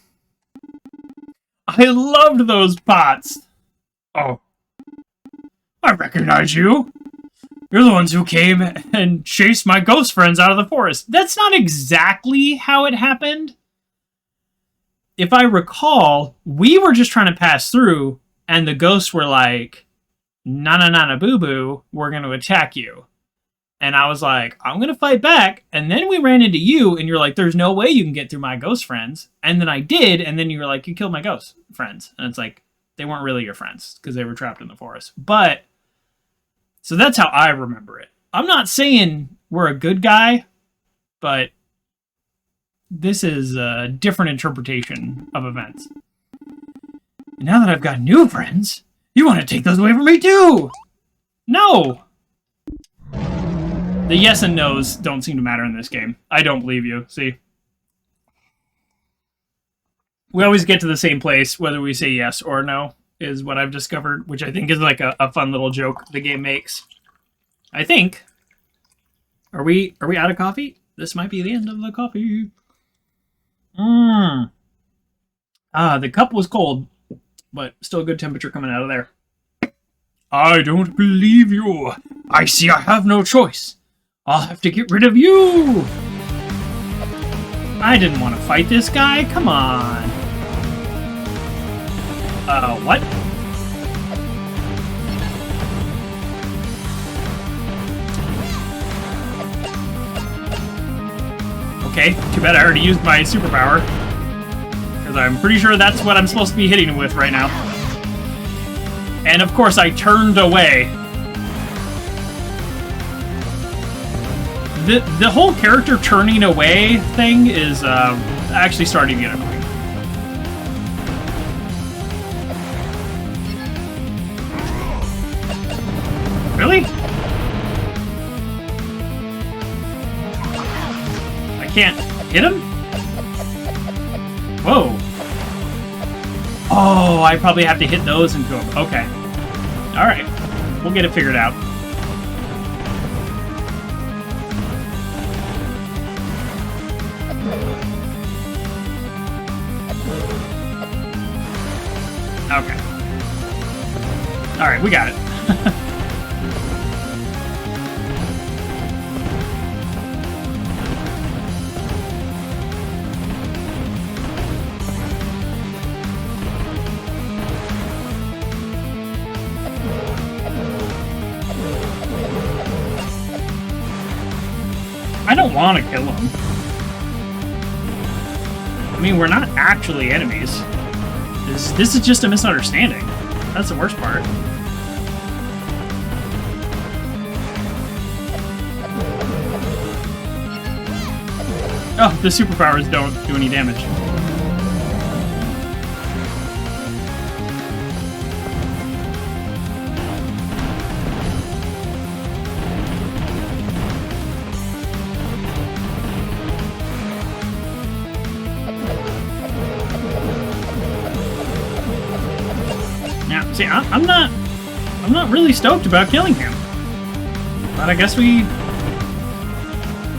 I loved those pots. Oh. I recognize you. You're the ones who came and chased my ghost friends out of the forest. That's not exactly how it happened. If I recall, we were just trying to pass through, and the ghosts were like, na boo boo, we're going to attack you. And I was like, I'm going to fight back. And then we ran into you, and you're like, there's no way you can get through my ghost friends. And then I did, and then you were like, you killed my ghost friends. And it's like, they weren't really your friends, because they were trapped in the forest. But, so that's how I remember it. I'm not saying we're a good guy, but this is a different interpretation of events. And now that I've got new friends, you want to take those away from me too! No! The yes and no's don't seem to matter in this game. I don't believe you, see? We always get to the same place, whether we say yes or no. is what I've discovered, which I think is like a fun little joke the game makes. I think. Are we out of coffee? This might be the end of the coffee. The cup was cold, but still good temperature coming out of there. I don't believe you. I see I have no choice. I'll have to get rid of you. I didn't want to fight this guy. Come on. What? Okay, too bad I already used my superpower. Because I'm pretty sure that's what I'm supposed to be hitting him with right now. And of course I turned away. The whole character turning away thing is actually starting to get annoying. Really? I can't hit him? Whoa. Oh, I probably have to hit those into him. Okay. Alright. We'll get it figured out. Okay. Alright, we got it. I don't want to kill him. I mean, we're not actually enemies. This is just a misunderstanding. That's the worst part. Oh, the superpowers don't do any damage. See, I'm not really stoked about killing him. But I guess we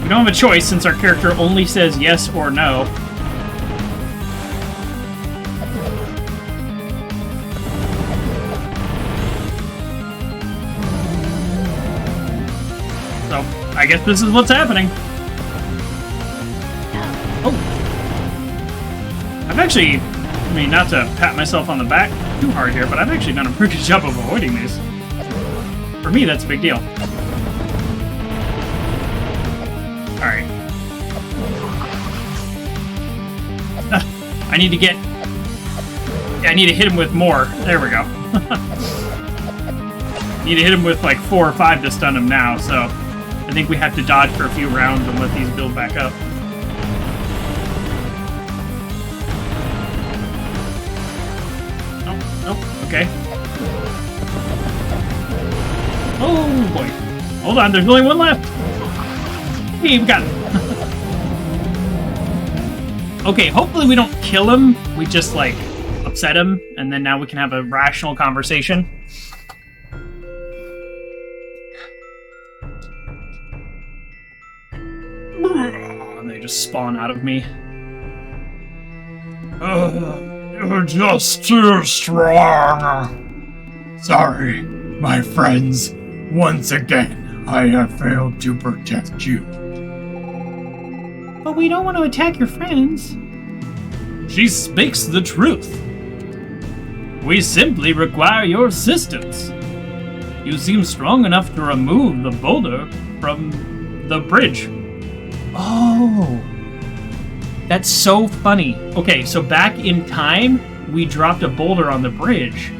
don't have a choice since our character only says yes or no. So, I guess this is what's happening. Oh. I've actually, I mean, not to pat myself on the back too hard here, but I've actually done a pretty good job of avoiding these. For me, that's a big deal. Alright. I need to get... Yeah, I need to hit him with more. There we go. Need to hit him with like 4 or 5 to stun him now, so I think we have to dodge for a few rounds and let these build back up. Oh, okay. Oh boy. Hold on, there's only one left. Hey, we got him. Okay, hopefully we don't kill him. We just, like, upset him, and then now we can have a rational conversation. And they just spawn out of me. You're just too strong. Sorry, my friends. Once again, I have failed to protect you. But we don't want to attack your friends. She speaks the truth. We simply require your assistance. You seem strong enough to remove the boulder from the bridge. Oh. That's so funny. Okay, so back in time, we dropped a boulder on the bridge.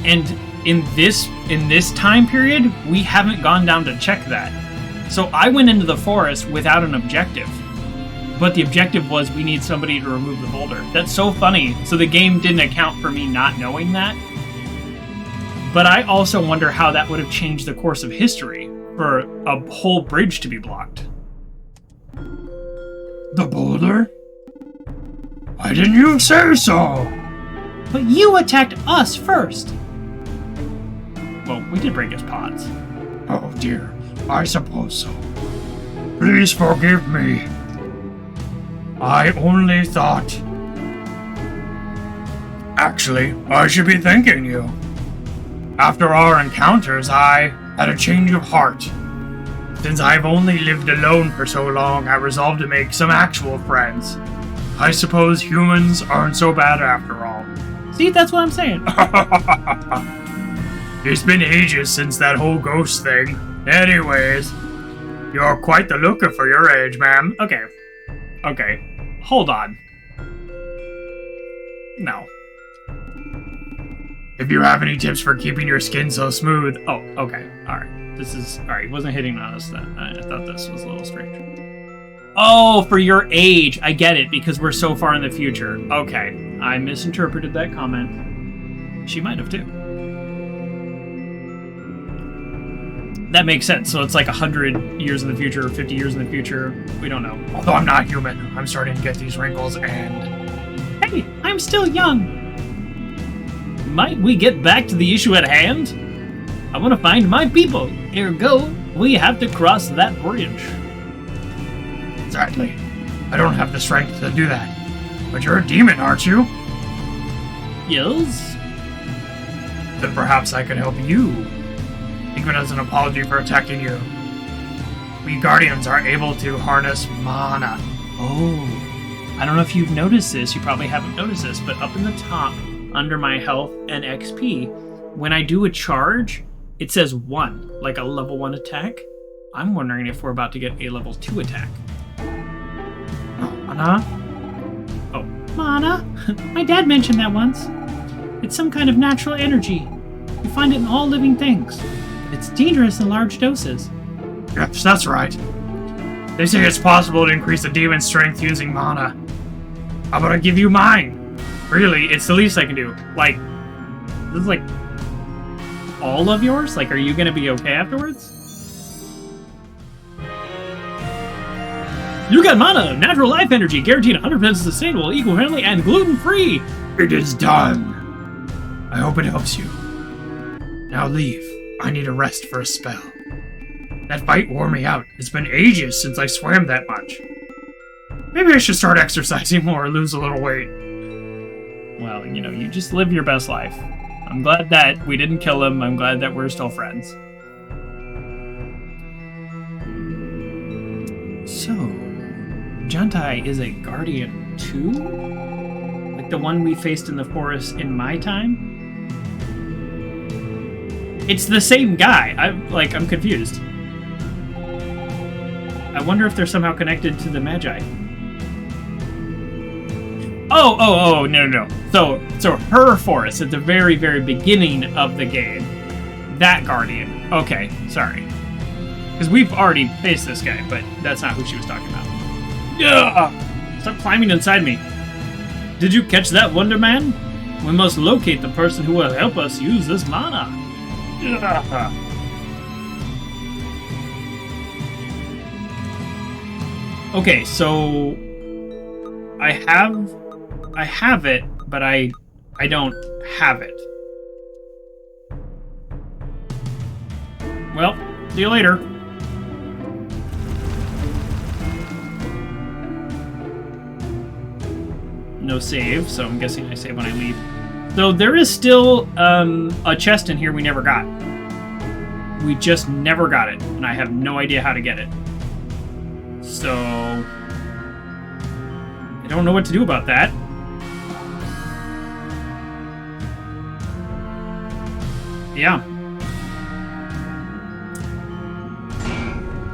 And in this time period, we haven't gone down to check that. So I went into the forest without an objective. But the objective was we need somebody to remove the boulder. That's so funny. So the game didn't account for me not knowing that. But I also wonder how that would have changed the course of history for a whole bridge to be blocked. The boulder? Why didn't you say so? But you attacked us first! Well, we did break his pods. Oh dear, I suppose so. Please forgive me. I only thought... Actually, I should be thanking you. After our encounters, I had a change of heart. Since I've only lived alone for so long, I resolved to make some actual friends. I suppose humans aren't so bad after all. See, that's what I'm saying. It's been ages since that whole ghost thing. Anyways, you're quite the looker for your age, ma'am. Okay. Hold on. No. If you have any tips for keeping your skin so smooth... Oh, okay. Alright. Alright, he wasn't hitting on us then. I thought this was a little strange. Oh, for your age. I get it, because we're so far in the future. Okay. I misinterpreted that comment. She might have, too. That makes sense. So it's like 100 years in the future, 50 years in the future. We don't know. Although I'm not human, I'm starting to get these wrinkles and... Hey, I'm still young. Might we get back to the issue at hand? I want to find my people. Ergo, we have to cross that bridge. Exactly. I don't have the strength to do that. But you're a demon, aren't you? Yes? Then perhaps I could help you. Even as an apology for attacking you. We Guardians are able to harness mana. Oh. I don't know if you've noticed this. You probably haven't noticed this, but up in the top, under my health and XP, when I do a charge, it says 1, like a level 1 attack. I'm wondering if we're about to get a level 2 attack. Mana? Oh, mana? My dad mentioned that once. It's some kind of natural energy. You find it in all living things. It's dangerous in large doses. Yes, that's right. They say it's possible to increase the demon's strength using mana. How about I give you mine? Really, it's the least I can do. Like, this is like all of yours? Like, are you gonna be okay afterwards? You got mana, natural life energy, guaranteed 100% sustainable, eco-friendly, and gluten-free. It is done. I hope it helps you. Now leave. I need a rest for a spell. That fight wore me out. It's been ages since I swam that much. Maybe I should start exercising more or lose a little weight. Well, you know, you just live your best life. I'm glad that we didn't kill him. I'm glad that we're still friends. So, Juntai is a Guardian too? Like the one we faced in the forest in my time? It's the same guy. I'm confused. I wonder if they're somehow connected to the Magi. Oh, no. So her forest at the very, very beginning of the game. That Guardian. Okay, sorry. Because we've already faced this guy, but that's not who she was talking about. Yeah! Stop climbing inside me. Did you catch that, Wonder Man? We must locate the person who will help us use this mana. Yeah. Okay, so I have it, but I don't have it. Well, see you later. No save, so I'm guessing I save when I leave. So there is still a chest in here we never got. We just never got it, and I have no idea how to get it. So I don't know what to do about that. Yeah.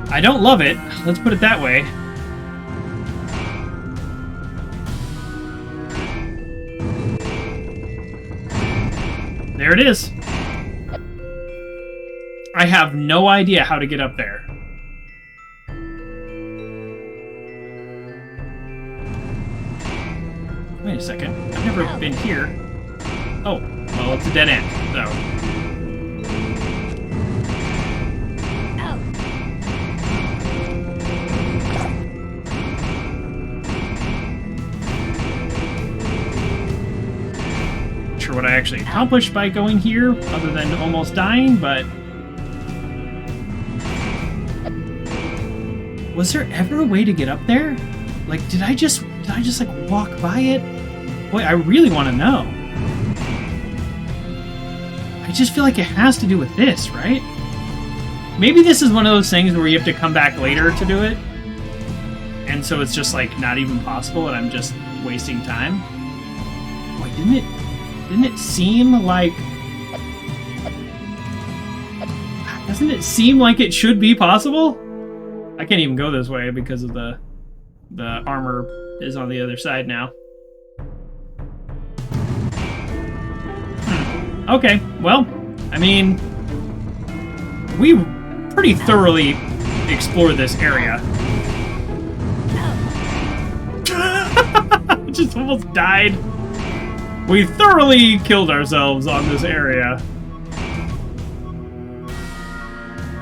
I don't love it. Let's put it that way. There it is. I have no idea how to get up there. Wait a second. I've never been here. Oh, well, it's a dead end, so. what I actually accomplished by going here, other than almost dying, but... Was there ever a way to get up there? Like, did I just like walk by it? Boy, I really want to know. I just feel like it has to do with this, right? Maybe this is one of those things where you have to come back later to do it. And so it's just like not even possible and I'm just wasting time. Wait, didn't it seem like... Doesn't it seem like it should be possible? I can't even go this way because of the armor is on the other side now. Okay, well, I mean, we pretty thoroughly explored this area. Just almost died. We thoroughly killed ourselves on this area.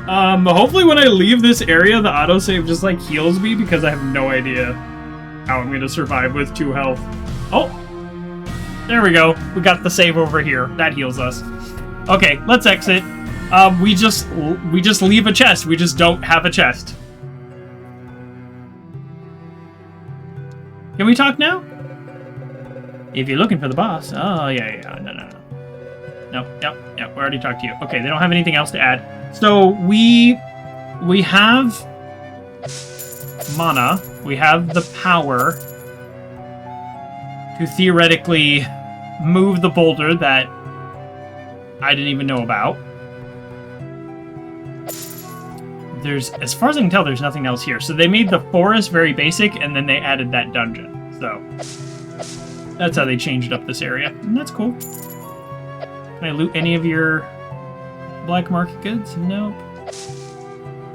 Hopefully when I leave this area, the autosave just, like, heals me, because I have no idea how I'm gonna survive with 2 health. Oh! There we go. We got the save over here. That heals us. Okay, let's exit. We just leave a chest. We just don't have a chest. Can we talk now? If you're looking for the boss. Oh, yeah. No. Yep. We already talked to you. Okay, they don't have anything else to add. So we have mana. We have the power to theoretically move the boulder that I didn't even know about. As far as I can tell, there's nothing else here. So they made the forest very basic, and then they added that dungeon. So that's how they changed up this area. And that's cool. Can I loot any of your black market goods? Nope.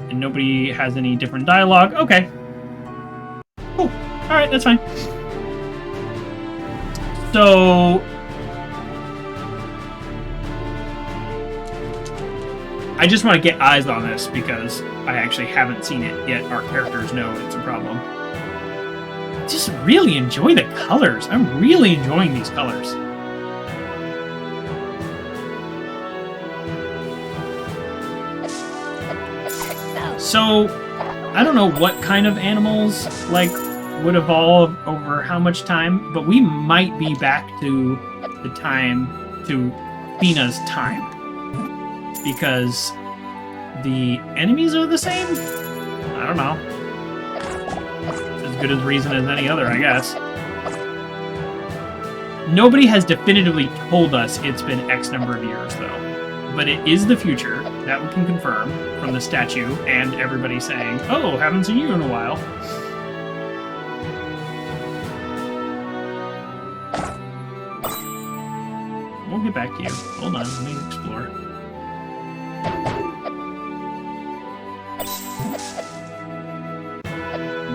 And nobody has any different dialogue. Okay. Cool. Alright, that's fine. So... I just want to get eyes on this because I actually haven't seen it yet. Our characters know it's a problem. I just really enjoy the colors. I'm really enjoying these colors. So, I don't know what kind of animals, like, would evolve over how much time, but we might be back to the time, to Fina's time. Because the enemies are the same? I don't know. As good as reason as any other, I guess. Nobody has definitively told us it's been X number of years, though. But it is the future, that we can confirm from the statue and everybody saying, oh, haven't seen you in a while. We'll get back to you. Hold on, let me explore.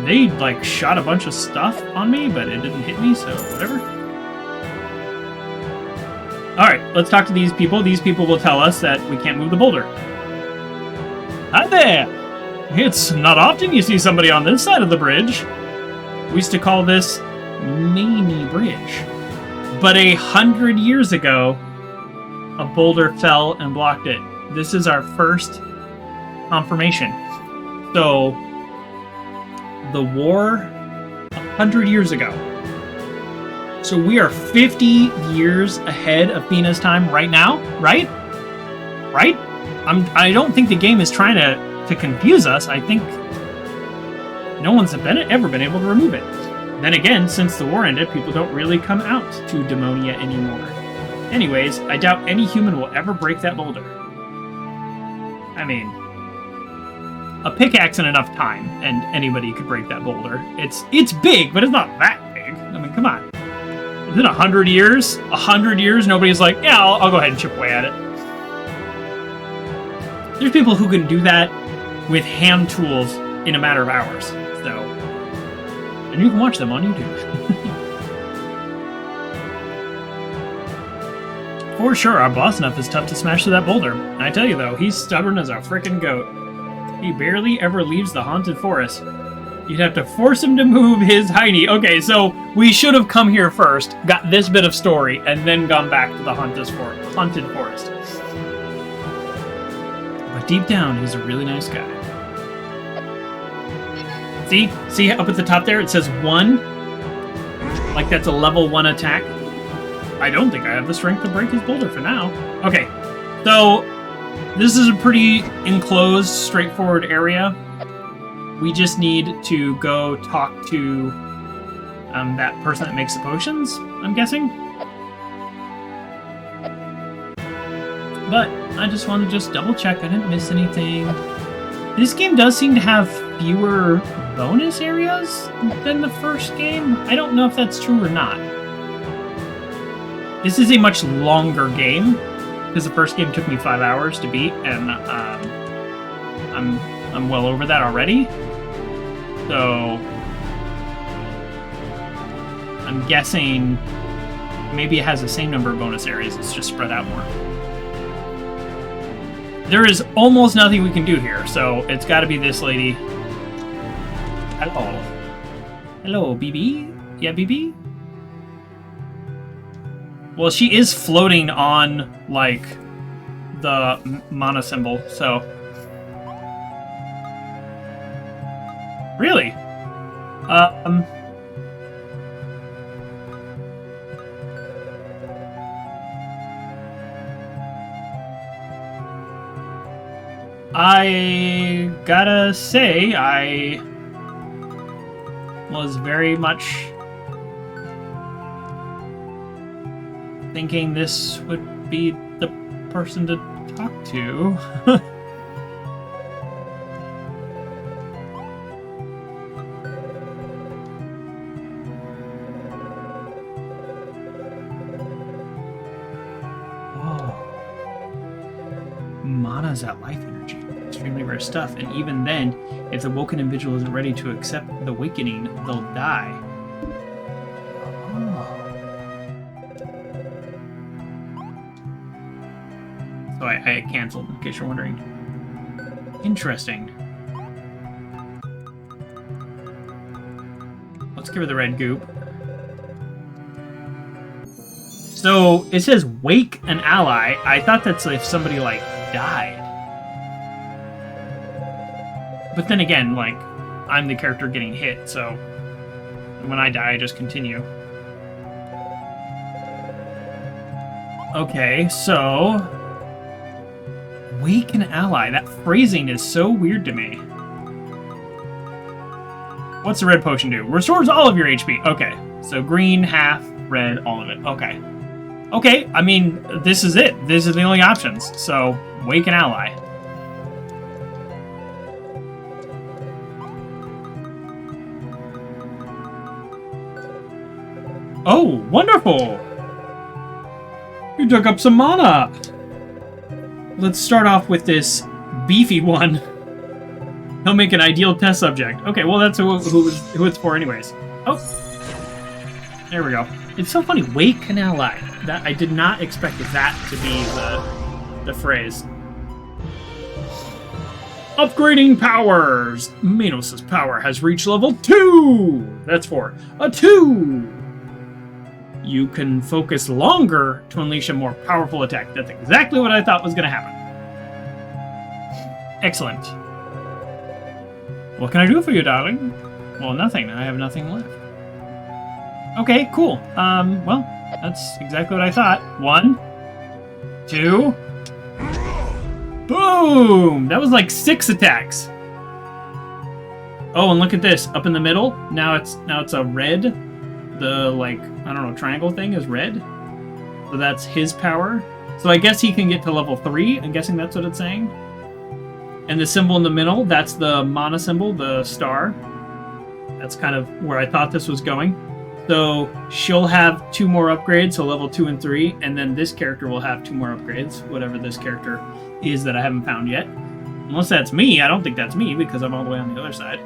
They, like, shot a bunch of stuff on me, but it didn't hit me, so whatever. Alright, let's talk to these people. These people will tell us that we can't move the boulder. Hi there! It's not often you see somebody on this side of the bridge. We used to call this Mini Bridge. But 100 years ago, a boulder fell and blocked it. This is our first confirmation. So, the war 100 years ago. So we are 50 years ahead of Fina's time right now, right? Right? I don't think the game is trying to confuse us. I think no one's ever been able to remove it. Then again, since the war ended, people don't really come out to Demonia anymore. Anyways, I doubt any human will ever break that boulder. I mean, a pickaxe in enough time, and anybody could break that boulder. It's big, but it's not that big. I mean, come on. Is it 100 years? 100 years, nobody's like, yeah, I'll go ahead and chip away at it. There's people who can do that with hand tools in a matter of hours. So, and you can watch them on YouTube. For sure, our boss enough is tough to smash through that boulder. I tell you though, he's stubborn as a frickin' goat. He barely ever leaves the haunted forest. You'd have to force him to move his hiney. Okay, so we should have come here first, got this bit of story, and then gone back to the haunted forest. But deep down, he's a really nice guy. See up at the top there? It says 1. Like that's a level 1 attack. I don't think I have the strength to break his boulder for now. Okay, so this is a pretty enclosed, straightforward area. We just need to go talk to that person that makes the potions, I'm guessing. But I just want to just double check I didn't miss anything. This game does seem to have fewer bonus areas than the first game. I don't know if that's true or not. This is a much longer game, because the first game took me 5 hours to beat, and I'm well over that already. So I'm guessing maybe it has the same number of bonus areas, it's just spread out more. There is almost nothing we can do here, so it's got to be this lady. Hello. Hello, BB? Yeah, BB? Well, she is floating on, like, the mana symbol, so... Really? I gotta say, I was very much thinking this would be the person to talk to. Mana's that life energy. Extremely rare stuff. And even then, if the woken individual isn't ready to accept the awakening, they'll die. Oh. So I canceled, in case you're wondering. Interesting. Let's give her the red goop. So, it says wake an ally. I thought that's if somebody, like, died. But then again, like, I'm the character getting hit, so when I die, I just continue. Okay, so... wake an ally. That phrasing is so weird to me. What's the red potion do? Restores all of your HP. Okay, so green, half, red, all of it. Okay. Okay, I mean, this is it. These are the only options. So, wake an ally. Oh, wonderful! You dug up some mana! Let's start off with this beefy one. He'll make an ideal test subject. Okay, well that's who it's for anyways. Oh! There we go. It's so funny, wake an ally. That I did not expect that to be the phrase. Upgrading powers! Minos' power has reached level 2! That's for a 2! You can focus longer to unleash a more powerful attack. That's exactly what I thought was going to happen. Excellent. What can I do for you, darling? Well, nothing. I have nothing left. Okay, cool. Well, that's exactly what I thought. 1, 2... Boom! That was like 6 attacks. Oh, and look at this. Up in the middle, now it's a red. The, like, I don't know, triangle thing is red. So that's his power. So I guess he can get to level 3. I'm guessing that's what it's saying. And the symbol in the middle, that's the mana symbol, the star. That's kind of where I thought this was going. So she'll have 2 more upgrades, so level 2 and 3, and then this character will have 2 more upgrades, whatever this character is that I haven't found yet. Unless that's me. I don't think that's me, because I'm all the way on the other side.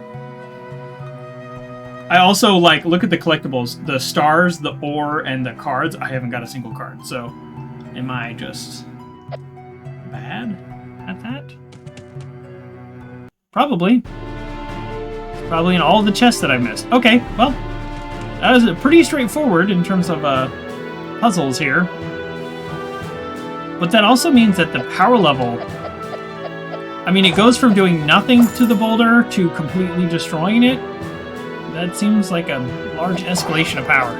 I also, like, look at the collectibles. The stars, the ore, and the cards. I haven't got a single card, so am I just bad at that? Probably. Probably in all the chests that I missed. Okay, well, that was pretty straightforward in terms of puzzles here. But that also means that the power level... I mean, it goes from doing nothing to the boulder to completely destroying it. That seems like a large escalation of power.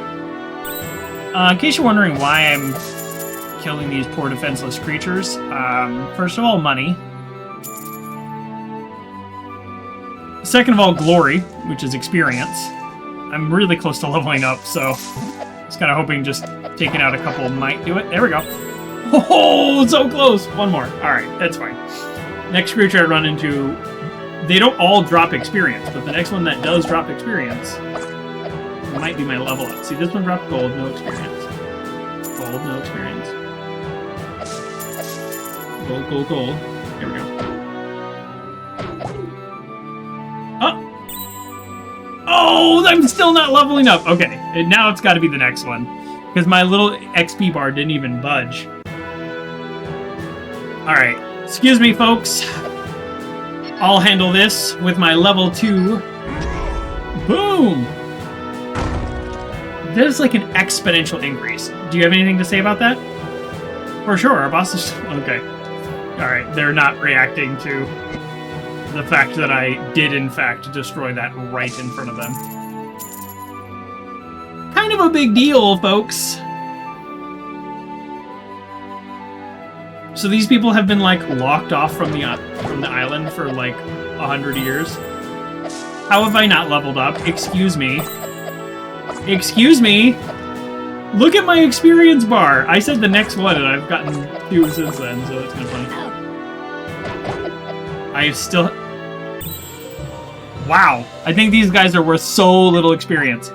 In case you're wondering why I'm killing these poor defenseless creatures, first of all, money. Second of all, glory, which is experience. I'm really close to leveling up, so I was kind of hoping just taking out a couple might do it. There we go. Oh, so close! One more. Alright, that's fine. Next creature I run into, they don't all drop experience, but the next one that does drop experience might be my level up. See, this one dropped gold, no experience. Gold, no experience. Gold, gold, gold. Here we go. Oh, I'm still not leveling up. Okay, and now it's got to be the next one. Because my little XP bar didn't even budge. Alright, excuse me, folks. I'll handle this with my level 2. Boom! There's like an exponential increase. Do you have anything to say about that? For sure, our boss is... Okay. Alright, they're not reacting to the fact that I did, in fact, destroy that right in front of them. Kind of a big deal, folks. So these people have been, like, locked off from the island for, like, 100 years. How have I not leveled up? Excuse me. Excuse me! Look at my experience bar! I said the next one, and I've gotten 2 since then, so it's kind of funny. I still... Wow. I think these guys are worth so little experience.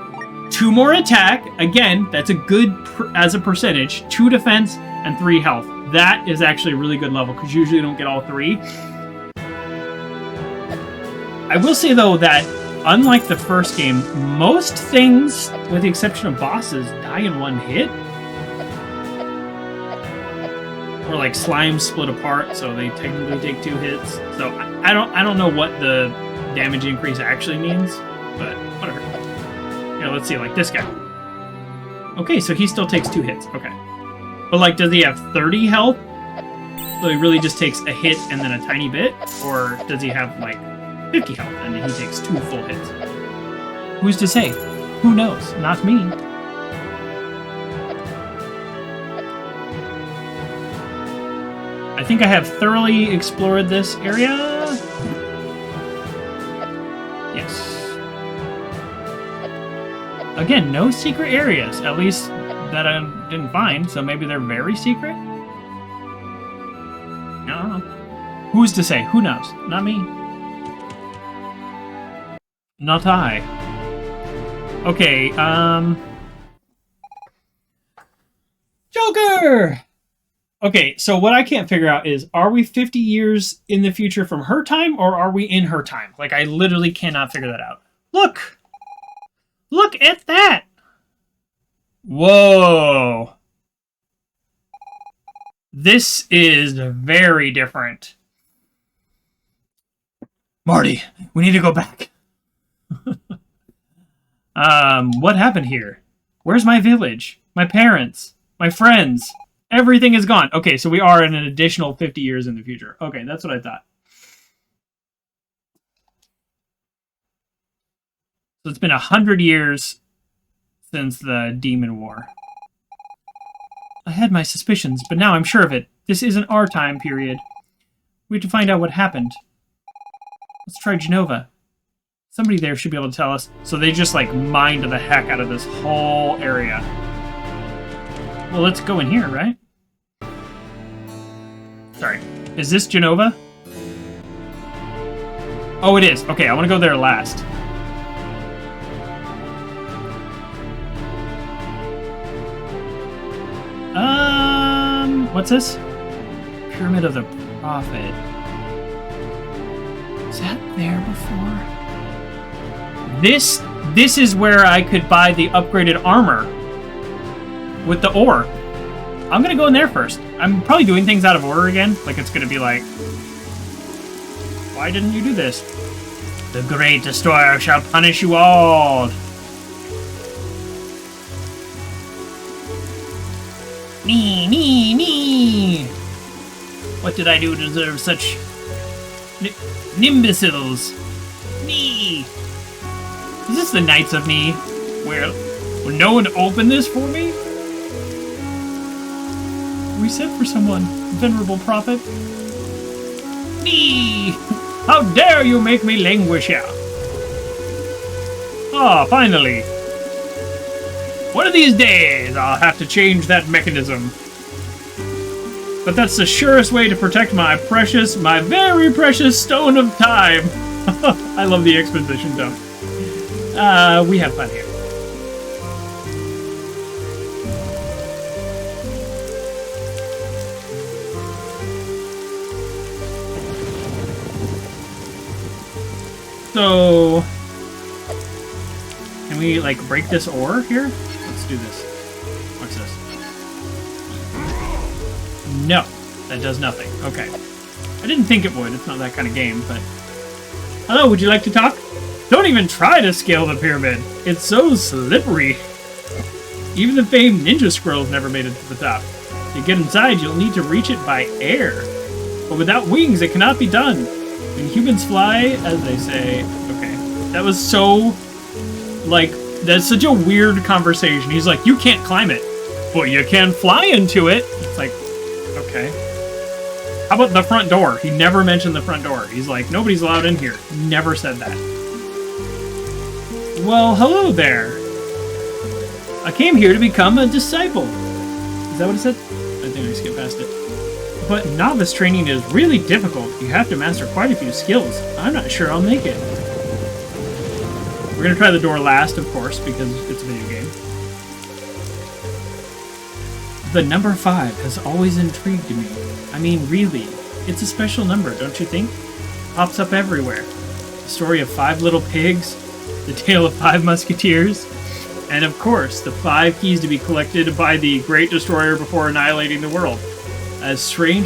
2 more attack. Again, that's a good as a percentage. 2 defense and 3 health. That is actually a really good level, because you usually don't get all 3. I will say, though, that unlike the first game, most things, with the exception of bosses, die in 1 hit. Or like slimes split apart, so they technically take 2 hits. So I don't know what the damage increase actually means, but whatever. You know, let's see, like this guy. Okay, so he still takes 2 hits. Okay, but like, does he have 30 health? So he really just takes a hit and then a tiny bit, or does he have like 50 health and he takes 2 full hits? Who's to say? Who knows? Not me. I think I have thoroughly explored this area. Yes. Again, no secret areas, at least that I didn't find, so maybe they're very secret? I don't know. Who's to say? Who knows? Not me. Not I. Okay, Joker! Okay, so what I can't figure out is, are we 50 years in the future from her time, or are we in her time? Like, I literally cannot figure that out. Look! Look at that! Whoa! This is very different. Marty, we need to go back. What happened here? Where's my village? My parents? My friends? Everything is gone. Okay, so we are in an additional 50 years in the future. Okay, that's what I thought. So it's been 100 years since the Demon War. I had my suspicions, but now I'm sure of it. This isn't our time period. We have to find out what happened. Let's try Genova. Somebody there should be able to tell us. So they just, like, mined the heck out of this whole area. Well, let's go in here, right? Sorry. Is this Genova? Oh, it is. Okay, I want to go there last. What's this? Pyramid of the Prophet. Is that there before? This is where I could buy the upgraded armor with the ore. I'm gonna go in there first. I'm probably doing things out of order again. Like, it's gonna be like, why didn't you do this? The Great Destroyer shall punish you all. Me. What did I do to deserve such nimbiciles? Me. Is this the Knights of Me? Where will no one open this for me? We sent for someone, venerable prophet. Me. How dare you make me languish here? Ah, finally. One of these days, I'll have to change that mechanism. But that's the surest way to protect my very precious stone of time. I love the exposition dump. We have fun here. So, can we, like, break this ore here? Let's do this. What's this? No, that does nothing. Okay. I didn't think it would. It's not that kind of game, but... Hello, would you like to talk? Don't even try to scale the pyramid. It's so slippery. Even the famed ninja squirrels never made it to the top. To get inside, you'll need to reach it by air. But without wings, it cannot be done. When humans fly, as they say... Okay. That was so... Like, that's such a weird conversation. He's like, you can't climb it. But you can fly into it. It's like, okay. How about the front door? He never mentioned the front door. He's like, nobody's allowed in here. Never said that. Well, hello there. I came here to become a disciple. Is that what it said? I think I skipped past it. But novice training is really difficult. You have to master quite a few skills. I'm not sure I'll make it. We're gonna try the door last, of course, because it's a video game. The number 5 has always intrigued me. I mean, really, it's a special number, don't you think? Pops up everywhere. The story of 5 little pigs, the tale of 5 musketeers, and of course, the 5 keys to be collected by the Great Destroyer before annihilating the world. As strange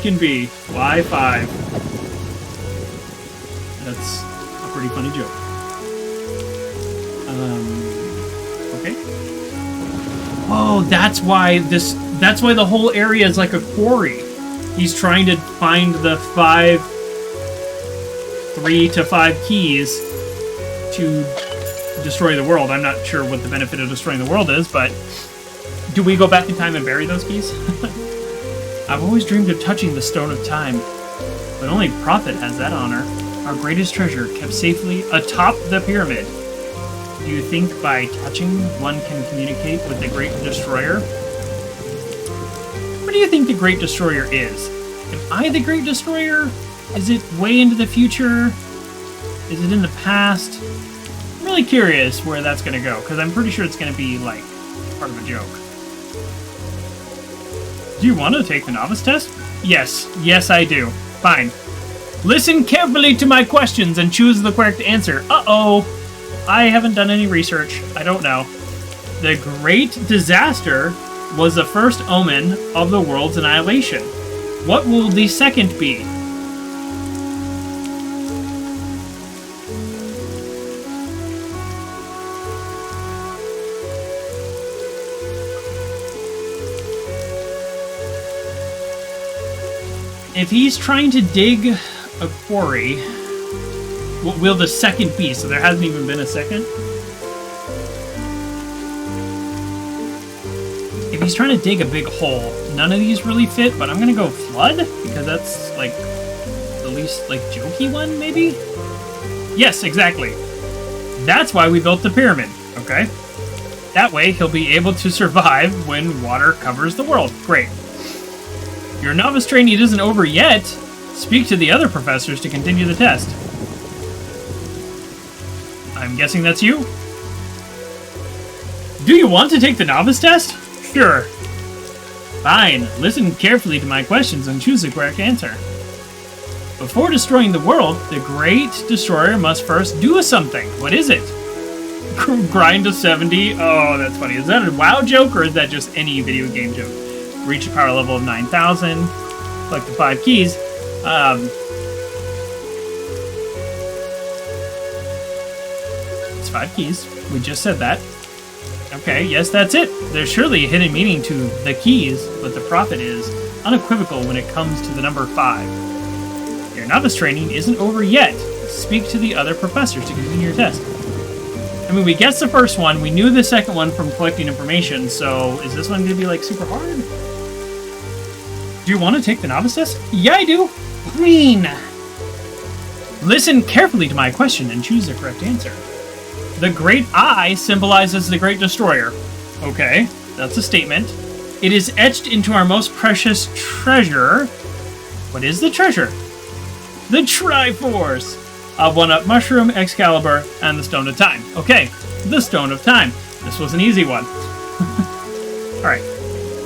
can be. Why 5? That's a pretty funny joke. Okay. Oh, that's why the whole area is like a quarry. He's trying to find the 3 to 5 keys to destroy the world. I'm not sure what the benefit of destroying the world is, but do we go back in time and bury those keys? I've always dreamed of touching the Stone of Time, but only Prophet has that honor. Our greatest treasure kept safely atop the pyramid. Do you think by touching one can communicate with the Great Destroyer? What do you think the Great Destroyer is? Am I the Great Destroyer? Is it way into the future? Is it in the past? I'm really curious where that's going to go, because I'm pretty sure it's going to be, like, part of a joke. Do you want to take the novice test? Yes. Yes, I do. Fine. Listen carefully to my questions and choose the correct answer. Uh-oh. I haven't done any research. I don't know. The Great Disaster was the first omen of the world's annihilation. What will the second be? If he's trying to dig a quarry, what will the second be? So there hasn't even been a second? If he's trying to dig a big hole, none of these really fit, but I'm gonna go flood, because that's, like, the least, like, jokey one, maybe? Yes, exactly. That's why we built the pyramid, okay? That way, he'll be able to survive when water covers the world. Great. Your novice training isn't over yet. Speak to the other professors to continue the test. I'm guessing that's you? Do you want to take the novice test? Sure. Fine. Listen carefully to my questions and choose the correct answer. Before destroying the world, the Great Destroyer must first do something. What is it? Grind to 70? Oh, that's funny. Is that a WoW joke or is that just any video game joke? Reach a power level of 9,000. Collect the 5 keys. 5 keys. We just said that. Okay, yes, that's it. There's surely a hidden meaning to the keys, but the prophet is unequivocal when it comes to the number 5. Your novice training isn't over yet. Speak to the other professors to continue your test. I mean, we guessed the first one. We knew the second one from collecting information, so is this one going to be, like, super hard? Do you want to take the novice test? Yeah, I do. Green. Listen carefully to my question and choose the correct answer. The Great Eye symbolizes the Great Destroyer. Okay, that's a statement. It is etched into our most precious treasure. What is the treasure? The Triforce! A 1-Up Mushroom, Excalibur, and the Stone of Time. Okay, the Stone of Time. This was an easy one. Alright,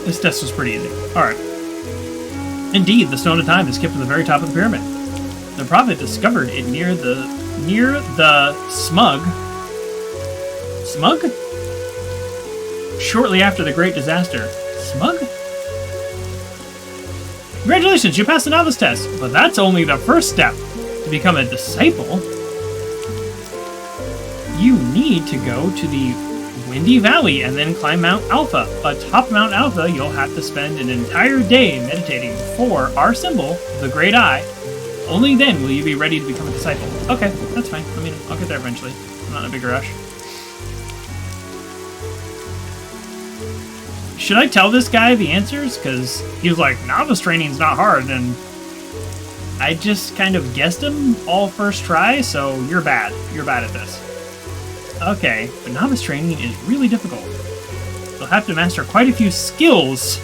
this test was pretty easy. Alright. Indeed, the Stone of Time is kept at the very top of the pyramid. The prophet discovered it near the Smug? Shortly after the Great Disaster. Smug? Congratulations, you passed the novice test, but that's only the first step. To become a disciple, you need to go to the Windy Valley and then climb Mount Alpha. Atop Mount Alpha, you'll have to spend an entire day meditating before our symbol, the Great Eye. Only then will you be ready to become a disciple. Okay, that's fine. I mean, I'll get there eventually. I'm not in a big rush. Should I tell this guy the answers? Because he was like, novice training's not hard, and I just kind of guessed him all first try, so you're bad. You're bad at this. Okay, but novice training is really difficult. You'll have to master quite a few skills.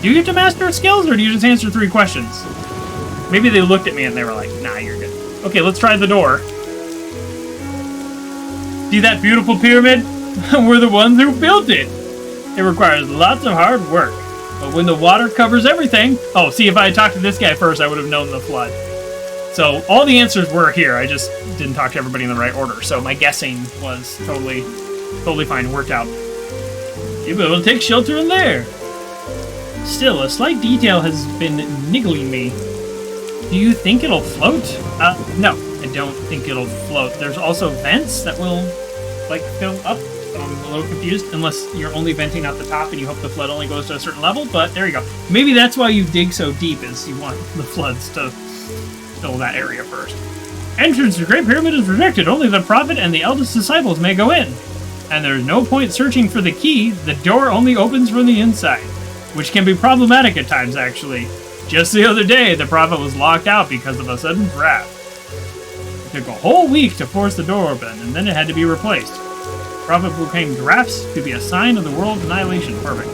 Do you get to master skills, or do you just answer 3 questions? Maybe they looked at me and they were like, nah, you're good. Okay, let's try the door. See that beautiful pyramid? We're the ones who built it. It requires lots of hard work. But when the water covers everything... Oh, see, if I had talked to this guy first, I would have known the flood. So, all the answers were here. I just didn't talk to everybody in the right order. So, my guessing was totally fine. Worked out. You'll be able to take shelter in there. Still, a slight detail has been niggling me. Do you think it'll float? No, I don't think it'll float. There's also vents that will, like, fill up. I'm a little confused, unless you're only venting out the top and you hope the flood only goes to a certain level, but there you go. Maybe that's why you dig so deep, is you want the floods to fill that area first. Entrance to the Great Pyramid is rejected. Only the prophet and the eldest disciples may go in. And there's no point searching for the key. The door only opens from the inside, which can be problematic at times, actually. Just the other day, the prophet was locked out because of a sudden draft. It took a whole week to force the door open, and then it had to be replaced. Prophet proclaimed drafts to be a sign of the world's annihilation. Perfect.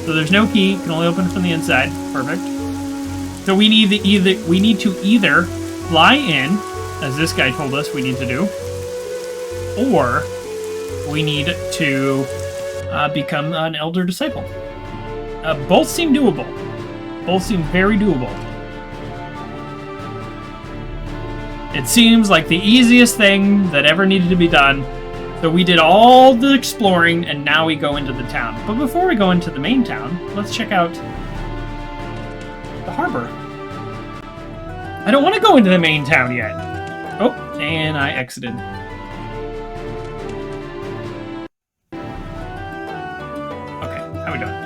So there's no key, can only open from the inside. Perfect. So we need to either fly in, as this guy told us we need to do, or we need to become an elder disciple. Both seem doable. Both seem very doable. It seems like the easiest thing that ever needed to be done. So we did all the exploring, and now we go into the town. But before we go into the main town, let's check out the harbor. I don't want to go into the main town yet. Oh, and I exited. Okay, how we doing?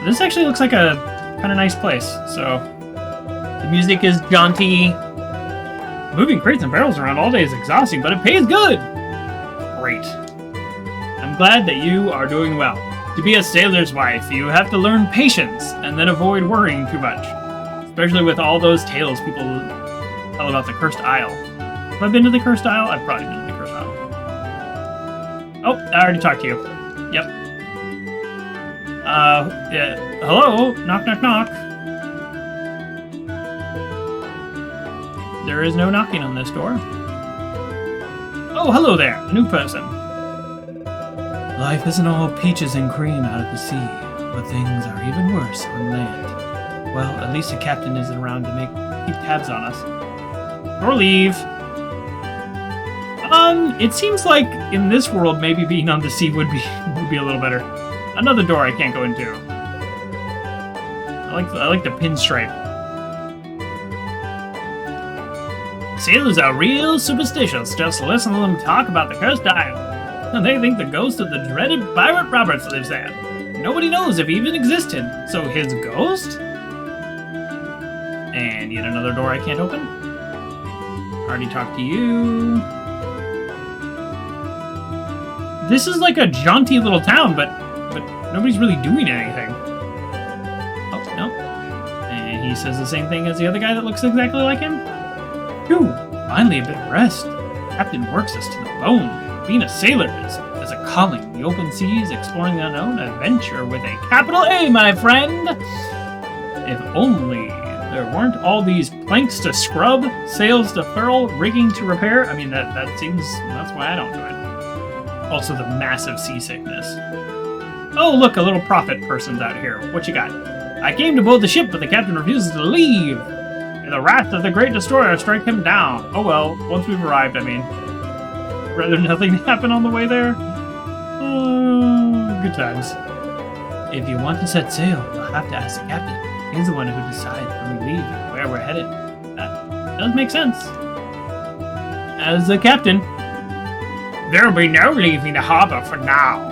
This actually looks like a kind of nice place. So the music is jaunty. Moving crates and barrels around all day is exhausting, but it pays good! Great. I'm glad that you are doing well. To be a sailor's wife, you have to learn patience and then avoid worrying too much. Especially with all those tales people tell about the Cursed Isle. Have I been to the Cursed Isle? I've probably been to the Cursed Isle. Oh, I already talked to you. Yep. Yeah. Hello? Knock, knock, knock. There is no knocking on this door. Oh, hello there, a new person. Life isn't all peaches and cream out of the sea, but things are even worse on land. Well, at least the captain isn't around to keep tabs on us. Or leave. It seems like in this world, maybe being on the sea would be a little better. Another door I can't go into. I like the pinstripe. Sailors are real superstitious. Just listen to them talk about the cursed island. And they think the ghost of the dreaded Pirate Roberts lives there. Nobody knows if he even existed. So his ghost? And yet another door I can't open. Already talked to you. This is like a jaunty little town, but nobody's really doing anything. Oh, no. And he says the same thing as the other guy that looks exactly like him. Phew, finally a bit of rest. Captain works us to the bone. Being a sailor is a calling. The open seas, exploring the unknown, adventure with a capital A, my friend. If only there weren't all these planks to scrub, sails to furl, rigging to repair. I mean, that's why I don't do it. Also the massive seasickness. Oh, look, a little prophet person's out here. What you got? I came to board the ship, but the captain refuses to leave. And the wrath of the great destroyer strike him down. Oh well, once we've arrived, I mean. Rather nothing happen on the way there. Oh, good times. If you want to set sail, you'll have to ask the captain. He's the one who decides when we leave and where we're headed. That does make sense. As the captain, There'll be no leaving the harbor for now.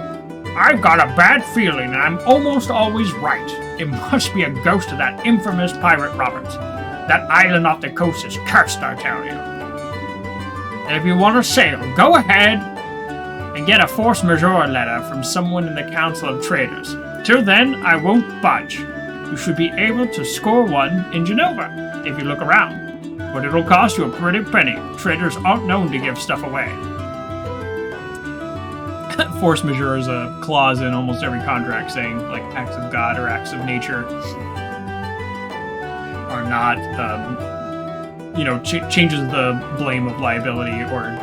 I've got a bad feeling and I'm almost always right. It must be a ghost of that infamous Pirate Roberts. That island off the coast is cursed, I tell you. And if you want to sail, go ahead and get a force majeure letter from someone in the Council of Traders. Till then, I won't budge. You should be able to score one in Genova, if you look around. But it'll cost you a pretty penny. Traders aren't known to give stuff away. Force majeure is a clause in almost every contract saying, like, acts of God or acts of nature are not, changes the blame of liability or,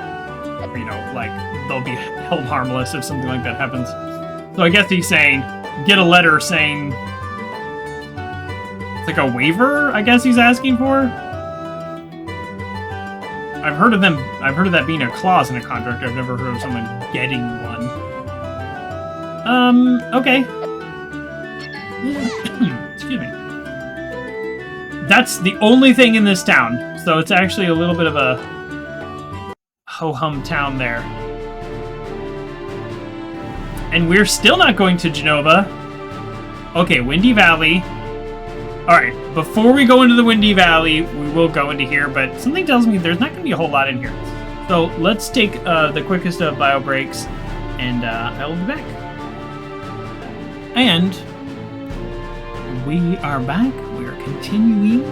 like, they'll be held harmless if something like that happens. So I guess he's saying, get a letter saying, it's like a waiver, I guess he's asking for? I've heard of that being a clause in a contract. I've never heard of someone getting one. Okay. Excuse me. That's the only thing in this town. So it's actually a little bit of a ho-hum town there. And we're still not going to Genova. Okay, Windy Valley. Alright, before we go into the Windy Valley, we will go into here, but something tells me there's not going to be a whole lot in here. So let's take the quickest of bio breaks, and I will be back. And we are back. We are continuing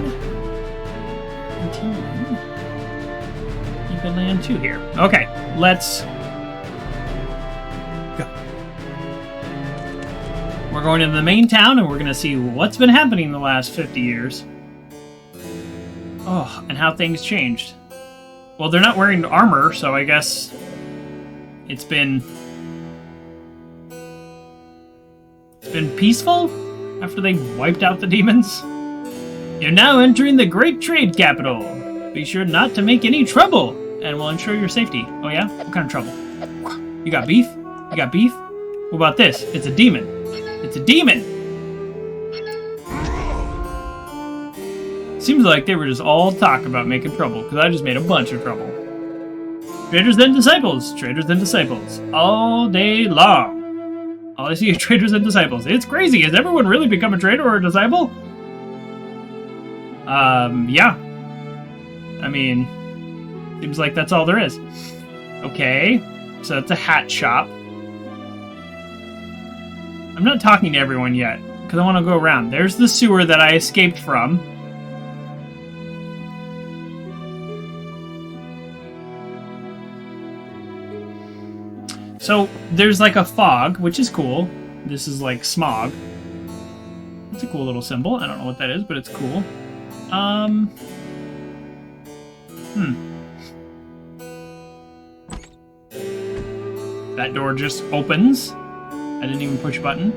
Evoland 2 here. Okay, let's go. We're going into the main town, and we're going to see what's been happening in the last 50 years. Oh, and how things changed. Well, they're not wearing armor, so I guess it's been peaceful after they wiped out the demons. You're now entering the great trade capital. Be sure not to make any trouble, and we'll ensure your safety. Oh yeah? What kind of trouble? You got beef? You got beef? What about this? It's a demon. It's a demon! Seems like they were just all talk about making trouble, because I just made a bunch of trouble. Traders and disciples. Traders and disciples. All day long. All I see is traders and disciples. It's crazy. Has everyone really become a trader or a disciple? Yeah. I mean, seems like that's all there is. Okay, so it's a hat shop. I'm not talking to everyone yet, because I want to go around. There's the sewer that I escaped from. So, there's like a fog, which is cool. This is like smog. It's a cool little symbol. I don't know what that is, but it's cool. That door just opens. I didn't even push a button.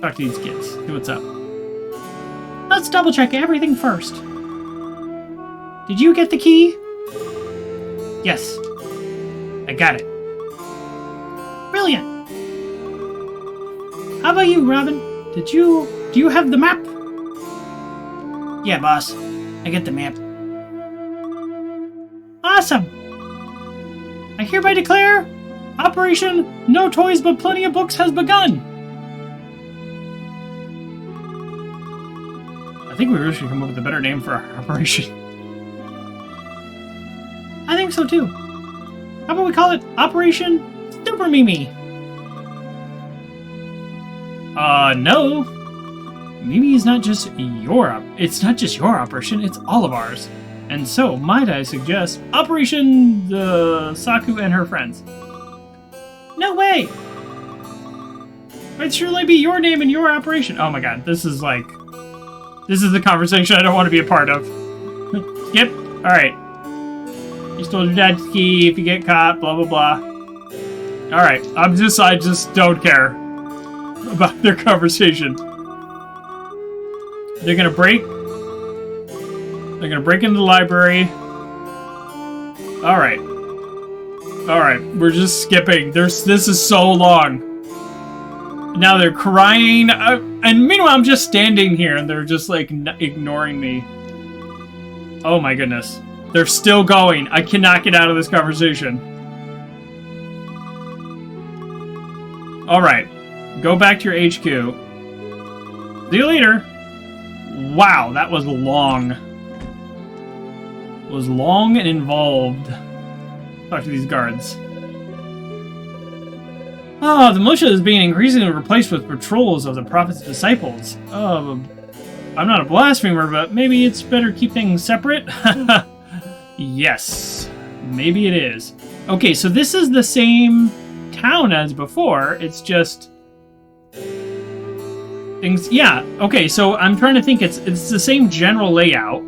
Talk to these kids. See what's up. Let's double check everything first. Did you get the key? Yes. I got it. Brilliant. How about you, Robin? Do you have the map? Yeah, boss. I get the map. Awesome! I hereby declare Operation No Toys But Plenty of Books has begun! I think we really should come up with a better name for our operation. I think so too. How about we call it Operation Super Mimi? No. Mimi is not just it's not just your operation, it's all of ours. And so, might I suggest Operation the Saku and her friends? No way! It'd surely be your name and your operation. Oh my god, this is the conversation I don't want to be a part of. Skip. Alright. You stole your dad's key, if you get caught, blah blah blah. Alright, I just don't care about their conversation. They're gonna break into the library. Alright. Alright, we're just skipping. This is so long. Now they're crying, and meanwhile I'm just standing here and they're just like ignoring me. Oh my goodness. They're still going. I cannot get out of this conversation. Alright. Go back to your HQ. See you later. Wow, that was long. It was long and involved. Talk to these guards. Oh, the militia is being increasingly replaced with patrols of the Prophet's disciples. I'm not a blasphemer, but maybe it's better keep things separate? Yes, maybe it is. Okay, so this is the same town as before. It's just things. Yeah. Okay, so I'm trying to think. It's the same general layout.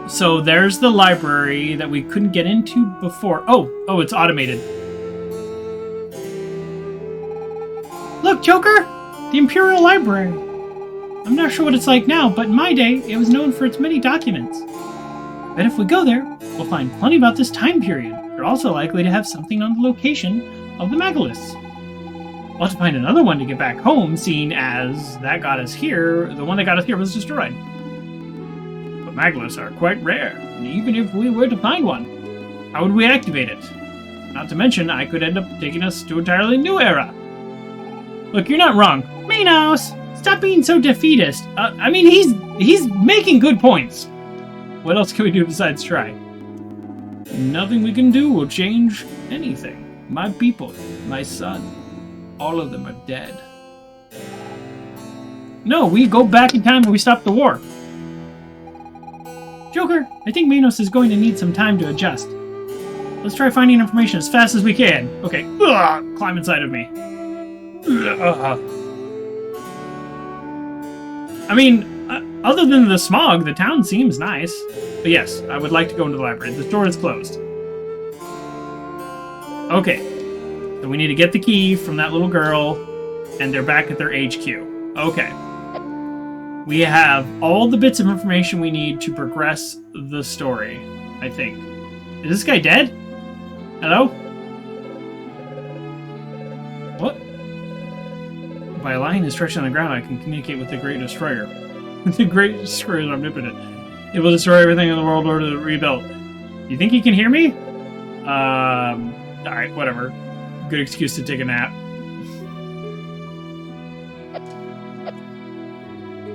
So there's the library that we couldn't get into before. Oh, it's automated. Look, Joker! The Imperial Library. I'm not sure what it's like now, but in my day, it was known for its many documents. But if we go there, we'll find plenty about this time period. You're also likely to have something on the location of the Megaliths. We'll have to find another one to get back home, seeing as that got us here, the one that got us here was destroyed. But Megaliths are quite rare, and even if we were to find one, how would we activate it? Not to mention, I could end up taking us to an entirely new era. Look, you're not wrong. Minos! Stop being so defeatist. I mean, he's making good points. What else can we do besides try? Nothing we can do will change anything. My people, my son, all of them are dead. No, we go back in time and we stop the war. Joker, I think Minos is going to need some time to adjust. Let's try finding information as fast as we can. Okay, climb inside of me. I mean, other than the smog, the town seems nice. But yes, I would like to go into the library. The door is closed. Okay. So we need to get the key from that little girl, and they're back at their HQ. Okay. We have all the bits of information we need to progress the story, I think. Is this guy dead? Hello? What? By lying and stretching on the ground, I can communicate with the Great Destroyer. The Great Destroyer is omnipotent. It will destroy everything in the world order to rebuild. You think he can hear me? Alright, whatever. Good excuse to take a nap.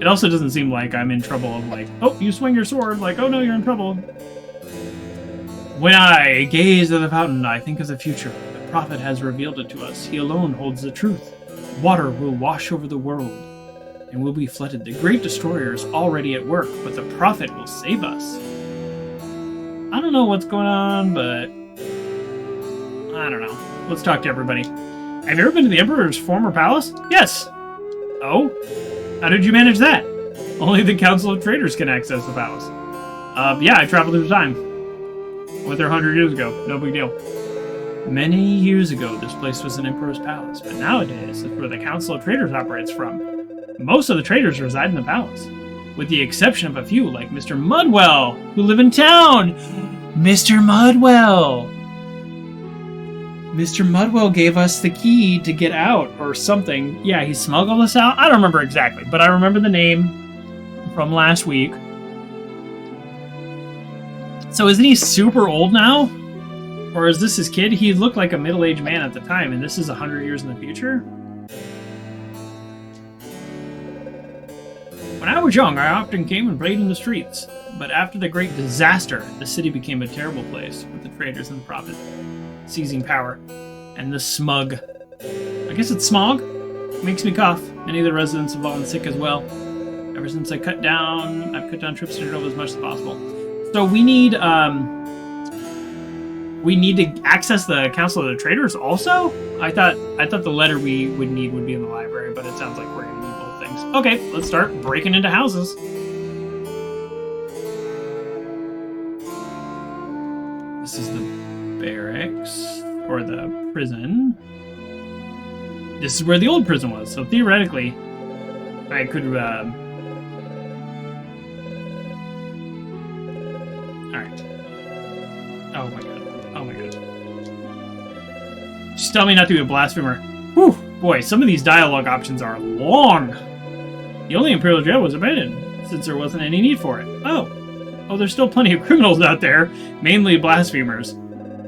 It also doesn't seem like I'm in trouble of like, oh, you swing your sword, like, oh no, you're in trouble. When I gaze at the fountain, I think of the future. The Prophet has revealed it to us. He alone holds the truth. Water will wash over the world, and we'll be flooded. The Great Destroyer is already at work, but the Prophet will save us. I don't know what's going on, but I don't know. Let's talk to everybody. Have you ever been to the Emperor's former palace? Yes. Oh? How did you manage that? Only the Council of Traders can access the palace. Yeah, I traveled through time. Went there 100 years ago. No big deal. Many years ago, this place was an Emperor's palace, but nowadays, it's where the Council of Traders operates from. Most of the traders reside in the palace, with the exception of a few, like Mr. Mudwell, who live in town. Mr. Mudwell! Mr. Mudwell gave us the key to get out, or something. Yeah, he smuggled us out? I don't remember exactly, but I remember the name from last week. So isn't he super old now? Or is this his kid? He looked like a middle-aged man at the time, and this is 100 years in the future? When I was young, I often came and played in the streets. But after the great disaster, the city became a terrible place, with the traders and the prophet seizing power. And the smug. I guess it's smog? Makes me cough. Many of the residents have fallen sick as well. Ever since I've cut down trips to Nova as much as possible. So we need to access the Council of the Traders also? I thought the letter we would need would be in the library, but it sounds like we're gonna need both things. Okay, let's start breaking into houses. This is the barracks, or the prison. This is where the old prison was, so theoretically, I could, Alright. Oh my god. Oh my god. Just tell me not to be a blasphemer. Whew, boy, some of these dialogue options are long. The only Imperial jail was abandoned, since there wasn't any need for it. Oh, there's still plenty of criminals out there, mainly blasphemers.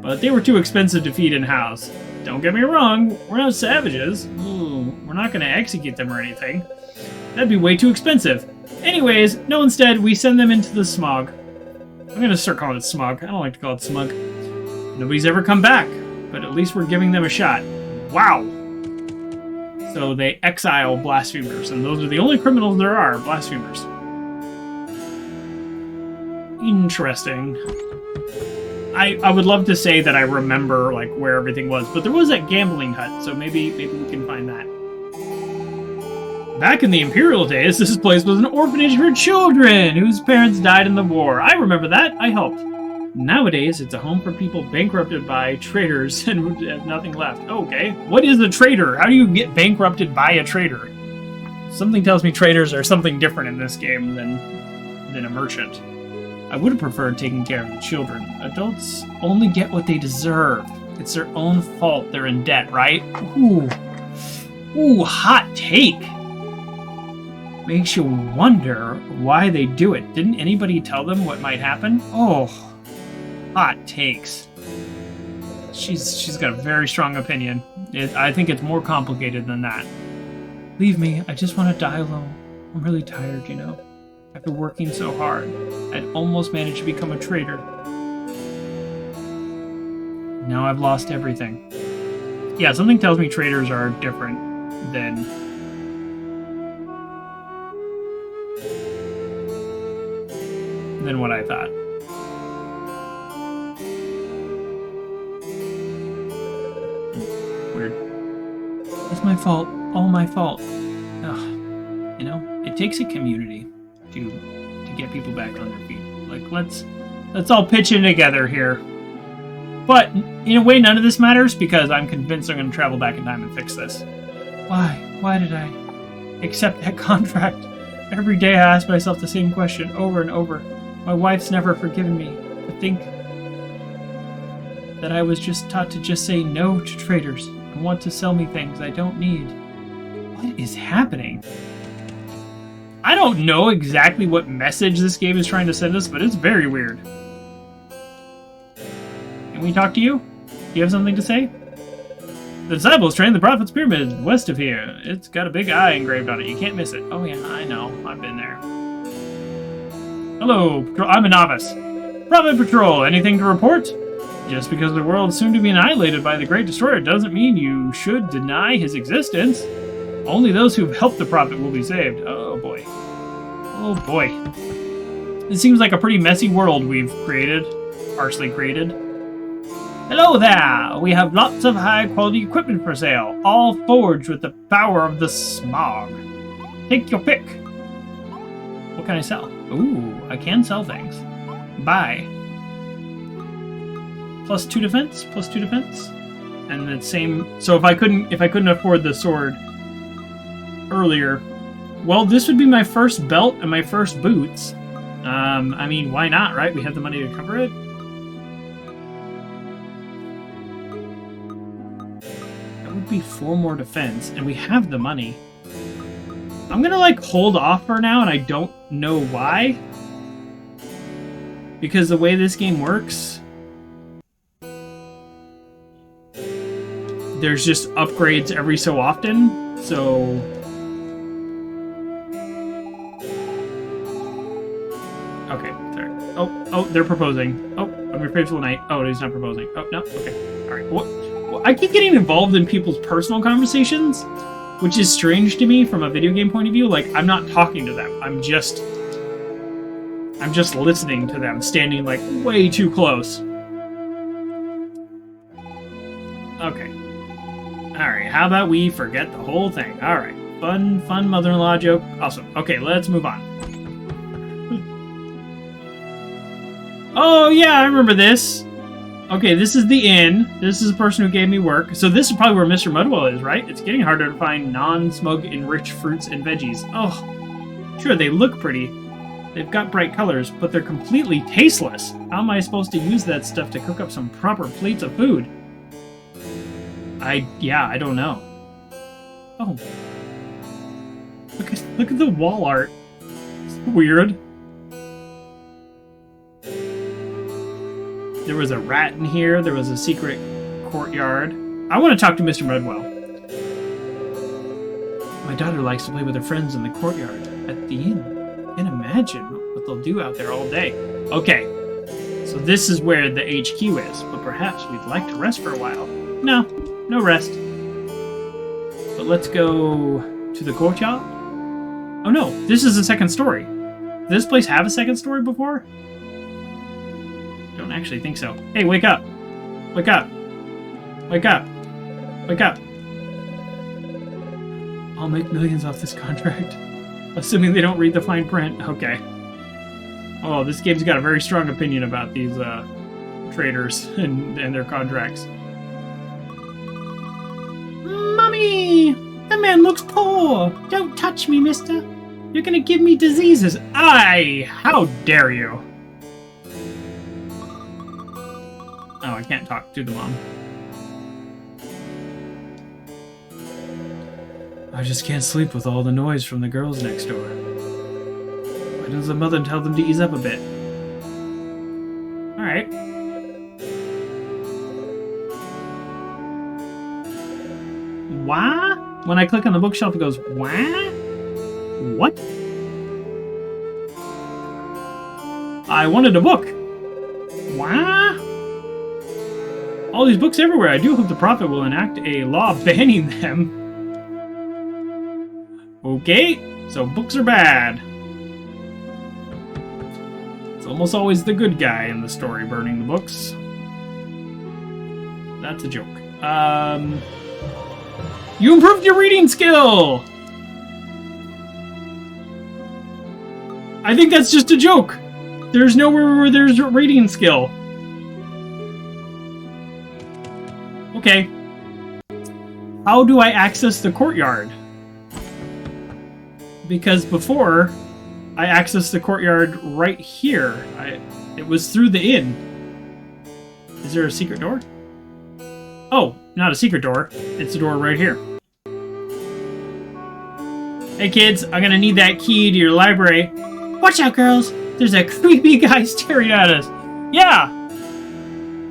But they were too expensive to feed and house. Don't get me wrong, we're not savages. Ooh, we're not going to execute them or anything. That'd be way too expensive. Anyways, no, instead, we send them into the smog. I'm going to start calling it smog. I don't like to call it smug. Nobody's ever come back, but at least we're giving them a shot. Wow! So they exile blasphemers, and those are the only criminals there are, blasphemers. Interesting. I would love to say that I remember like where everything was, but there was that gambling hut, so maybe we can find that. Back in the Imperial days, this place was an orphanage for children whose parents died in the war. I remember that. I helped. Nowadays, it's a home for people bankrupted by traders and who have nothing left. Okay, what is a trader? How do you get bankrupted by a trader? Something tells me traders are something different in this game than a merchant. I would have preferred taking care of the children. Adults only get what they deserve. It's their own fault they're in debt, right? Ooh, hot take. Makes you wonder why they do it. Didn't anybody tell them what might happen? Oh, hot takes. She's got a very strong opinion. I think it's more complicated than that. Leave me. I just want to die alone. I'm really tired, you know. After working so hard, I'd almost managed to become a trader. Now I've lost everything. Yeah, something tells me traders are different than what I thought. Weird. It's my fault. All my fault. Ugh. You know, it takes a community to get people back on their feet. Like, let's all pitch in together here. But in a way, none of this matters because I'm convinced I'm going to travel back in time and fix this. Why? Why did I accept that contract? Every day I ask myself the same question over and over. My wife's never forgiven me. To think that I was just taught to just say no to traders and want to sell me things I don't need. What is happening? I don't know exactly what message this game is trying to send us, but it's very weird. Can we talk to you? Do you have something to say? The disciples trained the Prophet's Pyramid west of here. It's got a big eye engraved on it. You can't miss it. Oh yeah, I know. I've been there. Hello, I'm a novice. Prophet Patrol, anything to report? Just because the world is soon to be annihilated by the Great Destroyer doesn't mean you should deny his existence. Only those who've helped the Prophet will be saved. Oh boy. Oh boy. It seems like a pretty messy world we've created. Partially created. Hello there! We have lots of high-quality equipment for sale, all forged with the power of the smog. Take your pick. What can I sell? Ooh, I can sell things. Buy. +2 defense, +2 defense. And the same. So if I couldn't afford the sword earlier, well, this would be my first belt and my first boots. I mean, why not, right? We have the money to cover it. That would be 4 more defense, and we have the money. I'm gonna, like, hold off for now, and I don't know why. Because the way this game works, there's just upgrades every so often, so... Okay, sorry. Oh, they're proposing. Oh, I'm your faithful knight. Oh, he's not proposing. Oh, no, okay. Alright, well, I keep getting involved in people's personal conversations, which is strange to me from a video game point of view. Like, I'm not talking to them. I'm just listening to them, standing, like, way too close. Okay. Alright, how about we forget the whole thing? Alright. Fun mother-in-law joke. Awesome. Okay, let's move on. Oh, yeah, I remember this. Okay, this is the inn. This is the person who gave me work. So this is probably where Mr. Mudwell is, right? It's getting harder to find non-smug enriched fruits and veggies. Oh, sure, they look pretty. They've got bright colors, but they're completely tasteless. How am I supposed to use that stuff to cook up some proper plates of food? I don't know. Oh. Look at the wall art. It's weird. There was a rat in here. There was a secret courtyard. I want to talk to Mr. Mudwell. My daughter likes to play with her friends in the courtyard at the inn. Can't imagine what they'll do out there all day. Okay, so this is where the HQ is, but perhaps we'd like to rest for a while. No rest. But let's go to the courtyard. Oh no, this is the second story. Did this place have a second story before? Don't actually think so. Hey, wake up! Wake up! Wake up! Wake up! I'll make millions off this contract. Assuming they don't read the fine print. Okay. Oh, this game's got a very strong opinion about these traders and their contracts. Mommy! The man looks poor! Don't touch me, mister! You're gonna give me diseases! Aye! How dare you! Oh, I can't talk to the mom. I just can't sleep with all the noise from the girls next door. Why doesn't the mother tell them to ease up a bit? Alright. Wah? When I click on the bookshelf, it goes, wah? What? I wanted a book. Wah? All these books everywhere. I do hope the prophet will enact a law banning them. Okay, so books are bad. It's almost always the good guy in the story burning the books. That's a joke. You improved your reading skill! I think that's just a joke. There's nowhere where there's a reading skill. Okay. How do I access the courtyard? Because before, I accessed the courtyard right here. It was through the inn. Is there a secret door? Oh, not a secret door. It's a door right here. Hey kids, I'm gonna need that key to your library. Watch out, girls! There's a creepy guy staring at us. Yeah!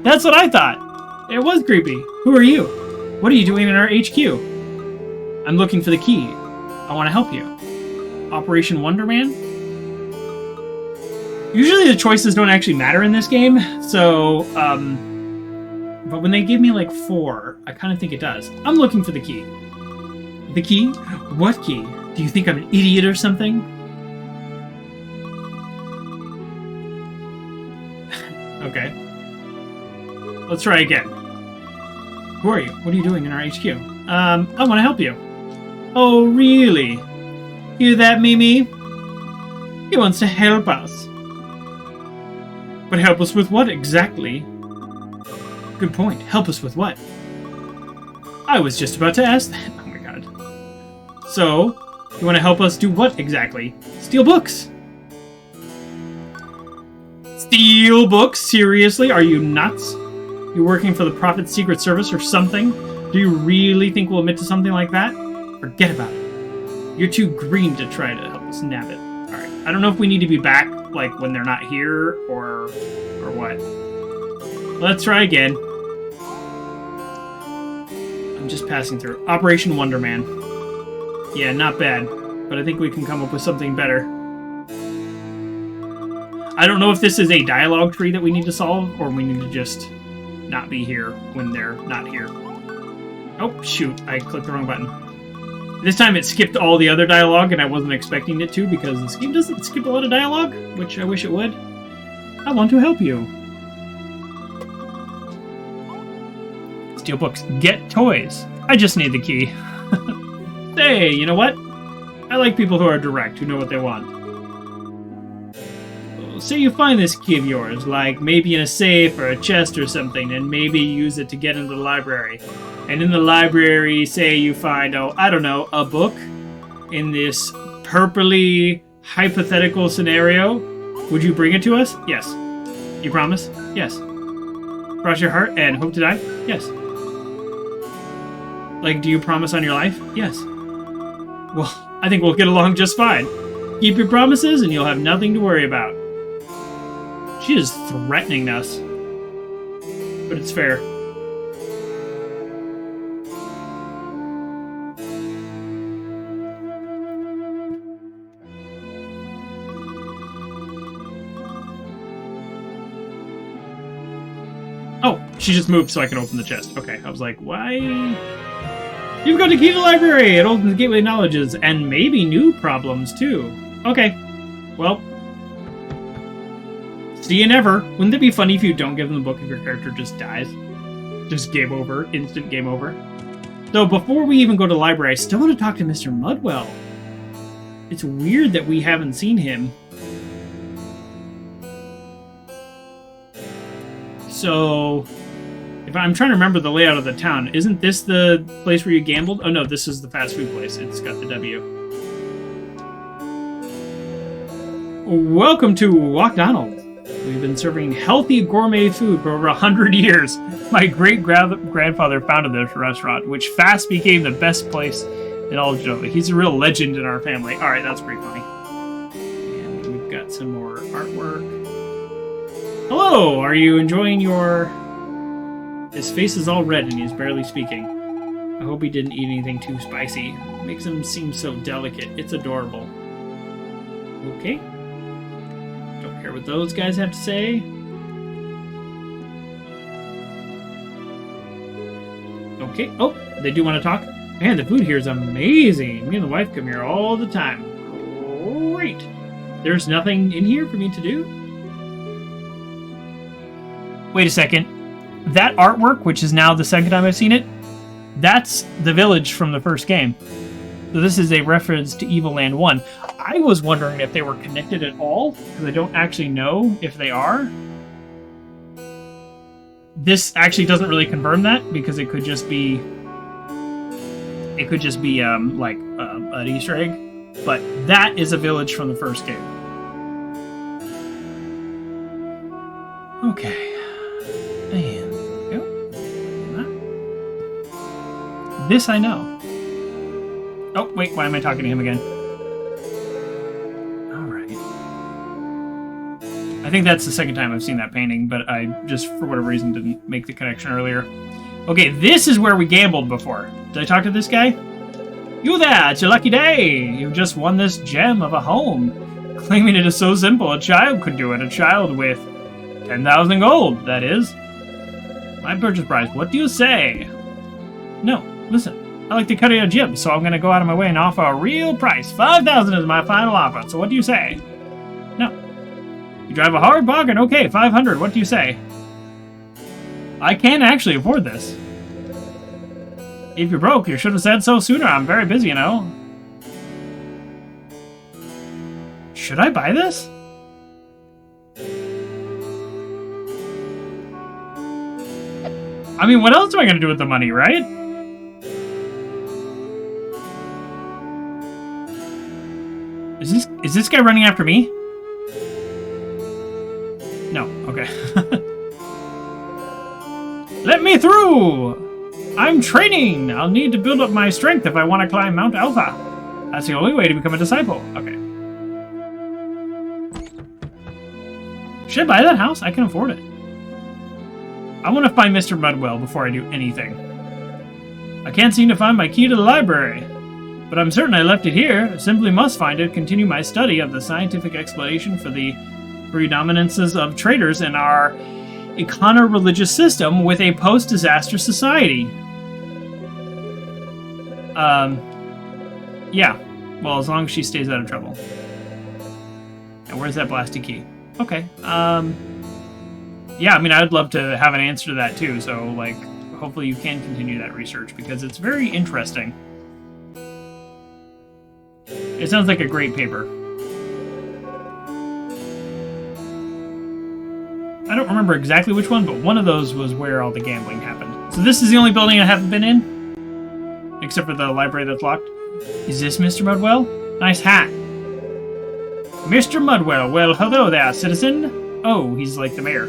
That's what I thought. It was creepy. Who are you? What are you doing in our HQ? I'm looking for the key. I want to help you. Operation Wonderman? Usually the choices don't actually matter in this game, so, but when they give me like 4, I kind of think it does. I'm looking for the key. The key? What key? Do you think I'm an idiot or something? Okay. Let's try again. Who are you? What are you doing in our HQ? I want to help you. Oh, really? Hear that, Mimi? He wants to help us. But help us with what exactly? Good point. Help us with what? I was just about to ask that. Oh my god. So, you want to help us do what exactly? Steal books. Steal books? Seriously? Are you nuts? You working for the Prophet's Secret Service or something? Do you really think we'll admit to something like that? Forget about it. You're too green to try to help us nab it. Alright, I don't know if we need to be back, like, when they're not here, or what. Let's try again. I'm just passing through. Operation Wonder Man. Yeah, not bad. But I think we can come up with something better. I don't know if this is a dialogue tree that we need to solve, or we need to just not be here when they're not here. Oh, shoot. I clicked the wrong button. This time it skipped all the other dialogue, and I wasn't expecting it to, because this game doesn't skip a lot of dialogue, which I wish it would. I want to help you. Steal books. Get toys. I just need the key. Hey, you know what? I like people who are direct, who know what they want. Say you find this key of yours, like maybe in a safe or a chest or something, and maybe use it to get into the library. And in the library, say you find, oh, I don't know, a book in this purpley hypothetical scenario. Would you bring it to us? Yes. You promise? Yes. Cross your heart and hope to die? Yes. Like, do you promise on your life? Yes. Well, I think we'll get along just fine. Keep your promises and you'll have nothing to worry about. She is threatening us. But it's fair. Oh, she just moved so I can open the chest. Okay, I was like, why? You've got to key the library! It opens the gateway knowledges, and maybe new problems, too. Okay. Well. See you never. Wouldn't it be funny if you don't give them the book if your character just dies? Just game over. Instant game over. So before we even go to the library, I still want to talk to Mr. Mudwell. It's weird that we haven't seen him. So, if I'm trying to remember the layout of the town, isn't this the place where you gambled? Oh no, this is the fast food place. It's got the W. Welcome to Walkdonald. We've been serving healthy gourmet food for over 100 years. My great-grandfather founded this restaurant, which fast became the best place in all of Genova. He's a real legend in our family. Alright, that's pretty funny. And we've got some more artwork. Hello, are you enjoying your... His face is all red and he's barely speaking. I hope he didn't eat anything too spicy. It makes him seem so delicate. It's adorable. Okay. Don't care what those guys have to say. Okay. Oh, they do want to talk. Man, the food here is amazing. Me and the wife come here all the time. Great. There's nothing in here for me to do? Wait a second. That artwork, which is now the second time I've seen it, that's the village from the first game. So this is a reference to Evoland 1. I was wondering if they were connected at all, because I don't actually know if they are. This actually doesn't really confirm that, because it could just be... like, an Easter egg. But that is a village from the first game. Okay. And there we go. This I know. Oh, wait, why am I talking to him again? Alright. I think that's the second time I've seen that painting, but I just, for whatever reason, didn't make the connection earlier. Okay, this is where we gambled before. Did I talk to this guy? You there, it's your lucky day! You've just won this gem of a home. Claiming it is so simple, a child could do it. A child with 10,000 gold, that is. My purchase price, what do you say? No, listen. I like to cut a jib, so I'm going to go out of my way and offer a real price. 5,000 is my final offer, so what do you say? No. You drive a hard bargain? Okay, 500, what do you say? I can't actually afford this. If you're broke, you should have said so sooner. I'm very busy, you know. Should I buy this? I mean, what else am I going to do with the money, right? Is this guy running after me? No, okay. Let me through! I'm training! I'll need to build up my strength if I want to climb Mount Alpha. That's the only way to become a disciple. Okay. Should I buy that house? I can afford it. I want to find Mr. Mudwell before I do anything. I can't seem to find my key to the library, but I'm certain I left it here. I simply must find it, continue my study of the scientific explanation for the predominances of traders in our econo-religious system with a post-disaster society. Yeah. Well, as long as she stays out of trouble. And where's that blasted key? Okay. Yeah, I mean, I'd love to have an answer to that too, so, like, hopefully you can continue that research, because it's very interesting. It sounds like a great paper. I don't remember exactly which one, but one of those was where all the gambling happened. So this is the only building I haven't been in? Except for the library that's locked. Is this Mr. Mudwell? Nice hat. Mr. Mudwell, well, hello there, citizen. Oh, he's like the mayor.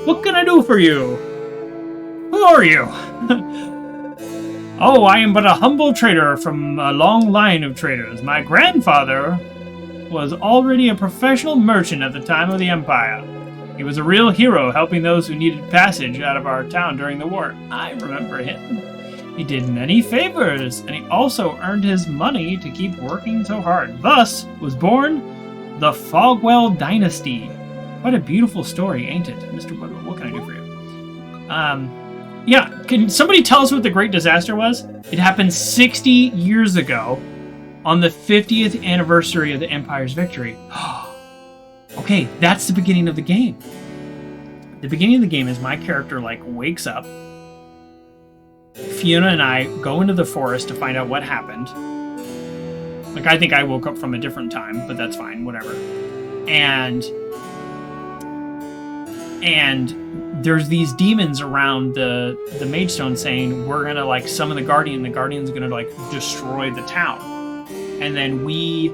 What can I do for you? Who are you? Oh, I am but a humble trader from a long line of traders. My grandfather was already a professional merchant at the time of the Empire. He was a real hero, helping those who needed passage out of our town during the war. I remember him. He did many favors, and he also earned his money to keep working so hard. Thus was born the Fogwell Dynasty. What a beautiful story, ain't it? Mr. Woodward, what can I do for you? Yeah, can somebody tell us what the Great Disaster was? It happened 60 years ago on the 50th anniversary of the Empire's victory. Okay, that's the beginning of the game. The beginning of the game is my character, like, wakes up. Fiona and I go into the forest to find out what happened. Like, I think I woke up from a different time, but that's fine, whatever. And there's these demons around the Mage Stone saying, we're gonna, like, summon the Guardian. The Guardian's gonna, like, destroy the town. And then we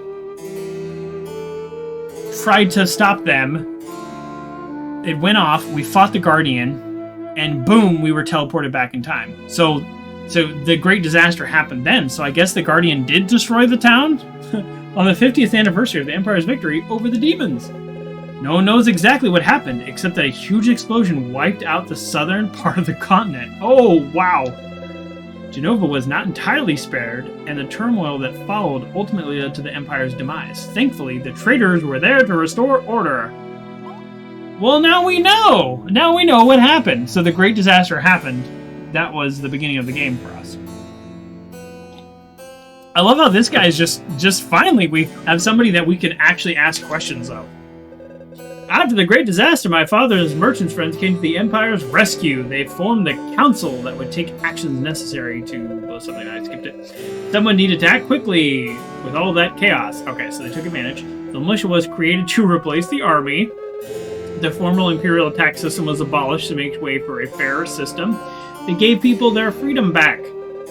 tried to stop them. It went off. We fought the Guardian, and boom, we were teleported back in time. So the Great Disaster happened then. So I guess the Guardian did destroy the town on the 50th anniversary of the Empire's victory over the demons. No one knows exactly what happened, except that a huge explosion wiped out the southern part of the continent. Oh, wow. Genova was not entirely spared, and the turmoil that followed ultimately led to the Empire's demise. Thankfully, the traders were there to restore order. Well, now we know! Now we know what happened. So the Great Disaster happened. That was the beginning of the game for us. I love how this guy is just finally we have somebody that we can actually ask questions of. After the Great Disaster, my father and his merchants friends came to the Empire's rescue. They formed the council that would take actions necessary to... Well, something I skipped it. Someone needed to act quickly with all that chaos. Okay, so they took advantage. The militia was created to replace the army. The formal imperial tax system was abolished to make way for a fairer system. They gave people their freedom back.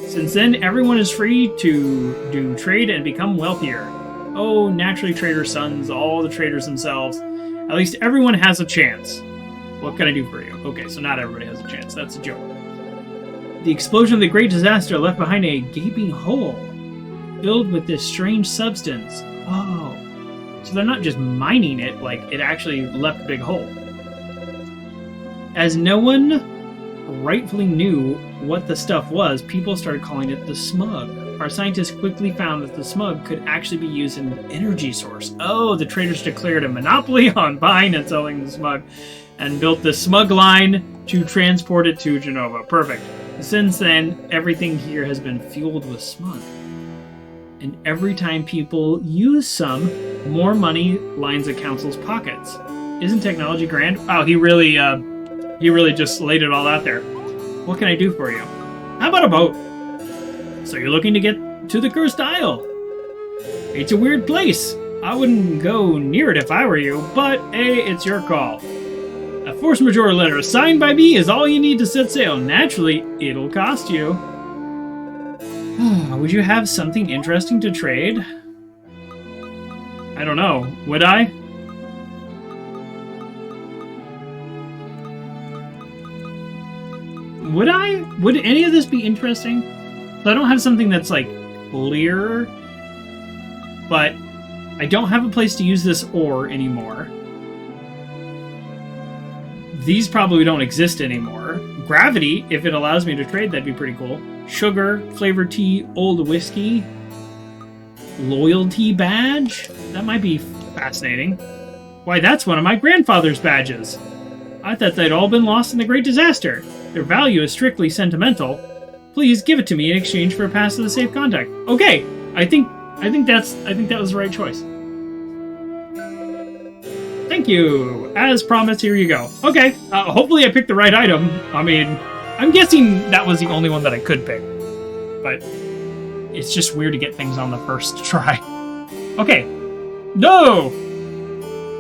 Since then, everyone is free to do trade and become wealthier. Oh, naturally, trader sons, all the traders themselves. At least everyone has a chance. What can I do for you? Okay, so not everybody has a chance. That's a joke. The explosion of the Great Disaster left behind a gaping hole filled with this strange substance. Oh. So they're not just mining it, like it actually left a big hole. As no one rightfully knew what the stuff was, people started calling it the smug. Our scientists quickly found that the smug could actually be used as an energy source. Oh, the traders declared a monopoly on buying and selling the smug and built the smug line to transport it to Genova. Perfect. Since then, everything here has been fueled with smug. And every time people use some, more money lines the council's pockets. Isn't technology grand? Wow, he really just laid it all out there. What can I do for you? How about a boat? So you're looking to get to the Cursed Isle. It's a weird place. I wouldn't go near it if I were you, but hey, it's your call. A force majeure letter signed by me is all you need to set sail. Naturally, it'll cost you. Would you have something interesting to trade? I don't know. Would I? Would I? Would any of this be interesting? So I don't have something that's, like, clear, but I don't have a place to use this ore anymore. These probably don't exist anymore. Gravity, if it allows me to trade, that'd be pretty cool. Sugar, flavored tea, old whiskey. Loyalty badge? That might be fascinating. Why, that's one of my grandfather's badges. I thought they'd all been lost in the Great Disaster. Their value is strictly sentimental. Please give it to me in exchange for a pass to the safe contact. Okay, I think that was the right choice. Thank you. As promised, here you go. Okay, hopefully I picked the right item. I mean, I'm guessing that was the only one that I could pick. But it's just weird to get things on the first try. Okay. No!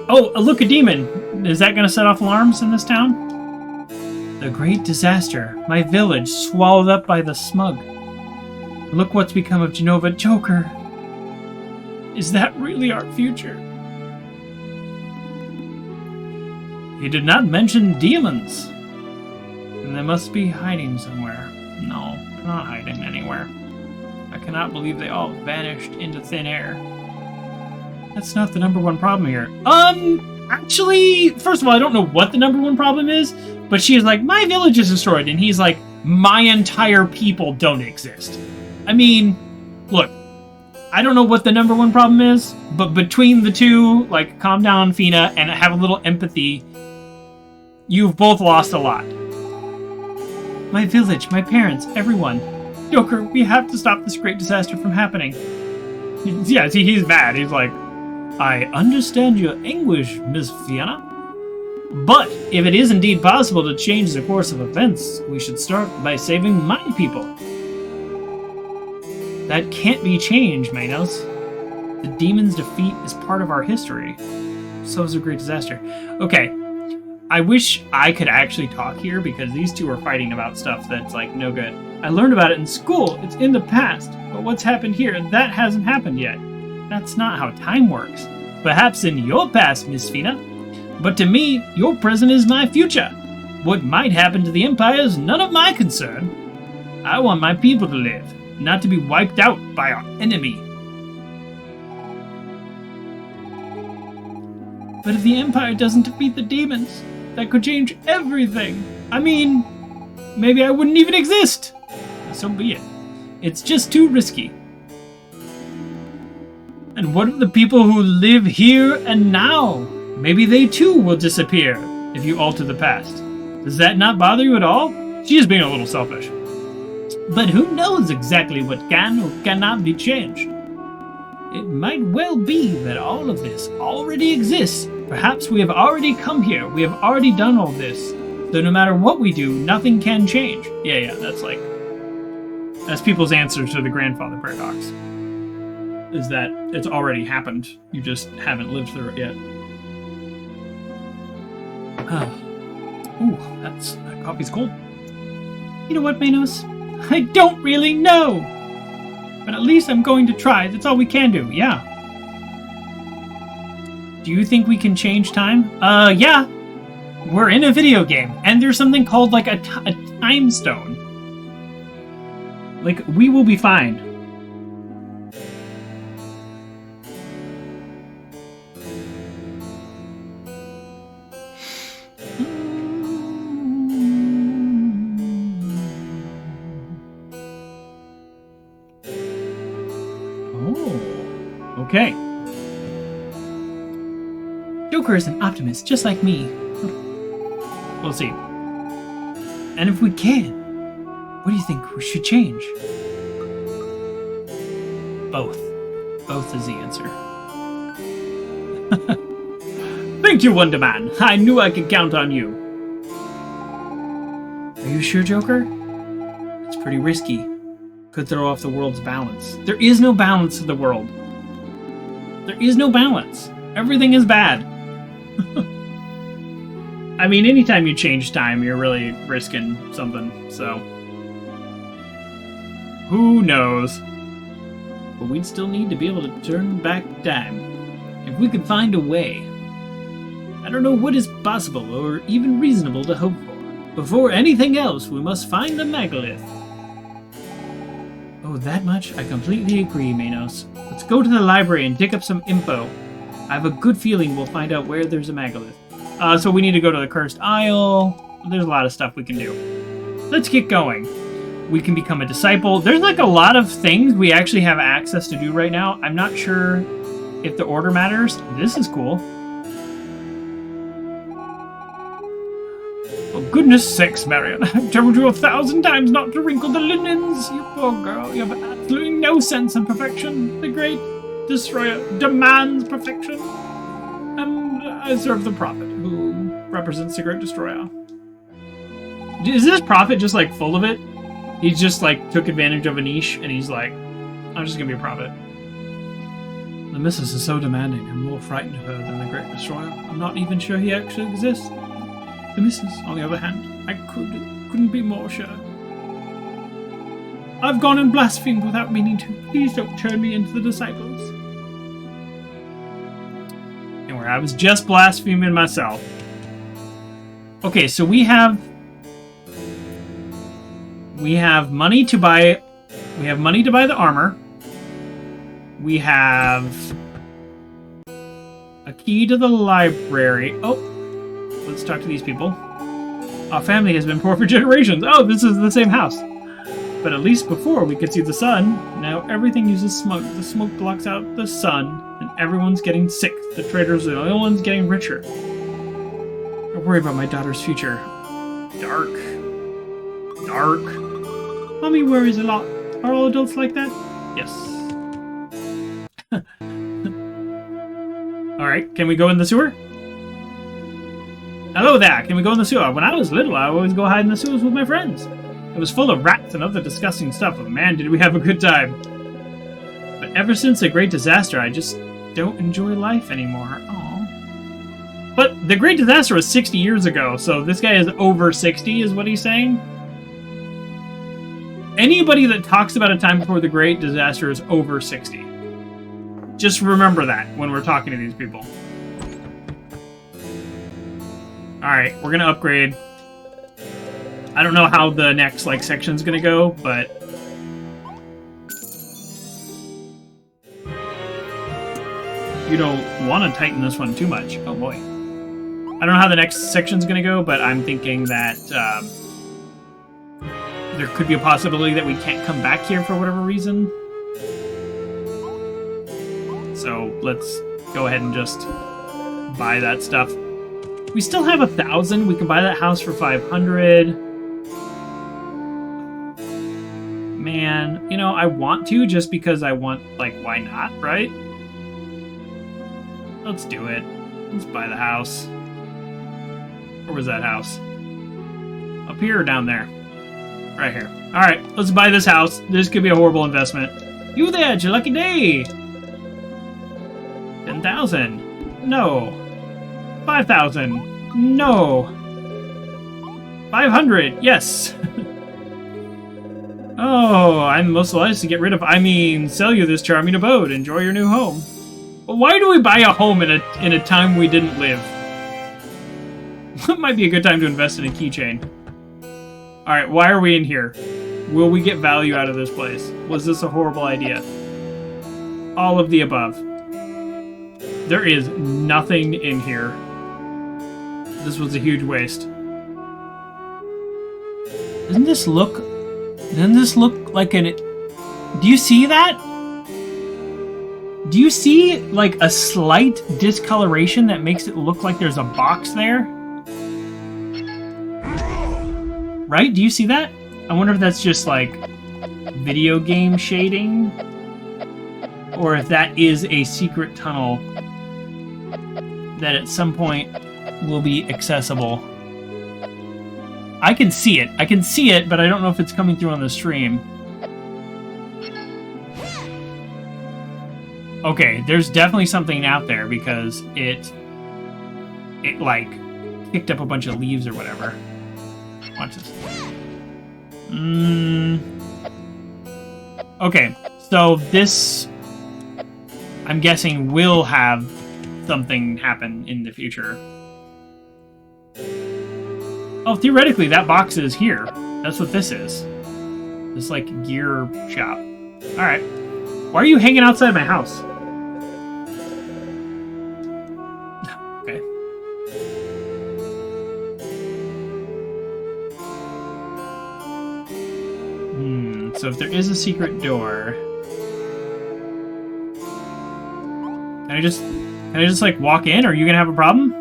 Oh, look, a demon. Is that going to set off alarms in this town? The Great Disaster. My village swallowed up by the smug. Look what's become of Genova. Joker. Is that really our future? He did not mention demons. And they must be hiding somewhere. No, they're not hiding anywhere. I cannot believe they all vanished into thin air. That's not the number one problem here. Actually, first of all, I don't know what the number one problem is, but she is like, my village is destroyed, and he's like, my entire people don't exist. I mean, look, I don't know what the number one problem is, but between the two, like, calm down, Fina, and have a little empathy, you've both lost a lot. My village, my parents, everyone. Joker, we have to stop this great disaster from happening. Yeah, see, he's mad. He's like, I understand your anguish, Miss Fiona. But if it is indeed possible to change the course of events, we should start by saving my people. That can't be changed, Manos. The demon's defeat is part of our history. So is a great disaster. Okay. I wish I could actually talk here because these two are fighting about stuff that's like no good. I learned about it in school. It's in the past. But what's happened here, that hasn't happened yet. That's not how time works. Perhaps in your past, Miss Fina. But to me, your present is my future. What might happen to the Empire is none of my concern. I want my people to live, not to be wiped out by our enemy. But if the Empire doesn't defeat the demons, that could change everything. I mean, maybe I wouldn't even exist. So be it. It's just too risky. And what of the people who live here and now? Maybe they too will disappear if you alter the past. Does that not bother you at all? She is being a little selfish. But who knows exactly what can or cannot be changed? It might well be that all of this already exists. Perhaps we have already come here. We have already done all this. So no matter what we do, nothing can change. Yeah, that's people's answer to the grandfather paradox. Is that it's already happened. You just haven't lived through it yet. Ooh, that coffee's cold. You know what, Manos? I don't really know. But at least I'm going to try. That's all we can do, yeah. Do you think we can change time? Yeah. We're in a video game, and there's something called, like, a time stone. Like, we will be fine. Oh, okay. Joker is an optimist, just like me. We'll see. And if we can, what do you think we should change? Both. Both is the answer. Thank you, Wonder Man. I knew I could count on you. Are you sure, Joker? It's pretty risky. Could throw off the world's balance. There is no balance to the world. There is no balance. Everything is bad. I mean, anytime you change time, you're really risking something, so. Who knows? But we'd still need to be able to turn back time. If we could find a way. I don't know what is possible or even reasonable to hope for. Before anything else, we must find the megalith. Oh, that much? I completely agree, Manos. Let's go to the library and dig up some info. I have a good feeling we'll find out where there's a megalith. So we need to go to the Cursed Isle. There's a lot of stuff we can do. Let's get going. We can become a disciple. There's like a lot of things we actually have access to do right now. I'm not sure if the order matters. This is cool. For goodness sakes, Marion, I've told you 1,000 times not to wrinkle the linens. You poor girl, you have absolutely no sense of perfection. The great destroyer demands perfection. And I serve the prophet, who represents the great destroyer. Is this prophet just like full of it? He just like took advantage of a niche and he's like, I'm just gonna be a prophet. The missus is so demanding. I'm more frightened of her than the great destroyer. I'm not even sure he actually exists. The missus, on the other hand, I couldn't be more sure. I've gone and blasphemed without meaning to. Please don't turn me into the disciples. Anyway, I was just blaspheming myself. Okay, so we have money to buy. We have money to buy the armor. We have a key to the library. Oh, let's talk to these people. Our family has been poor for generations. Oh, this is the same house. But at least before we could see the sun. Now everything uses smoke. The smoke blocks out the sun, and everyone's getting sick. The traders are the only ones getting richer. I worry about my daughter's future. Dark. Mommy worries a lot. Are all adults like that? Yes. Alright, can we go in the sewer? Hello there, can we go in the sewer? When I was little, I would always go hide in the sewers with my friends. It was full of rats and other disgusting stuff, but man, did we have a good time. But ever since the great disaster, I just don't enjoy life anymore. Aww. But the great disaster was 60 years ago, so this guy is over 60, is what he's saying? Anybody that talks about a time before the great disaster is over 60. Just remember that when we're talking to these people. Alright, we're gonna upgrade. I don't know how the next section's gonna go, but you don't want to tighten this one too much. Oh boy. I don't know how the next section's gonna go, but I'm thinking that there could be a possibility that we can't come back here for whatever reason. So let's go ahead and just buy that stuff. We still have 1,000. We can buy that house for 500. Man, you know, I want to just because I want, why not, right? Let's do it. Let's buy the house. Where was that house? Up here or down there? Right here. Alright, let's buy this house. This could be a horrible investment. You there, it's your lucky day! 10,000. No. 5,000. No. 500. Yes. Oh, I'm most delighted to get rid of. Sell you this charming abode. Enjoy your new home. But why do we buy a home in a time we didn't live? It might be a good time to invest in a keychain. All right, why are we in here? Will we get value out of this place? Was this a horrible idea? All of the above. There is nothing in here. This was a huge waste. Doesn't this look like an... Do you see that? Do you see, a slight discoloration that makes it look like there's a box there? Right? Do you see that? I wonder if that's just, video game shading? Or if that is a secret tunnel that at some point will be accessible. I can see it, but I don't know if it's coming through on the stream. Okay, there's definitely something out there because it picked up a bunch of leaves or whatever. Watch this. Okay, so this, I'm guessing, will have something happen in the future. Oh, theoretically, that box is here. That's what this is. This, gear shop. Alright. Why are you hanging outside my house? Okay. so if there is a secret door, can I just like walk in? Are you gonna have a problem?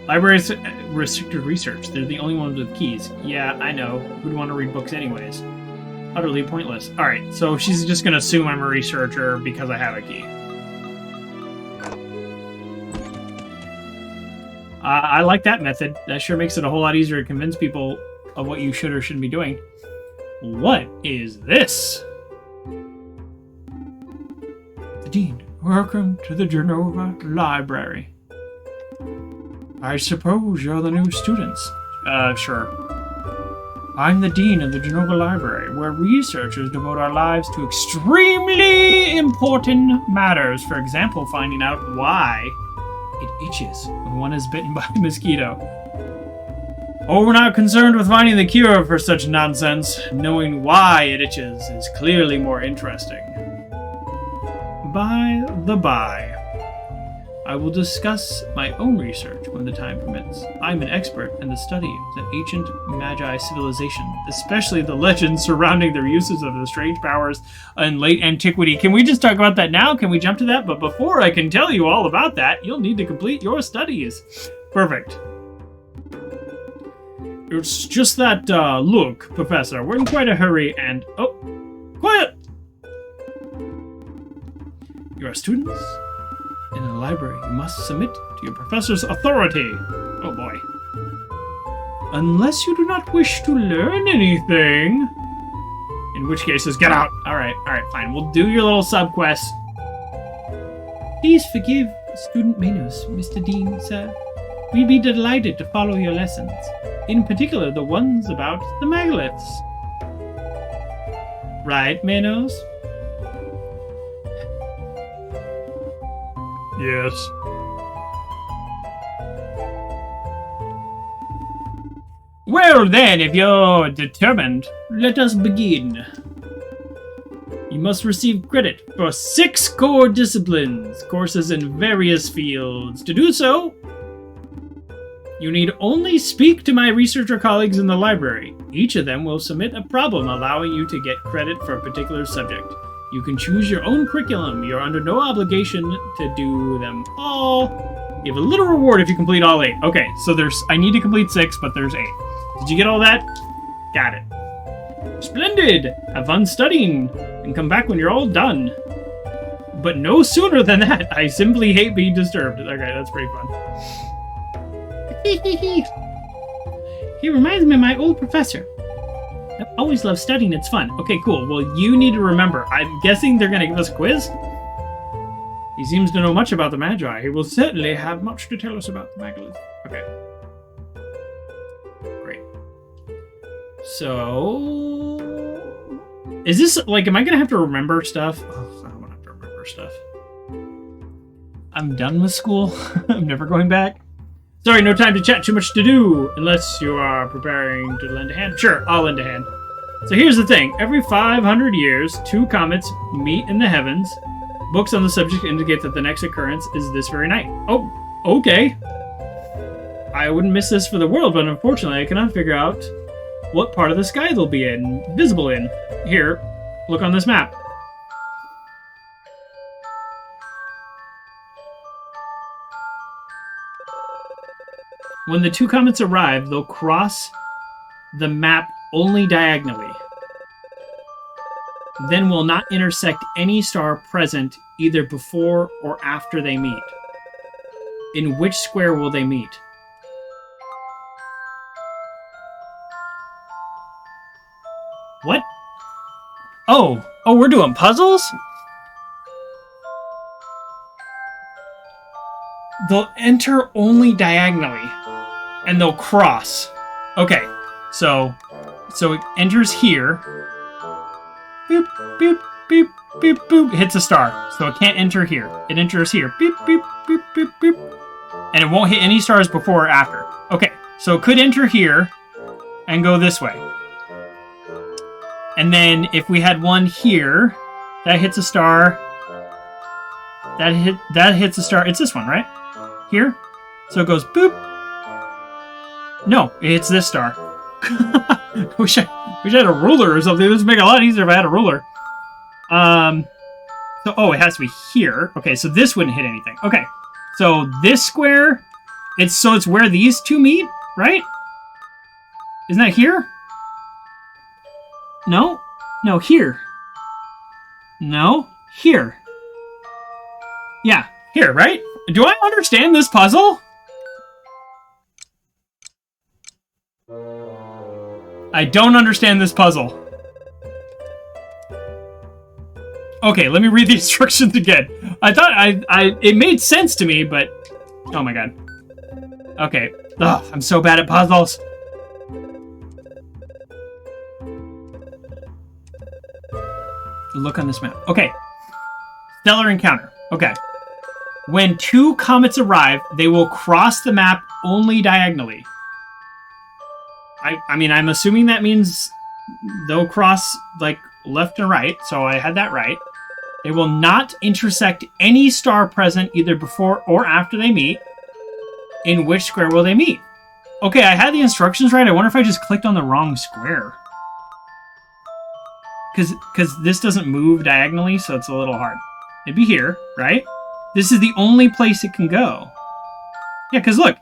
Libraries restricted research. They're the only ones with keys. Yeah, I know. Who'd want to read books anyways? Utterly pointless. Alright, so she's just gonna assume I'm a researcher because I have a key. I like that method. That sure makes it a whole lot easier to convince people of what you should or shouldn't be doing. What is this? The Dean, welcome to the Genova Library. I suppose you're the new students. Sure. I'm the Dean of the Genova Library, where researchers devote our lives to extremely important matters. For example, finding out why it itches when one is bitten by a mosquito. Oh, we're not concerned with finding the cure for such nonsense. Knowing why it itches is clearly more interesting. By the by, I will discuss my own research when the time permits. I'm an expert in the study of the ancient Magi civilization, especially the legends surrounding their uses of the strange powers in late antiquity. Can we just talk about that now? Can we jump to that? But before I can tell you all about that, you'll need to complete your studies. Perfect. It's just that, look, Professor, we're in quite a hurry and... Oh, quiet! You are students? In a library, you must submit to your professor's authority. Oh boy. Unless you do not wish to learn anything. In which case, just get out. Alright, fine. We'll do your little sub-quest. Please forgive student Manos, Mr. Dean, sir. We'd be delighted to follow your lessons. In particular, the ones about the megaliths. Right, Manos? Yes. Well then, if you're determined, let us begin. You must receive credit for 6 core disciplines, courses in various fields. To do so, you need only speak to my researcher colleagues in the library. Each of them will submit a problem allowing you to get credit for a particular subject. You can choose your own curriculum. You're under no obligation to do them all. You have a little reward if you complete all 8. Okay, so I need to complete 6, but there's 8. Did you get all that? Got it. Splendid! Have fun studying, and come back when you're all done. But no sooner than that. I simply hate being disturbed. Okay, that's pretty fun. He reminds me of my old professor. I've always loved studying, it's fun. Okay, cool. Well, you need to remember. I'm guessing they're going to give us a quiz? He seems to know much about the Magi. He will certainly have much to tell us about the megalith. Okay. Great. So... is this, like, am I going to have to remember stuff? Oh, I don't want to have to remember stuff. I'm done with school. I'm never going back. Sorry, no time to chat, too much to do. Unless you are preparing to lend a hand. Sure, I'll lend a hand. So here's the thing. Every 500 years, 2 comets meet in the heavens. Books on the subject indicate that the next occurrence is this very night. Oh, okay. I wouldn't miss this for the world, but unfortunately I cannot figure out what part of the sky they'll be visible in. Here, look on this map. When the 2 comets arrive, they'll cross the map only diagonally. Then will not intersect any star present either before or after they meet. In which square will they meet? What? Oh, we're doing puzzles? They'll enter only diagonally. And they'll cross. Okay, so it enters here. Boop, boop, boop, boop, boop. It hits a star, so it can't enter here. It enters here. Boop, boop, boop, boop, boop. And it won't hit any stars before or after. Okay, so it could enter here and go this way. And then if we had one here, that hits a star. That hits a star. It's this one, right? Here. So it goes boop. No, it's this star. Wish I Wish I had a ruler or something. This would make it a lot easier if I had a ruler. So, oh, it has to be here. Okay, so this wouldn't hit anything. Okay, so this square, it's where these two meet, right? Isn't that here? No? No, here. No, here. Yeah, here, right? Do I understand this puzzle? I don't understand this puzzle. Okay, let me read the instructions again. I thought it made sense to me, but oh my god. Okay. Ugh, I'm so bad at puzzles. Look on this map. Okay. Stellar encounter. Okay. When two comets arrive, they will cross the map only diagonally. I mean, I'm assuming that means they'll cross, like, left and right, so I had that right. They will not intersect any star present either before or after they meet. In which square will they meet? Okay, I had the instructions right. I wonder if I just clicked on the wrong square. Because this doesn't move diagonally, so it's a little hard. It'd be here, right? This is the only place it can go. Yeah, because look,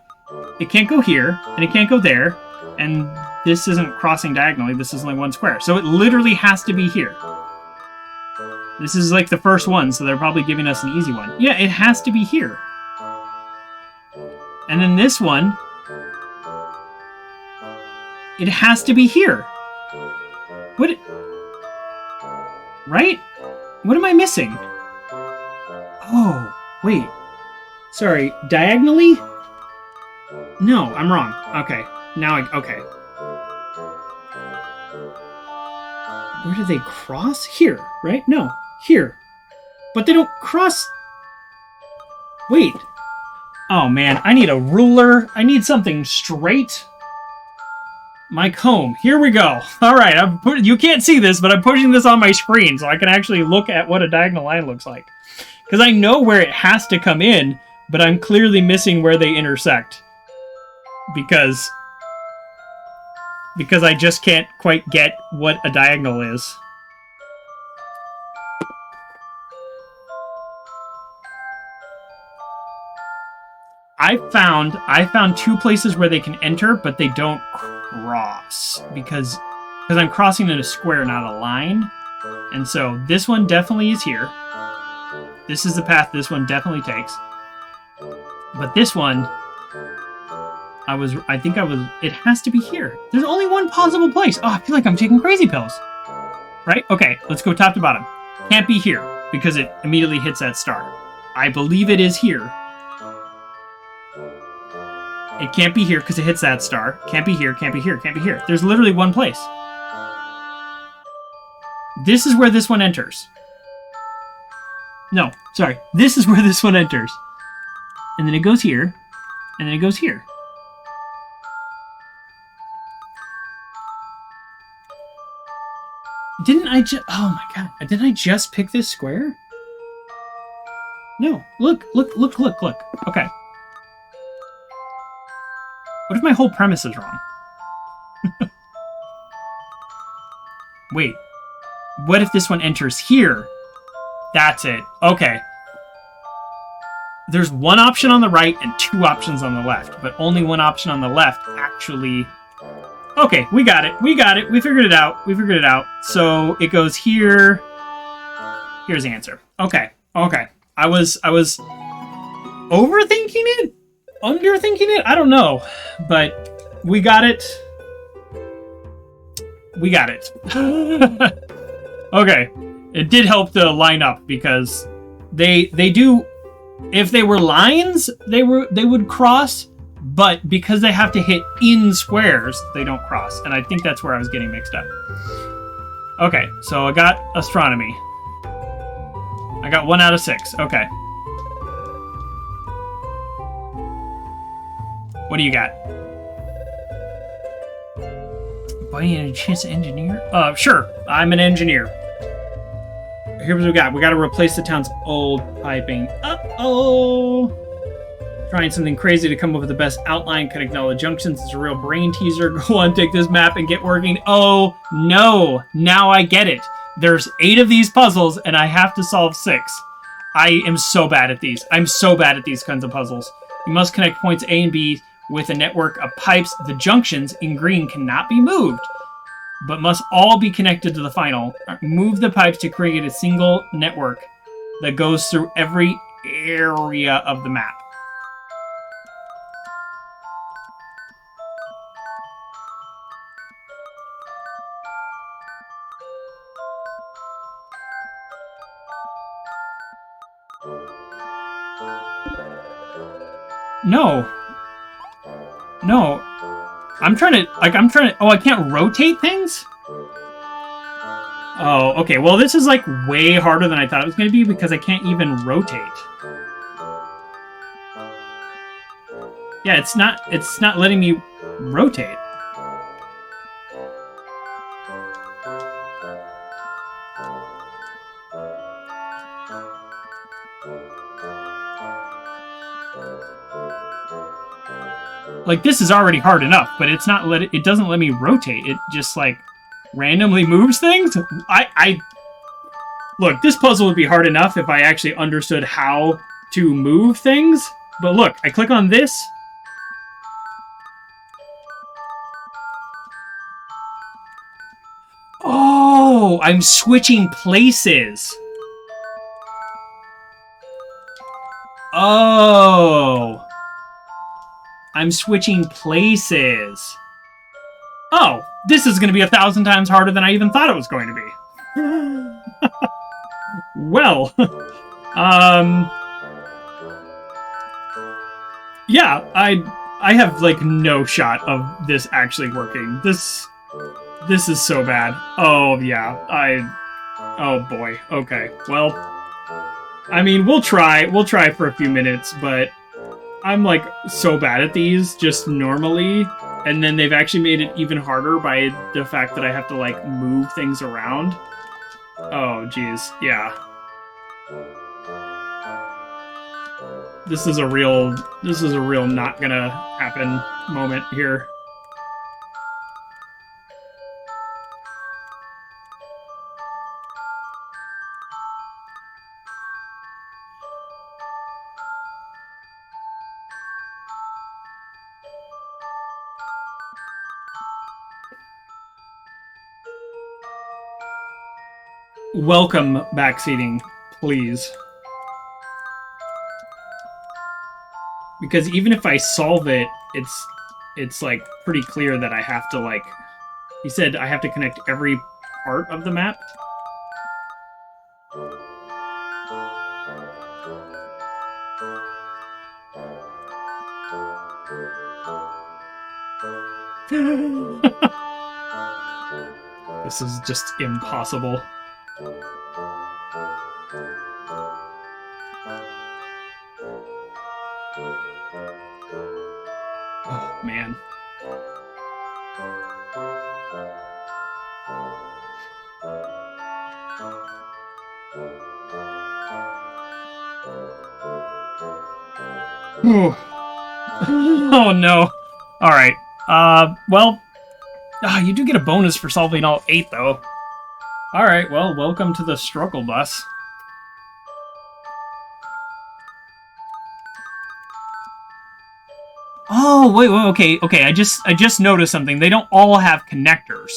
it can't go here, and it can't go there, and this isn't crossing diagonally. This is only one square. So it literally has to be here. This is like the first one, so they're probably giving us an easy one. Yeah, it has to be here. And then this one, it has to be here. What? Right? What am I missing? Oh, wait. Sorry, diagonally? No, I'm wrong. Okay, okay. Where do they cross? Here, right? No, here. But they don't cross. Wait. Oh man, I need a ruler. I need something straight. My comb. Here we go. All right, you can't see this, but I'm pushing this on my screen so I can actually look at what a diagonal line looks like. Because I know where it has to come in, but I'm clearly missing where they intersect. Because I just can't quite get what a diagonal is. I found two places where they can enter, but they don't cross because I'm crossing in a square, not a line. And so this one definitely is here. This is the path this one definitely takes. But this one, it has to be here. There's only one possible place. Oh, I feel like I'm taking crazy pills. Right? Okay, let's go top to bottom. Can't be here because it immediately hits that star. I believe it is here. It can't be here because it hits that star. Can't be here, can't be here, can't be here. There's literally one place. This is where this one enters. No, sorry. This is where this one enters. And then it goes here. And then it goes here. Didn't I just... Oh my god. Didn't I just pick this square? No. Look. Okay. What if my whole premise is wrong? Wait. What if this one enters here? That's it. Okay. There's one option on the right and two options on the left, but only one option on the left actually... Okay, we got it. We figured it out. So it goes here. Here's the answer. Okay. I was overthinking it? Underthinking it? I don't know. But we got it. Okay. It did help to line up because they do... If they were lines, they would cross, but because they have to hit in squares, they don't cross. And I think that's where I was getting mixed up. Okay, so I got astronomy. I got 1 out of 6. Okay. What do you got? By any chance, engineer? Sure. I'm an engineer. Here's what we got. We got to replace the town's old piping. Uh-oh. Trying something crazy to come up with the best outline, connecting all the junctions. It's a real brain teaser. Go on, take this map and get working. Oh, no. Now I get it. There's 8 of these puzzles, and I have to solve 6. I am so bad at these. I'm so bad at these kinds of puzzles. You must connect points A and B with a network of pipes. The junctions in green cannot be moved, but must all be connected to the final. Move the pipes to create a single network that goes through every area of the map. No. No. I'm trying to... Oh, I can't rotate things? Oh, okay. Well, this is, like, way harder than I thought it was going to be because I can't even rotate. Yeah, it's not letting me rotate. Like, this is already hard enough, but it doesn't let me rotate. It just, like, randomly moves things? Look, this puzzle would be hard enough if I actually understood how to move things. But look, I click on this. Oh, I'm switching places. Oh. I'm switching places. Oh, this is going to be 1,000 times harder than I even thought it was going to be. Well, yeah, I have like no shot of this actually working. This is so bad. Oh yeah, oh boy. Okay, well, I mean, we'll try for a few minutes, but I'm like so bad at these just normally, and then they've actually made it even harder by the fact that I have to like move things around. Oh geez, yeah. This is a real not gonna happen moment here. Welcome backseating, please. Because even if I solve it, it's like pretty clear that I have to like... He said I have to connect every part of the map. This is just impossible. Oh, man. Oh, no. Alright. Well... you do get a bonus for solving all 8, though. Alright, well, welcome to the struggle bus. Oh, wait, okay, I just noticed something. They don't all have connectors.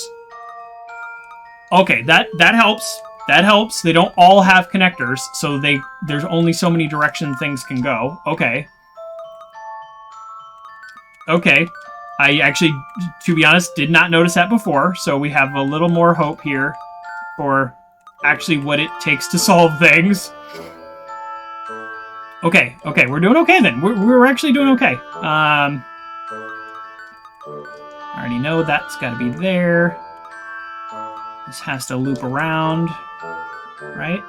Okay, that helps. That helps. They don't all have connectors, so there's only so many directions things can go. Okay. Okay. I actually, to be honest, did not notice that before, so we have a little more hope here for actually what it takes to solve things. Okay, we're doing okay then. We're actually doing okay. I already know that's got to be there. This has to loop around, right?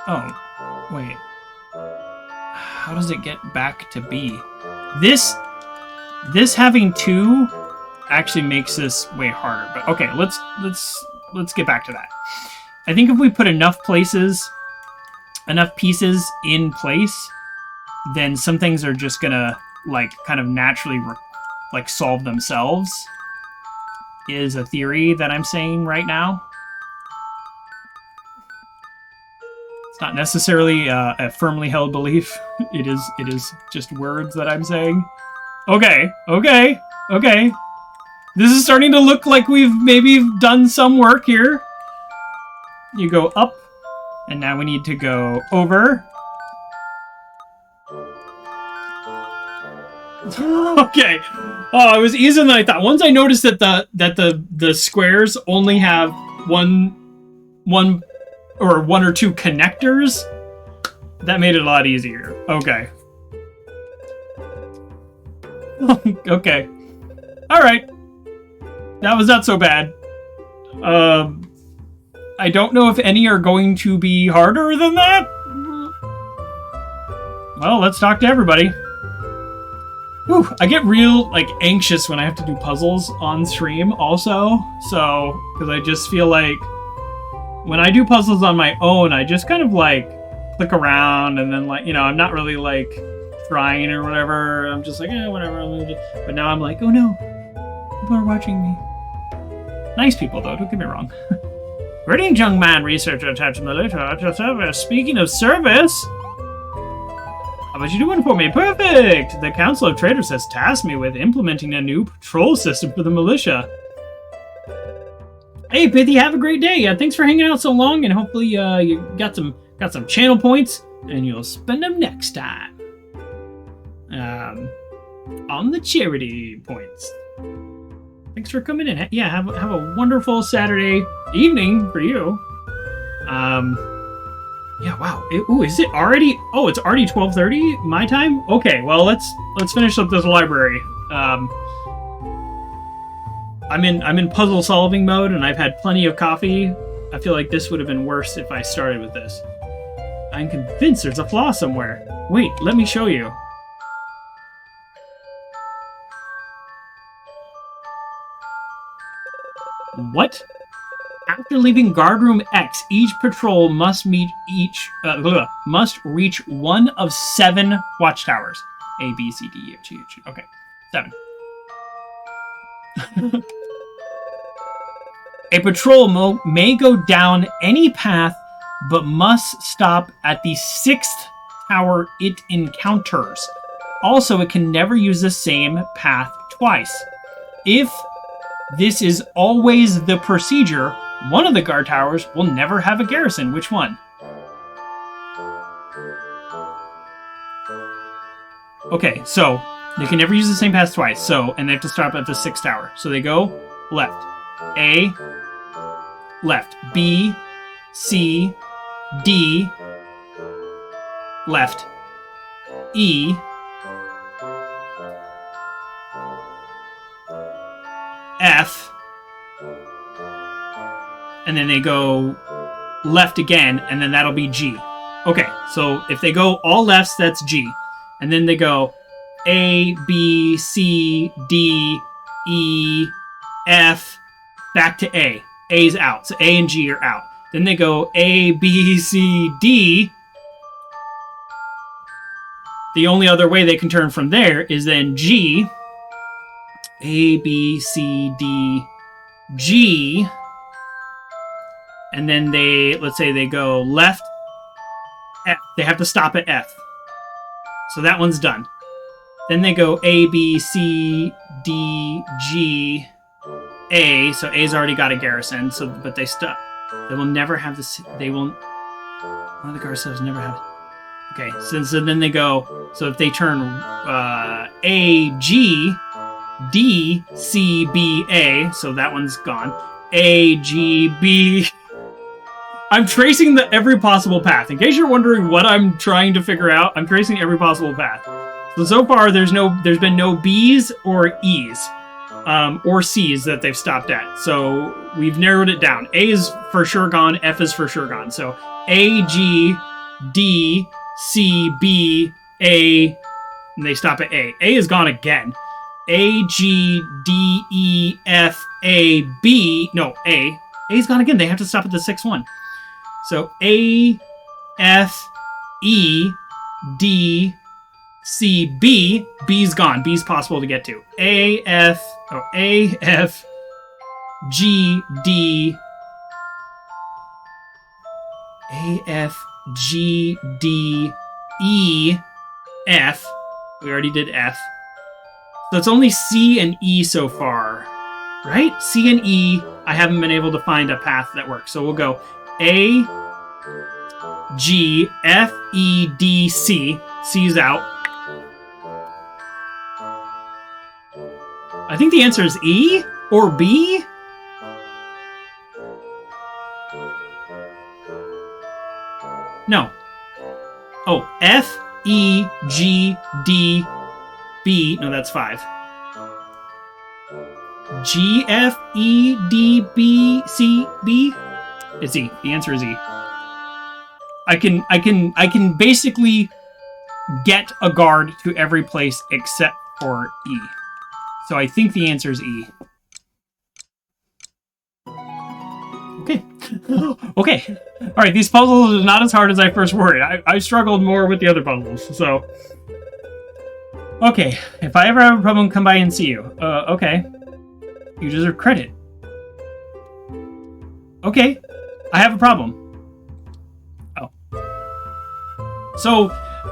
Oh, wait. How does it get back to B? This having 2 actually makes this way harder. But okay, let's get back to that. I think if we put enough pieces in place, then some things are just gonna like kind of naturally like solve themselves. Is a theory that I'm saying right now. It's not necessarily a firmly held belief. It is just words that I'm saying. Okay. This is starting to look like we've maybe done some work here. You go up, and now we need to go over. Okay. Oh, it was easier than I thought. Once I noticed that the squares only have one or two connectors, that made it a lot easier. Okay. Okay. All right. That was not so bad. I don't know if any are going to be harder than that. Well, let's talk to everybody. Whew, I get real anxious when I have to do puzzles on stream also. So, because I just feel like when I do puzzles on my own, I just kind of click around and then I'm not really trying or whatever. I'm just whatever. But now I'm like, oh no, people are watching me. Nice people though, don't get me wrong. Greetings, young man, researcher attached to the service. Speaking of service, how about you doing for me? Perfect! The Council of Traders has tasked me with implementing a new patrol system for the militia. Hey, Pithy, have a great day. Thanks for hanging out so long, and hopefully you got some channel points, and you'll spend them next time. On the charity points. Thanks for coming in. Yeah, have a wonderful Saturday evening for you. Yeah, wow. Is it already? Oh, it's already 12:30 my time. Okay, well let's finish up this library. I'm in puzzle solving mode, and I've had plenty of coffee. I feel like this would have been worse if I started with this. I'm convinced there's a flaw somewhere. Wait, let me show you. What? After leaving guardroom X, each patrol must must reach one of 7 watchtowers. A, B, C, D, E, F, G, H, G. Okay, 7. A patrol may go down any path, but must stop at the 6th tower it encounters. Also, it can never use the same path twice. If this is always the procedure, one of the guard towers will never have a garrison. Which one? Okay, so they can never use the same path twice. And they have to stop at the 6th tower. So they go left. A, left. B, C, D, left. E, F, and then they go left again, and then that'll be G. Okay, so if they go all lefts, that's G. And then they go A, B, C, D, E, F, back to A. A's out, so A and G are out. Then they go A, B, C, D. The only other way they can turn from there is then G. A, B, C, D, G. And then let's say they go left, F. They have to stop at F. So that one's done. Then they go A, B, C, D, G, A. So A's already got a garrison. But they stop. They will never have this. They won't. One of the garrisons never have. Okay. So then they go. So if they turn A, G, D, C, B, A. So that one's gone. A, G, B. I'm tracing every possible path. In case you're wondering what I'm trying to figure out, I'm tracing every possible path. So far, there's been no B's or E's, or C's that they've stopped at. So we've narrowed it down. A is for sure gone. F is for sure gone. So A, G, D, C, B, A, and they stop at A. A is gone again. A, G, D, E, F, A, B. No, A. A's gone again. They have to stop at the sixth one. So A, F, E, D, C, B. B's gone. B's possible to get to. A, F, G, D, A, F, G, D, E, F. We already did F. So it's only C and E so far, right? C and E, I haven't been able to find a path that works. So we'll go A, G, F, E, D, C. C's out. I think the answer is E or B. No. Oh, F, E, G, D, B. No, that's 5. G, F, E, D, B, C, B. It's E. The answer is E. I can basically get a guard to every place except for E. So I think the answer is E. Okay. Okay. Alright, these puzzles are not as hard as I first worried. I struggled more with the other puzzles, so... Okay, if I ever have a problem, come by and see you. Okay. You deserve credit. Okay, I have a problem. Oh.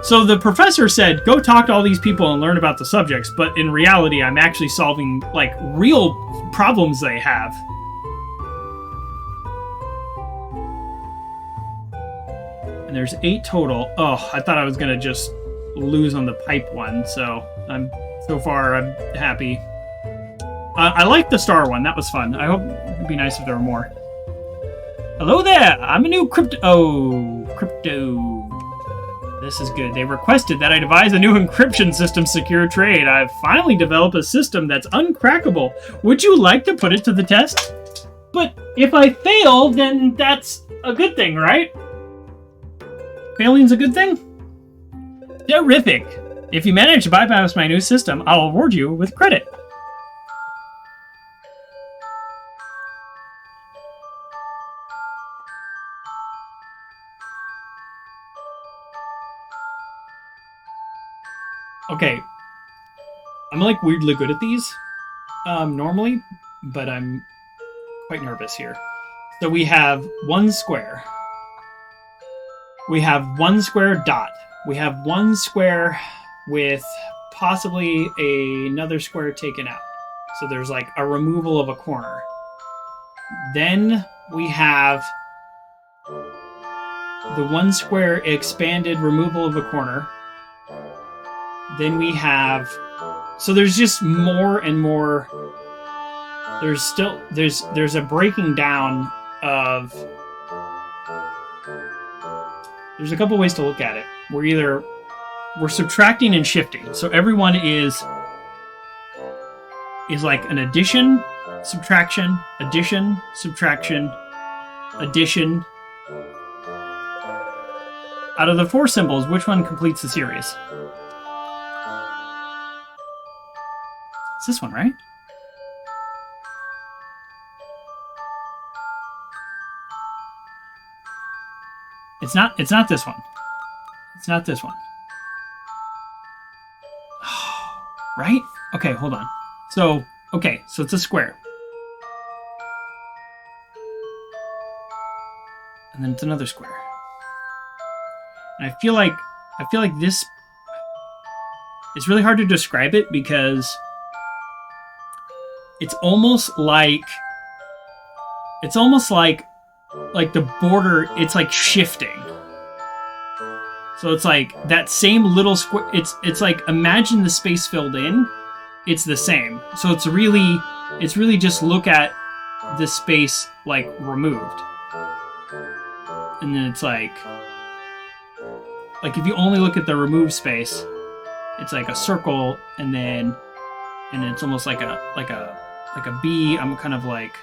So the professor said, go talk to all these people and learn about the subjects, but in reality, I'm actually solving, like, real problems they have. And there's 8 total. Oh, I thought I was gonna just lose on the pipe one, so so far I'm happy. I like the star one. That was fun. I hope it'd be nice if there were more. Hello there. I'm a new crypto. This is good. They requested that I devise a new encryption system to secure trade. I've finally developed a system that's uncrackable. Would you like to put it to the test? But if I fail, then that's a good thing, right? Failing's a good thing? Terrific! If you manage to bypass my new system, I'll award you with credit. Okay. I'm like weirdly good at these, normally, but I'm quite nervous here. So we have 1 square. We have 1 square dot. We have 1 square with possibly another square taken out. So there's like a removal of a corner. Then we have the 1 square expanded removal of a corner. Then we have... So there's just more and more... There's a breaking down of... There's a couple ways to look at it. We're subtracting and shifting. So everyone is like an addition, subtraction, addition, subtraction, addition. Out of the 4 symbols, which one completes the series? It's this one, right? It's not this one. It's not this one. Right? Okay, hold on. So it's a square. And then it's another square. And I feel like this... It's really hard to describe it because it's almost like the border, it's like shifting. So it's like that same little square, it's like, imagine the space filled in, it's the same. So it's really just look at the space like removed. And then it's like if you only look at the removed space, it's like a circle, and it's almost like a B. I'm kind of like...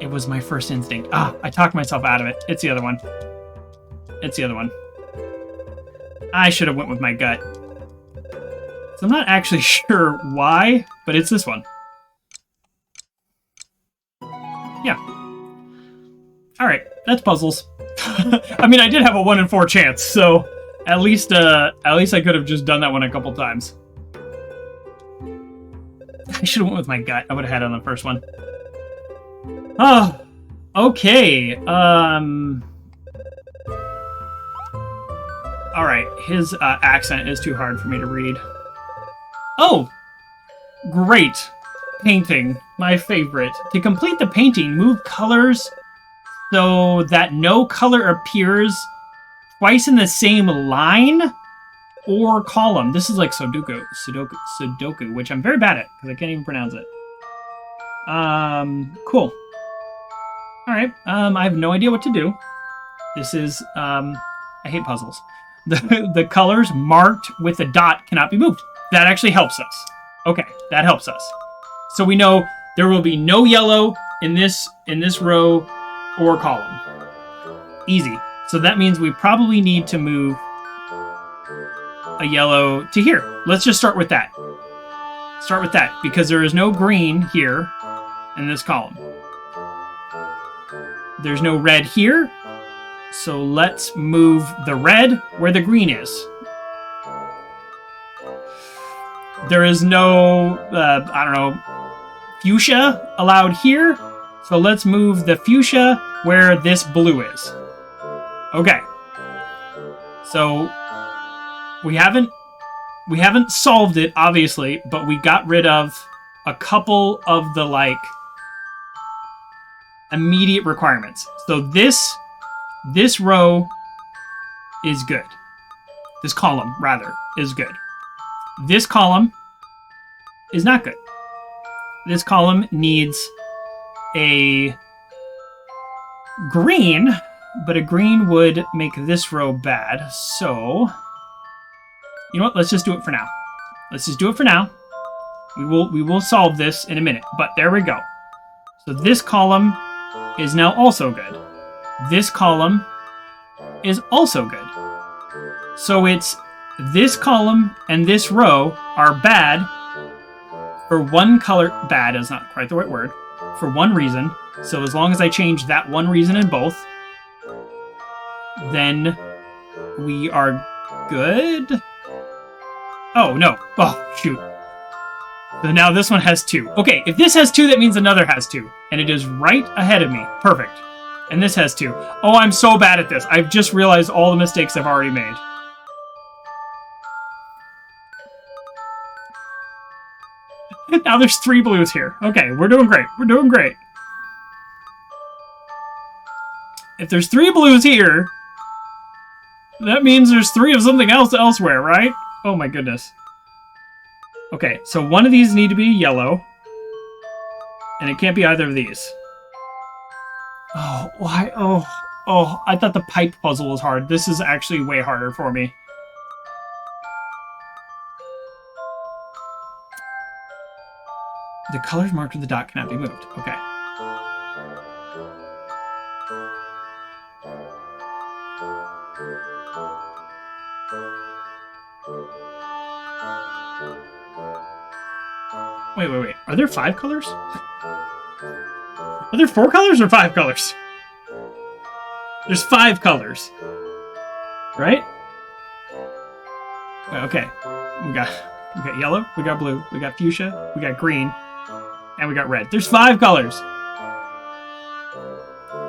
It was my first instinct. Ah, I talked myself out of it. It's the other one. It's the other one. I should have went with my gut. So I'm not actually sure why, but it's this one. Yeah. Alright, that's puzzles. I mean, I did have a 1 in 4 chance, so at least I could have just done that one a couple times. I should have went with my gut. I would have had it on the first one. Oh, okay. Alright, his accent is too hard for me to read. Oh! Great. Painting. My favorite. To complete the painting, move colors so that no color appears twice in the same line or column. This is like Sudoku, which I'm very bad at because I can't even pronounce it. Cool. Alright, I have no idea what to do. This is, I hate puzzles. The colors marked with a dot cannot be moved. That actually helps us. Okay, that helps us. So we know there will be no yellow in this row or column. Easy. So that means we probably need to move a yellow to here. Let's just start with that. Start with that, because there is no green here in this column. There's no red here, so let's move the red where the green is. There is no, I don't know, fuchsia allowed here, so let's move the fuchsia where this blue is. Okay. So we haven't solved it, obviously, but we got rid of a couple of the, like, immediate requirements. So this row is good. This column, rather, is good. This column is not good. This column needs a green, but a green would make this row bad. So, you know what? Let's just do it for now. Let's just do it for now. We will solve this in a minute, but there we go. So this column is now also good. This column is also good. So it's this column and this row are bad for one color. Bad is not quite the right word. For one reason. So as long as I change that one reason in both, then we are good. Oh, no. Oh, shoot. So now this one has 2. Okay, if this has 2, that means another has 2. And it is right ahead of me. Perfect. And this has 2. Oh, I'm so bad at this. I've just realized all the mistakes I've already made. Now there's 3 blues here. Okay, we're doing great. We're doing great. If there's 3 blues here, that means there's 3 of something else elsewhere, right? Oh my goodness. Okay, so one of these need to be yellow. And it can't be either of these. Oh, why? Oh, I thought the pipe puzzle was hard. This is actually way harder for me. The colors marked with the dot cannot be moved. Okay. Wait. Are there 5 colors? Are there 4 colors or 5 colors? There's 5 colors. Right? Okay. We got yellow, we got blue, we got fuchsia, we got green, and we got red. There's 5 colors.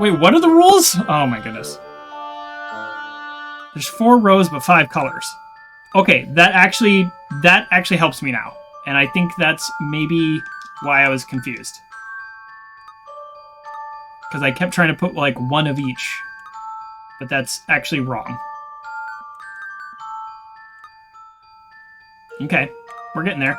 Wait, what are the rules? Oh my goodness. There's 4 rows but 5 colors. Okay, that actually helps me now. And I think that's maybe why I was confused. Because I kept trying to put, like, 1 of each. But that's actually wrong. Okay, we're getting there.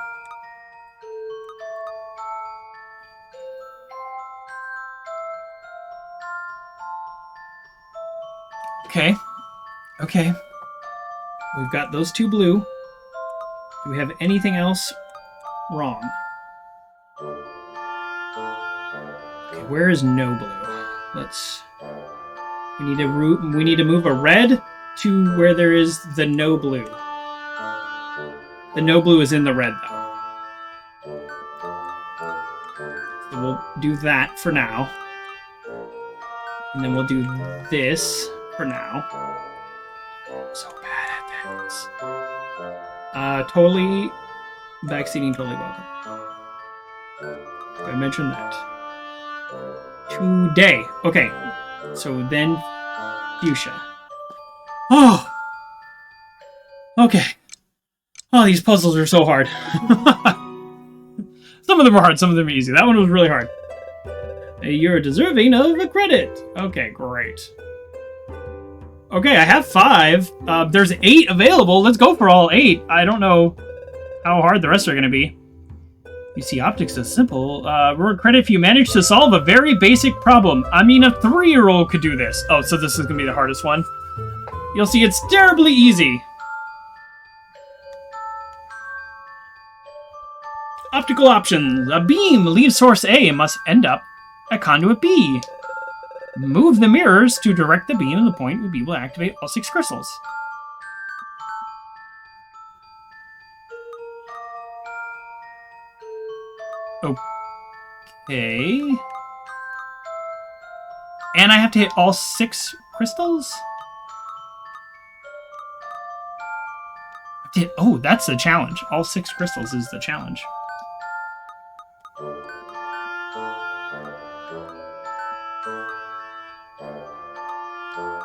Okay. We've got those 2 blue. Do we have anything else wrong? Okay, where is no blue? Let's... We need to move a red to where there is the no blue. The no blue is in the red, though. So we'll do that for now. And then we'll do this for now. I'm so bad at this. Totally... Backseating, totally welcome. I mentioned that. Today. Okay. So then... Fuchsia. Oh! Okay. Oh, these puzzles are so hard. Some of them are hard, some of them are easy. That one was really hard. You're deserving of a credit. Okay, great. Okay, I have 5. There's 8 available. Let's go for all 8. I don't know how hard the rest are going to be. You see, optics is simple. Reward credit if you manage to solve a very basic problem. I mean, a 3-year-old could do this. Oh, so this is going to be the hardest one. You'll see it's terribly easy. Optical options. A beam leaves source A and must end up at conduit B. Move the mirrors to direct the beam, and the point will be able to activate all 6 crystals. Okay. And I have to hit all 6 crystals? Oh, that's the challenge. All 6 crystals is the challenge.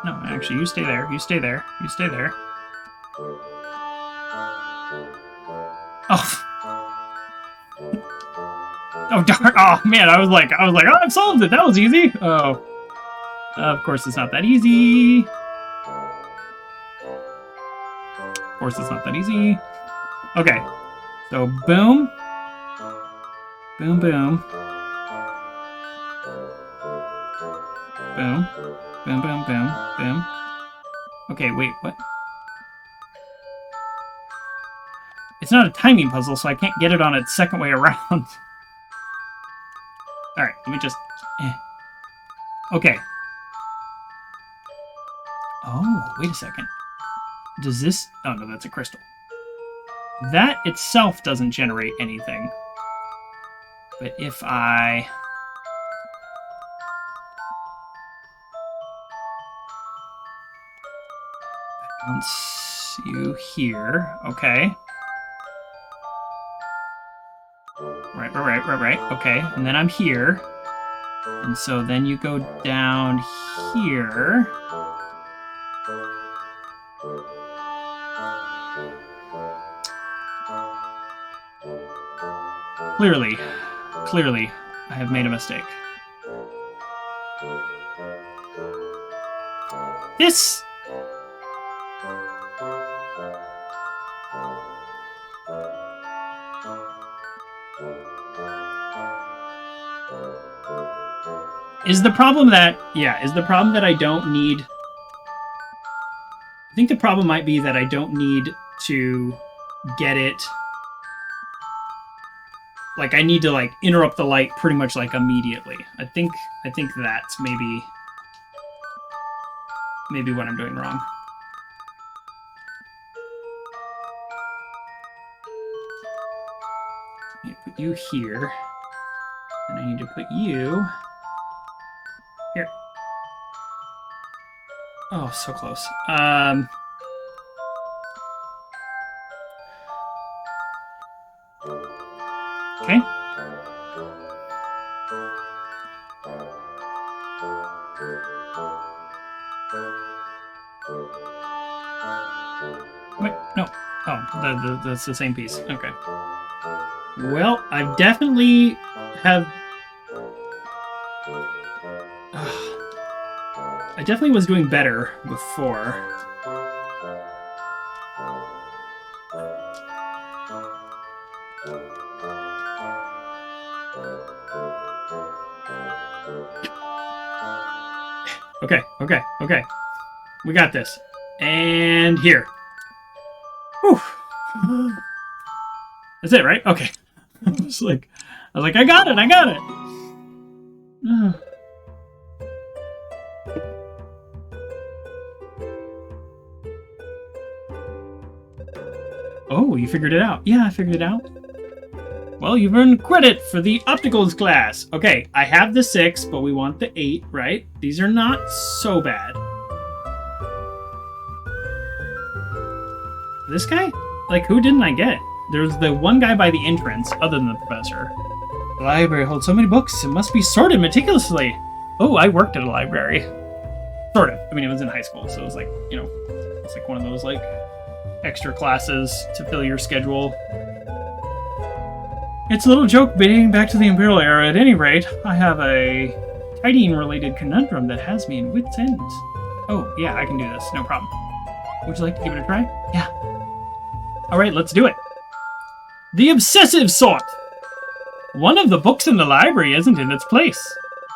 No, actually, you stay there. You stay there. You stay there. Oh. Oh, darn. Oh, man, I was like, oh, I solved it. That was easy. Oh. Of course, it's not that easy. Of course, it's not that easy. Okay. So, boom. Boom, boom. Boom. Boom, boom, boom, boom. Okay, wait, what? It's not a timing puzzle, so I can't get it on its second way around. Alright, let me just... Okay. Oh, wait a second. Does this... Oh, no, that's a crystal. That itself doesn't generate anything. But if I... Once you here, okay. Right, okay. And then I'm here. And so then you go down here. Clearly, I have made a mistake. This... Is the problem that I don't need... I think the problem might be that I don't need to get it... Like, I need to, like, interrupt the light pretty much, like, immediately. I think that's maybe what I'm doing wrong. I need to put you here. And I need to put you... here. Oh, so close. Okay. Wait, no. Oh, that's the same piece. Okay. Well, I definitely have... I definitely was doing better before. Okay. We got this. And here. Whew. That's it, right? Okay. I was like, I got it. Oh, you figured it out. Yeah, I figured it out. Well, you've earned credit for the opticals class. Okay, I have the 6, but we want the 8, right? These are not so bad. This guy? Like, who didn't I get? There's the one guy by the entrance, other than the professor. The library holds so many books, it must be sorted meticulously. Oh, I worked at a library. Sort of. I mean, it was in high school, so it was like, you know, it's like one of those, like, extra classes to fill your schedule. It's a little joke dating back to the Imperial era. At any rate, I have a tidying-related conundrum that has me in wit's end. Oh, yeah, I can do this. No problem. Would you like to give it a try? Yeah. All right, let's do it. The obsessive sort. One of the books in the library isn't in its place.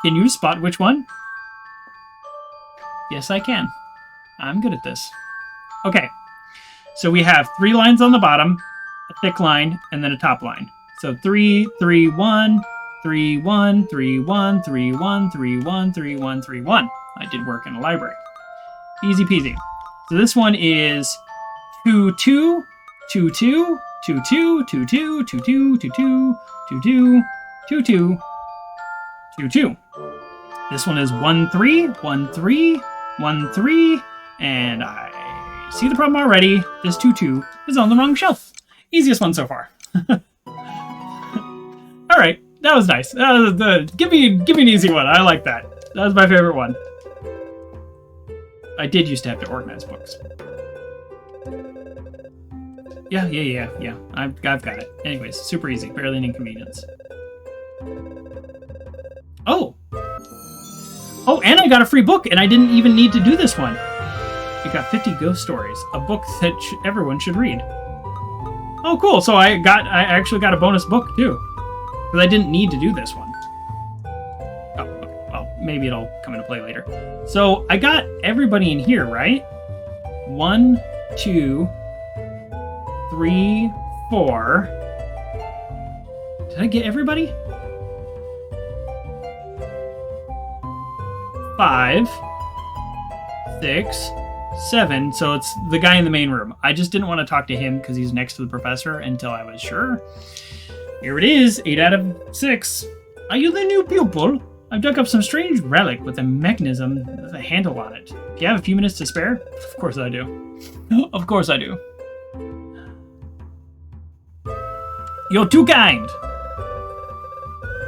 Can you spot which one? Yes, I can. I'm good at this. Okay. So we have 3 lines on the bottom, a thick line, and then a top line. So 3, 3, 1, 3, 1, 3, 1, 3, 1, 3, 1, 3, 1, 3, 1. I did work in a library. Easy peasy. So this one is 2, 2, 2, 2, 2, 2, 2, 2, 2, 2, 2, 2, 2, 2, 2, 2, 2, 2. This one is 1, 3, 1, 3, 1, 3, and I see the problem already. This 2, 2 is on the wrong shelf. Easiest one so far. All right, that was nice. Give me an easy one. I like that. That was my favorite one. I did used to have to organize books. Yeah. I've got it. Anyways, super easy. Barely an inconvenience. Oh, and I got a free book, and I didn't even need to do this one. You got 50 ghost stories, a book that everyone should read. Oh, cool. So I actually got a bonus book too, because I didn't need to do this one. Oh, okay. Well, maybe it'll come into play later. So I got everybody in here, right? 1, 2, 3, 4. Did I get everybody? 5, 6, 7. So it's the guy in the main room. I just didn't want to talk to him because he's next to the professor until I was sure. Here it is, 8 out of 6. Are you the new pupil? I've dug up some strange relic with a mechanism with a handle on it. Do you have a few minutes to spare? Of course I do. Of course I do. You're too kind.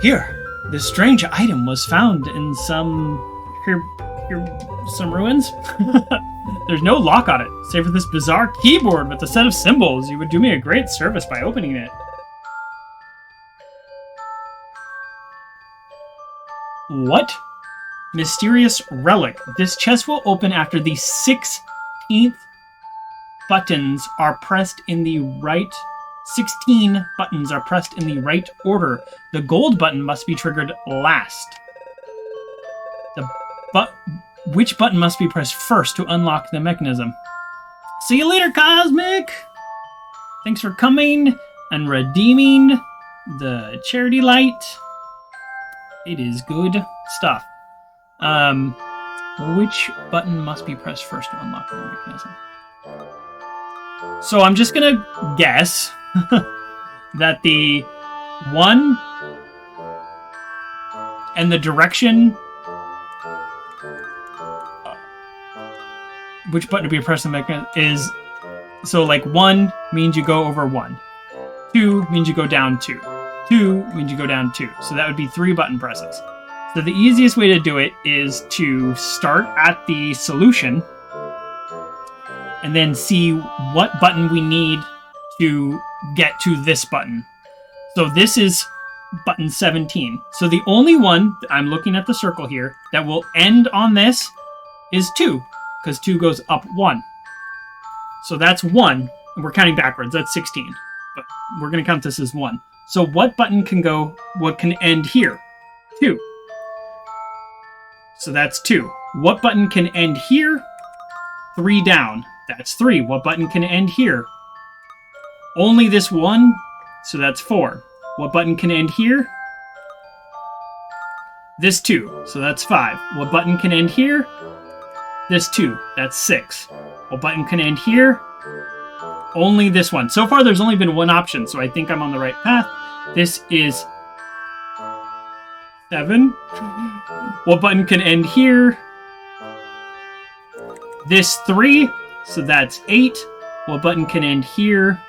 Here, this strange item was found in some ruins. There's no lock on it, save for this bizarre keyboard with a set of symbols. You would do me a great service by opening it. What? Mysterious relic. This chest will open after the 16th buttons are pressed in the right. 16 buttons are pressed in the right order. The gold button must be triggered last. Which button must be pressed first to unlock the mechanism? See you later, Cosmic! Thanks for coming and redeeming the charity light. It is good stuff. Which button must be pressed first to unlock the mechanism? So I'm just gonna guess that the 1 and the direction, which button to be pressed on the mechanism is, so like 1 means you go over 1, 2 means you go down 2, 2 means you go down 2. So that would be 3 button presses. So the easiest way to do it is to start at the solution and then see what button we need to get to this button. So this is button 17. So the only one, I'm looking at the circle here, that will end on this is 2, because 2 goes up 1. So that's 1, and we're counting backwards, that's 16. But we're going to count this as 1. So what button can end here? 2. So that's 2. What button can end here? 3 down. That's 3. What button can end here? Only this 1, so that's 4. What button can end here? This 2, so that's 5. What button can end here? This 2, that's 6. What button can end here? Only this one. So far, there's only been one option, so I think I'm on the right path. This is 7. What button can end here? This 3, so that's 8. What button can end here?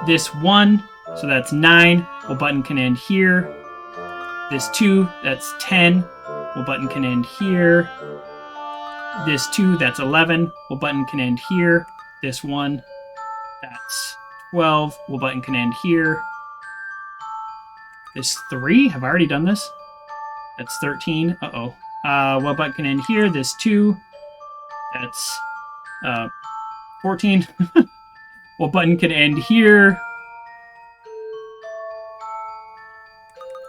This 1, so that's 9. What button can end here? This 2, that's 10. What button can end here? This 2, that's 11. What button can end here? This 1, that's 12. What button can end here? This 3, have I already done this? That's 13. Uh-oh. What button can end here? This 2, that's 14. What button can end here?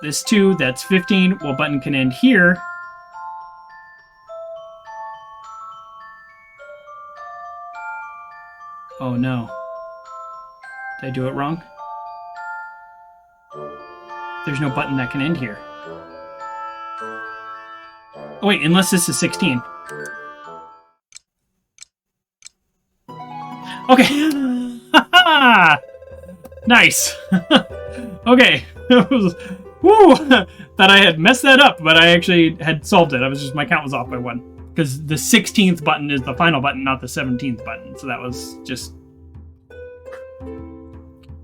This 2, that's 15. What button can end here? Oh no. Did I do it wrong? There's no button that can end here. Oh wait, unless this is 16. Okay. Nice. Okay. Woo! Thought I had messed that up, but I actually had solved it. My count was off by 1. Because the 16th button is the final button, not the 17th button. So that was just...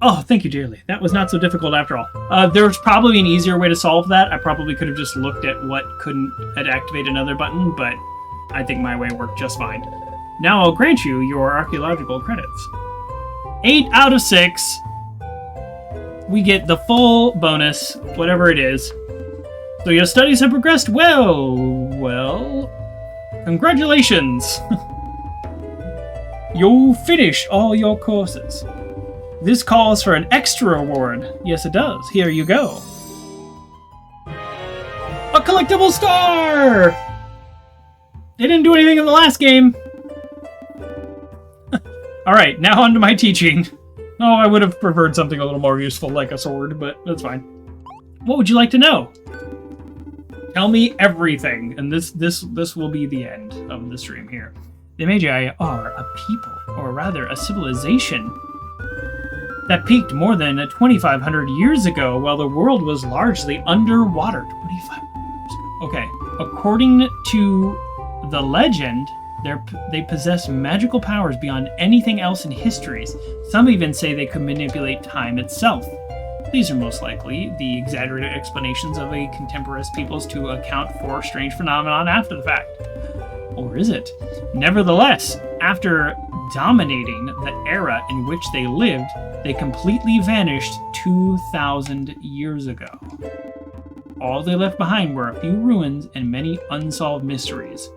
Oh, thank you dearly. That was not so difficult after all. There was probably an easier way to solve that. I probably could have just looked at what couldn't activate another button, but I think my way worked just fine. Now I'll grant you your archaeological credits. 8 out of 6. We get the full bonus, whatever it is. So your studies have progressed well. Well, congratulations. You finished all your courses. This calls for an extra award. Yes, it does. Here you go. A collectible star! They didn't do anything in the last game. Alright, now on to my teaching. Oh, I would have preferred something a little more useful like a sword, but that's fine. What would you like to know? Tell me everything, and this will be the end of the stream here. The Magi are a people, or rather a civilization, that peaked more than 2,500 years ago while the world was largely underwater. 2,500 years ago. Okay, according to the legend, they possess magical powers beyond anything else in histories. Some even say they could manipulate time itself. These are most likely the exaggerated explanations of a contemporaneous peoples to account for strange phenomenon after the fact. Or is it? Nevertheless, after dominating the era in which they lived, they completely vanished 2,000 years ago. All they left behind were a few ruins and many unsolved mysteries.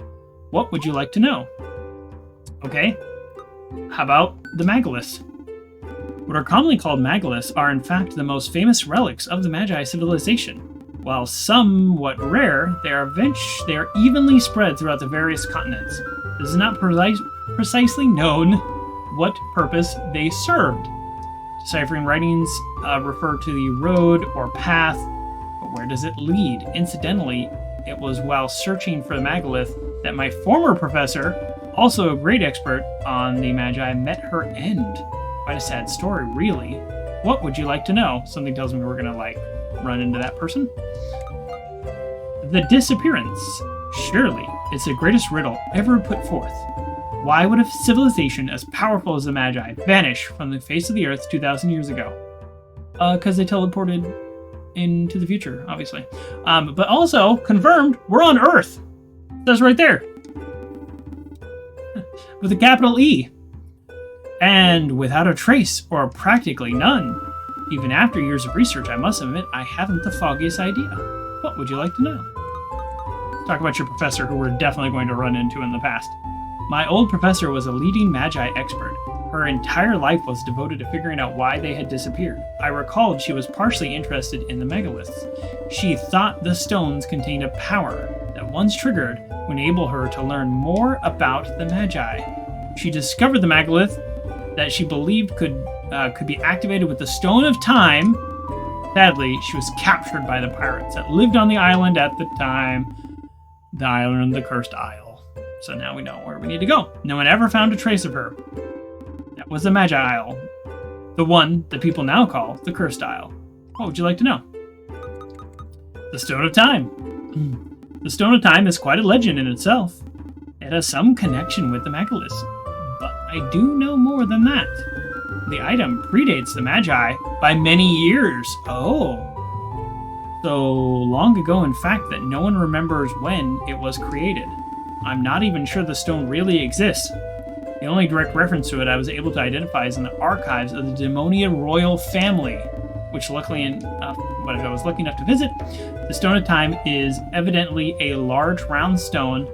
What would you like to know? Okay, how about the Megaliths? What are commonly called megaliths are in fact the most famous relics of the Magi civilization. While somewhat rare, they are evenly spread throughout the various continents. It is not precisely known what purpose they served. Deciphering writings refer to the road or path, but where does it lead? Incidentally, it was while searching for the megalith that my former professor, also a great expert on the Magi, met her end. Quite a sad story, really. What would you like to know? Something tells me we're gonna, run into that person. The disappearance. Surely, it's the greatest riddle ever put forth. Why would a civilization as powerful as the Magi vanish from the face of the earth 2,000 years ago? Because they teleported into the future, obviously. But also, confirmed, we're on Earth. That's right there. With a capital E. And without a trace, or practically none. Even after years of research, I must admit, I haven't the foggiest idea. What would you like to know? Talk about your professor, who we're definitely going to run into in the past. My old professor was a leading Magi expert. Her entire life was devoted to figuring out why they had disappeared. I recalled she was partially interested in the megaliths. She thought the stones contained a power that, once triggered, would enable her to learn more about the Magi. She discovered the megalith that she believed could be activated with the Stone of Time, Sadly, she was captured by the pirates that lived on the island at the time. The island, the Cursed Isle. So now we know where we need to go. No one ever found a trace of her. That was the Magi Isle. The one that people now call the Cursed Isle. What would you like to know? The Stone of Time. The Stone of Time is quite a legend in itself. It has some connection with the Megalisk, but I do know more than that. The item predates the Magi by many years. Oh. So long ago, in fact, that no one remembers when it was created. I'm not even sure the stone really exists. The only direct reference to it I was able to identify is in the archives of the Demonia royal family, which luckily enough, when I was lucky enough to visit, the Stone of Time is evidently a large round stone,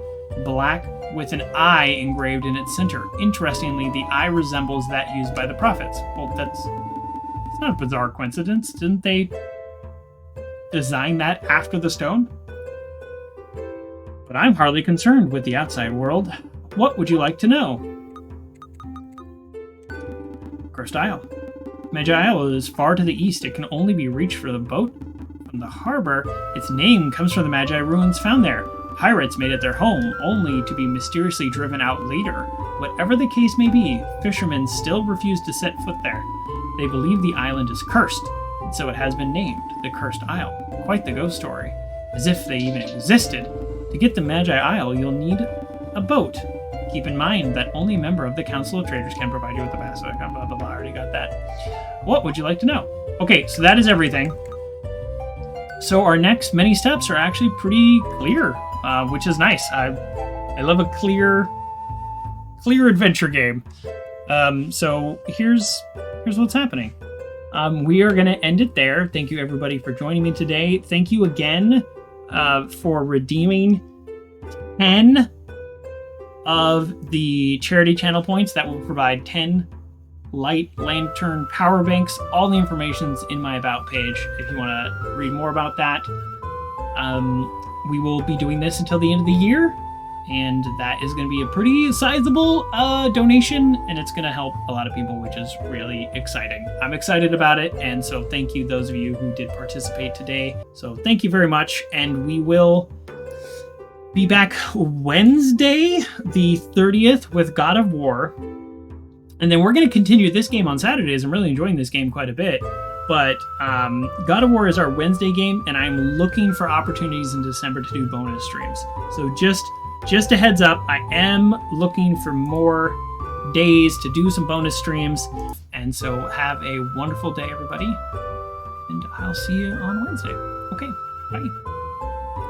black with an eye engraved in its center. Interestingly, the eye resembles that used by the prophets. Well, it's not a bizarre coincidence. Didn't they design that after the stone? But I'm hardly concerned with the outside world. What would you like to know? Cursed Isle. Magi Isle is far to the east. It can only be reached for the boat from the harbor. Its name comes from the Magi ruins found there. Pirates made it their home, only to be mysteriously driven out later. Whatever the case may be, fishermen still refuse to set foot there. They believe the island is cursed, and so it has been named the Cursed Isle. Quite the ghost story. As if they even existed. To get to Magi Isle, you'll need a boat. Keep in mind that only a member of the Council of Traders can provide you with the pass. Blah, blah, blah, blah. I already got that. What would you like to know? Okay, so that is everything. So our next many steps are actually pretty clear, which is nice. I love a clear adventure game. So here's what's happening. We are going to end it there. Thank you everybody for joining me today. Thank you again for redeeming 10 of the charity channel points that will provide 10 light lantern power banks. All the information's in my about page if you want to read more about that. We will be doing this until the end of the year, and that is going to be a pretty sizable donation, and it's going to help a lot of people, which is really exciting. I'm excited about it, and so thank you those of you who did participate today. So thank you very much, and we will be back Wednesday the 30th with God of War. And then we're going to continue this game on Saturdays. I'm really enjoying this game quite a bit. But God of War is our Wednesday game, and I'm looking for opportunities in December to do bonus streams. So just a heads up, I am looking for more days to do some bonus streams. And so have a wonderful day, everybody. And I'll see you on Wednesday. Okay, bye.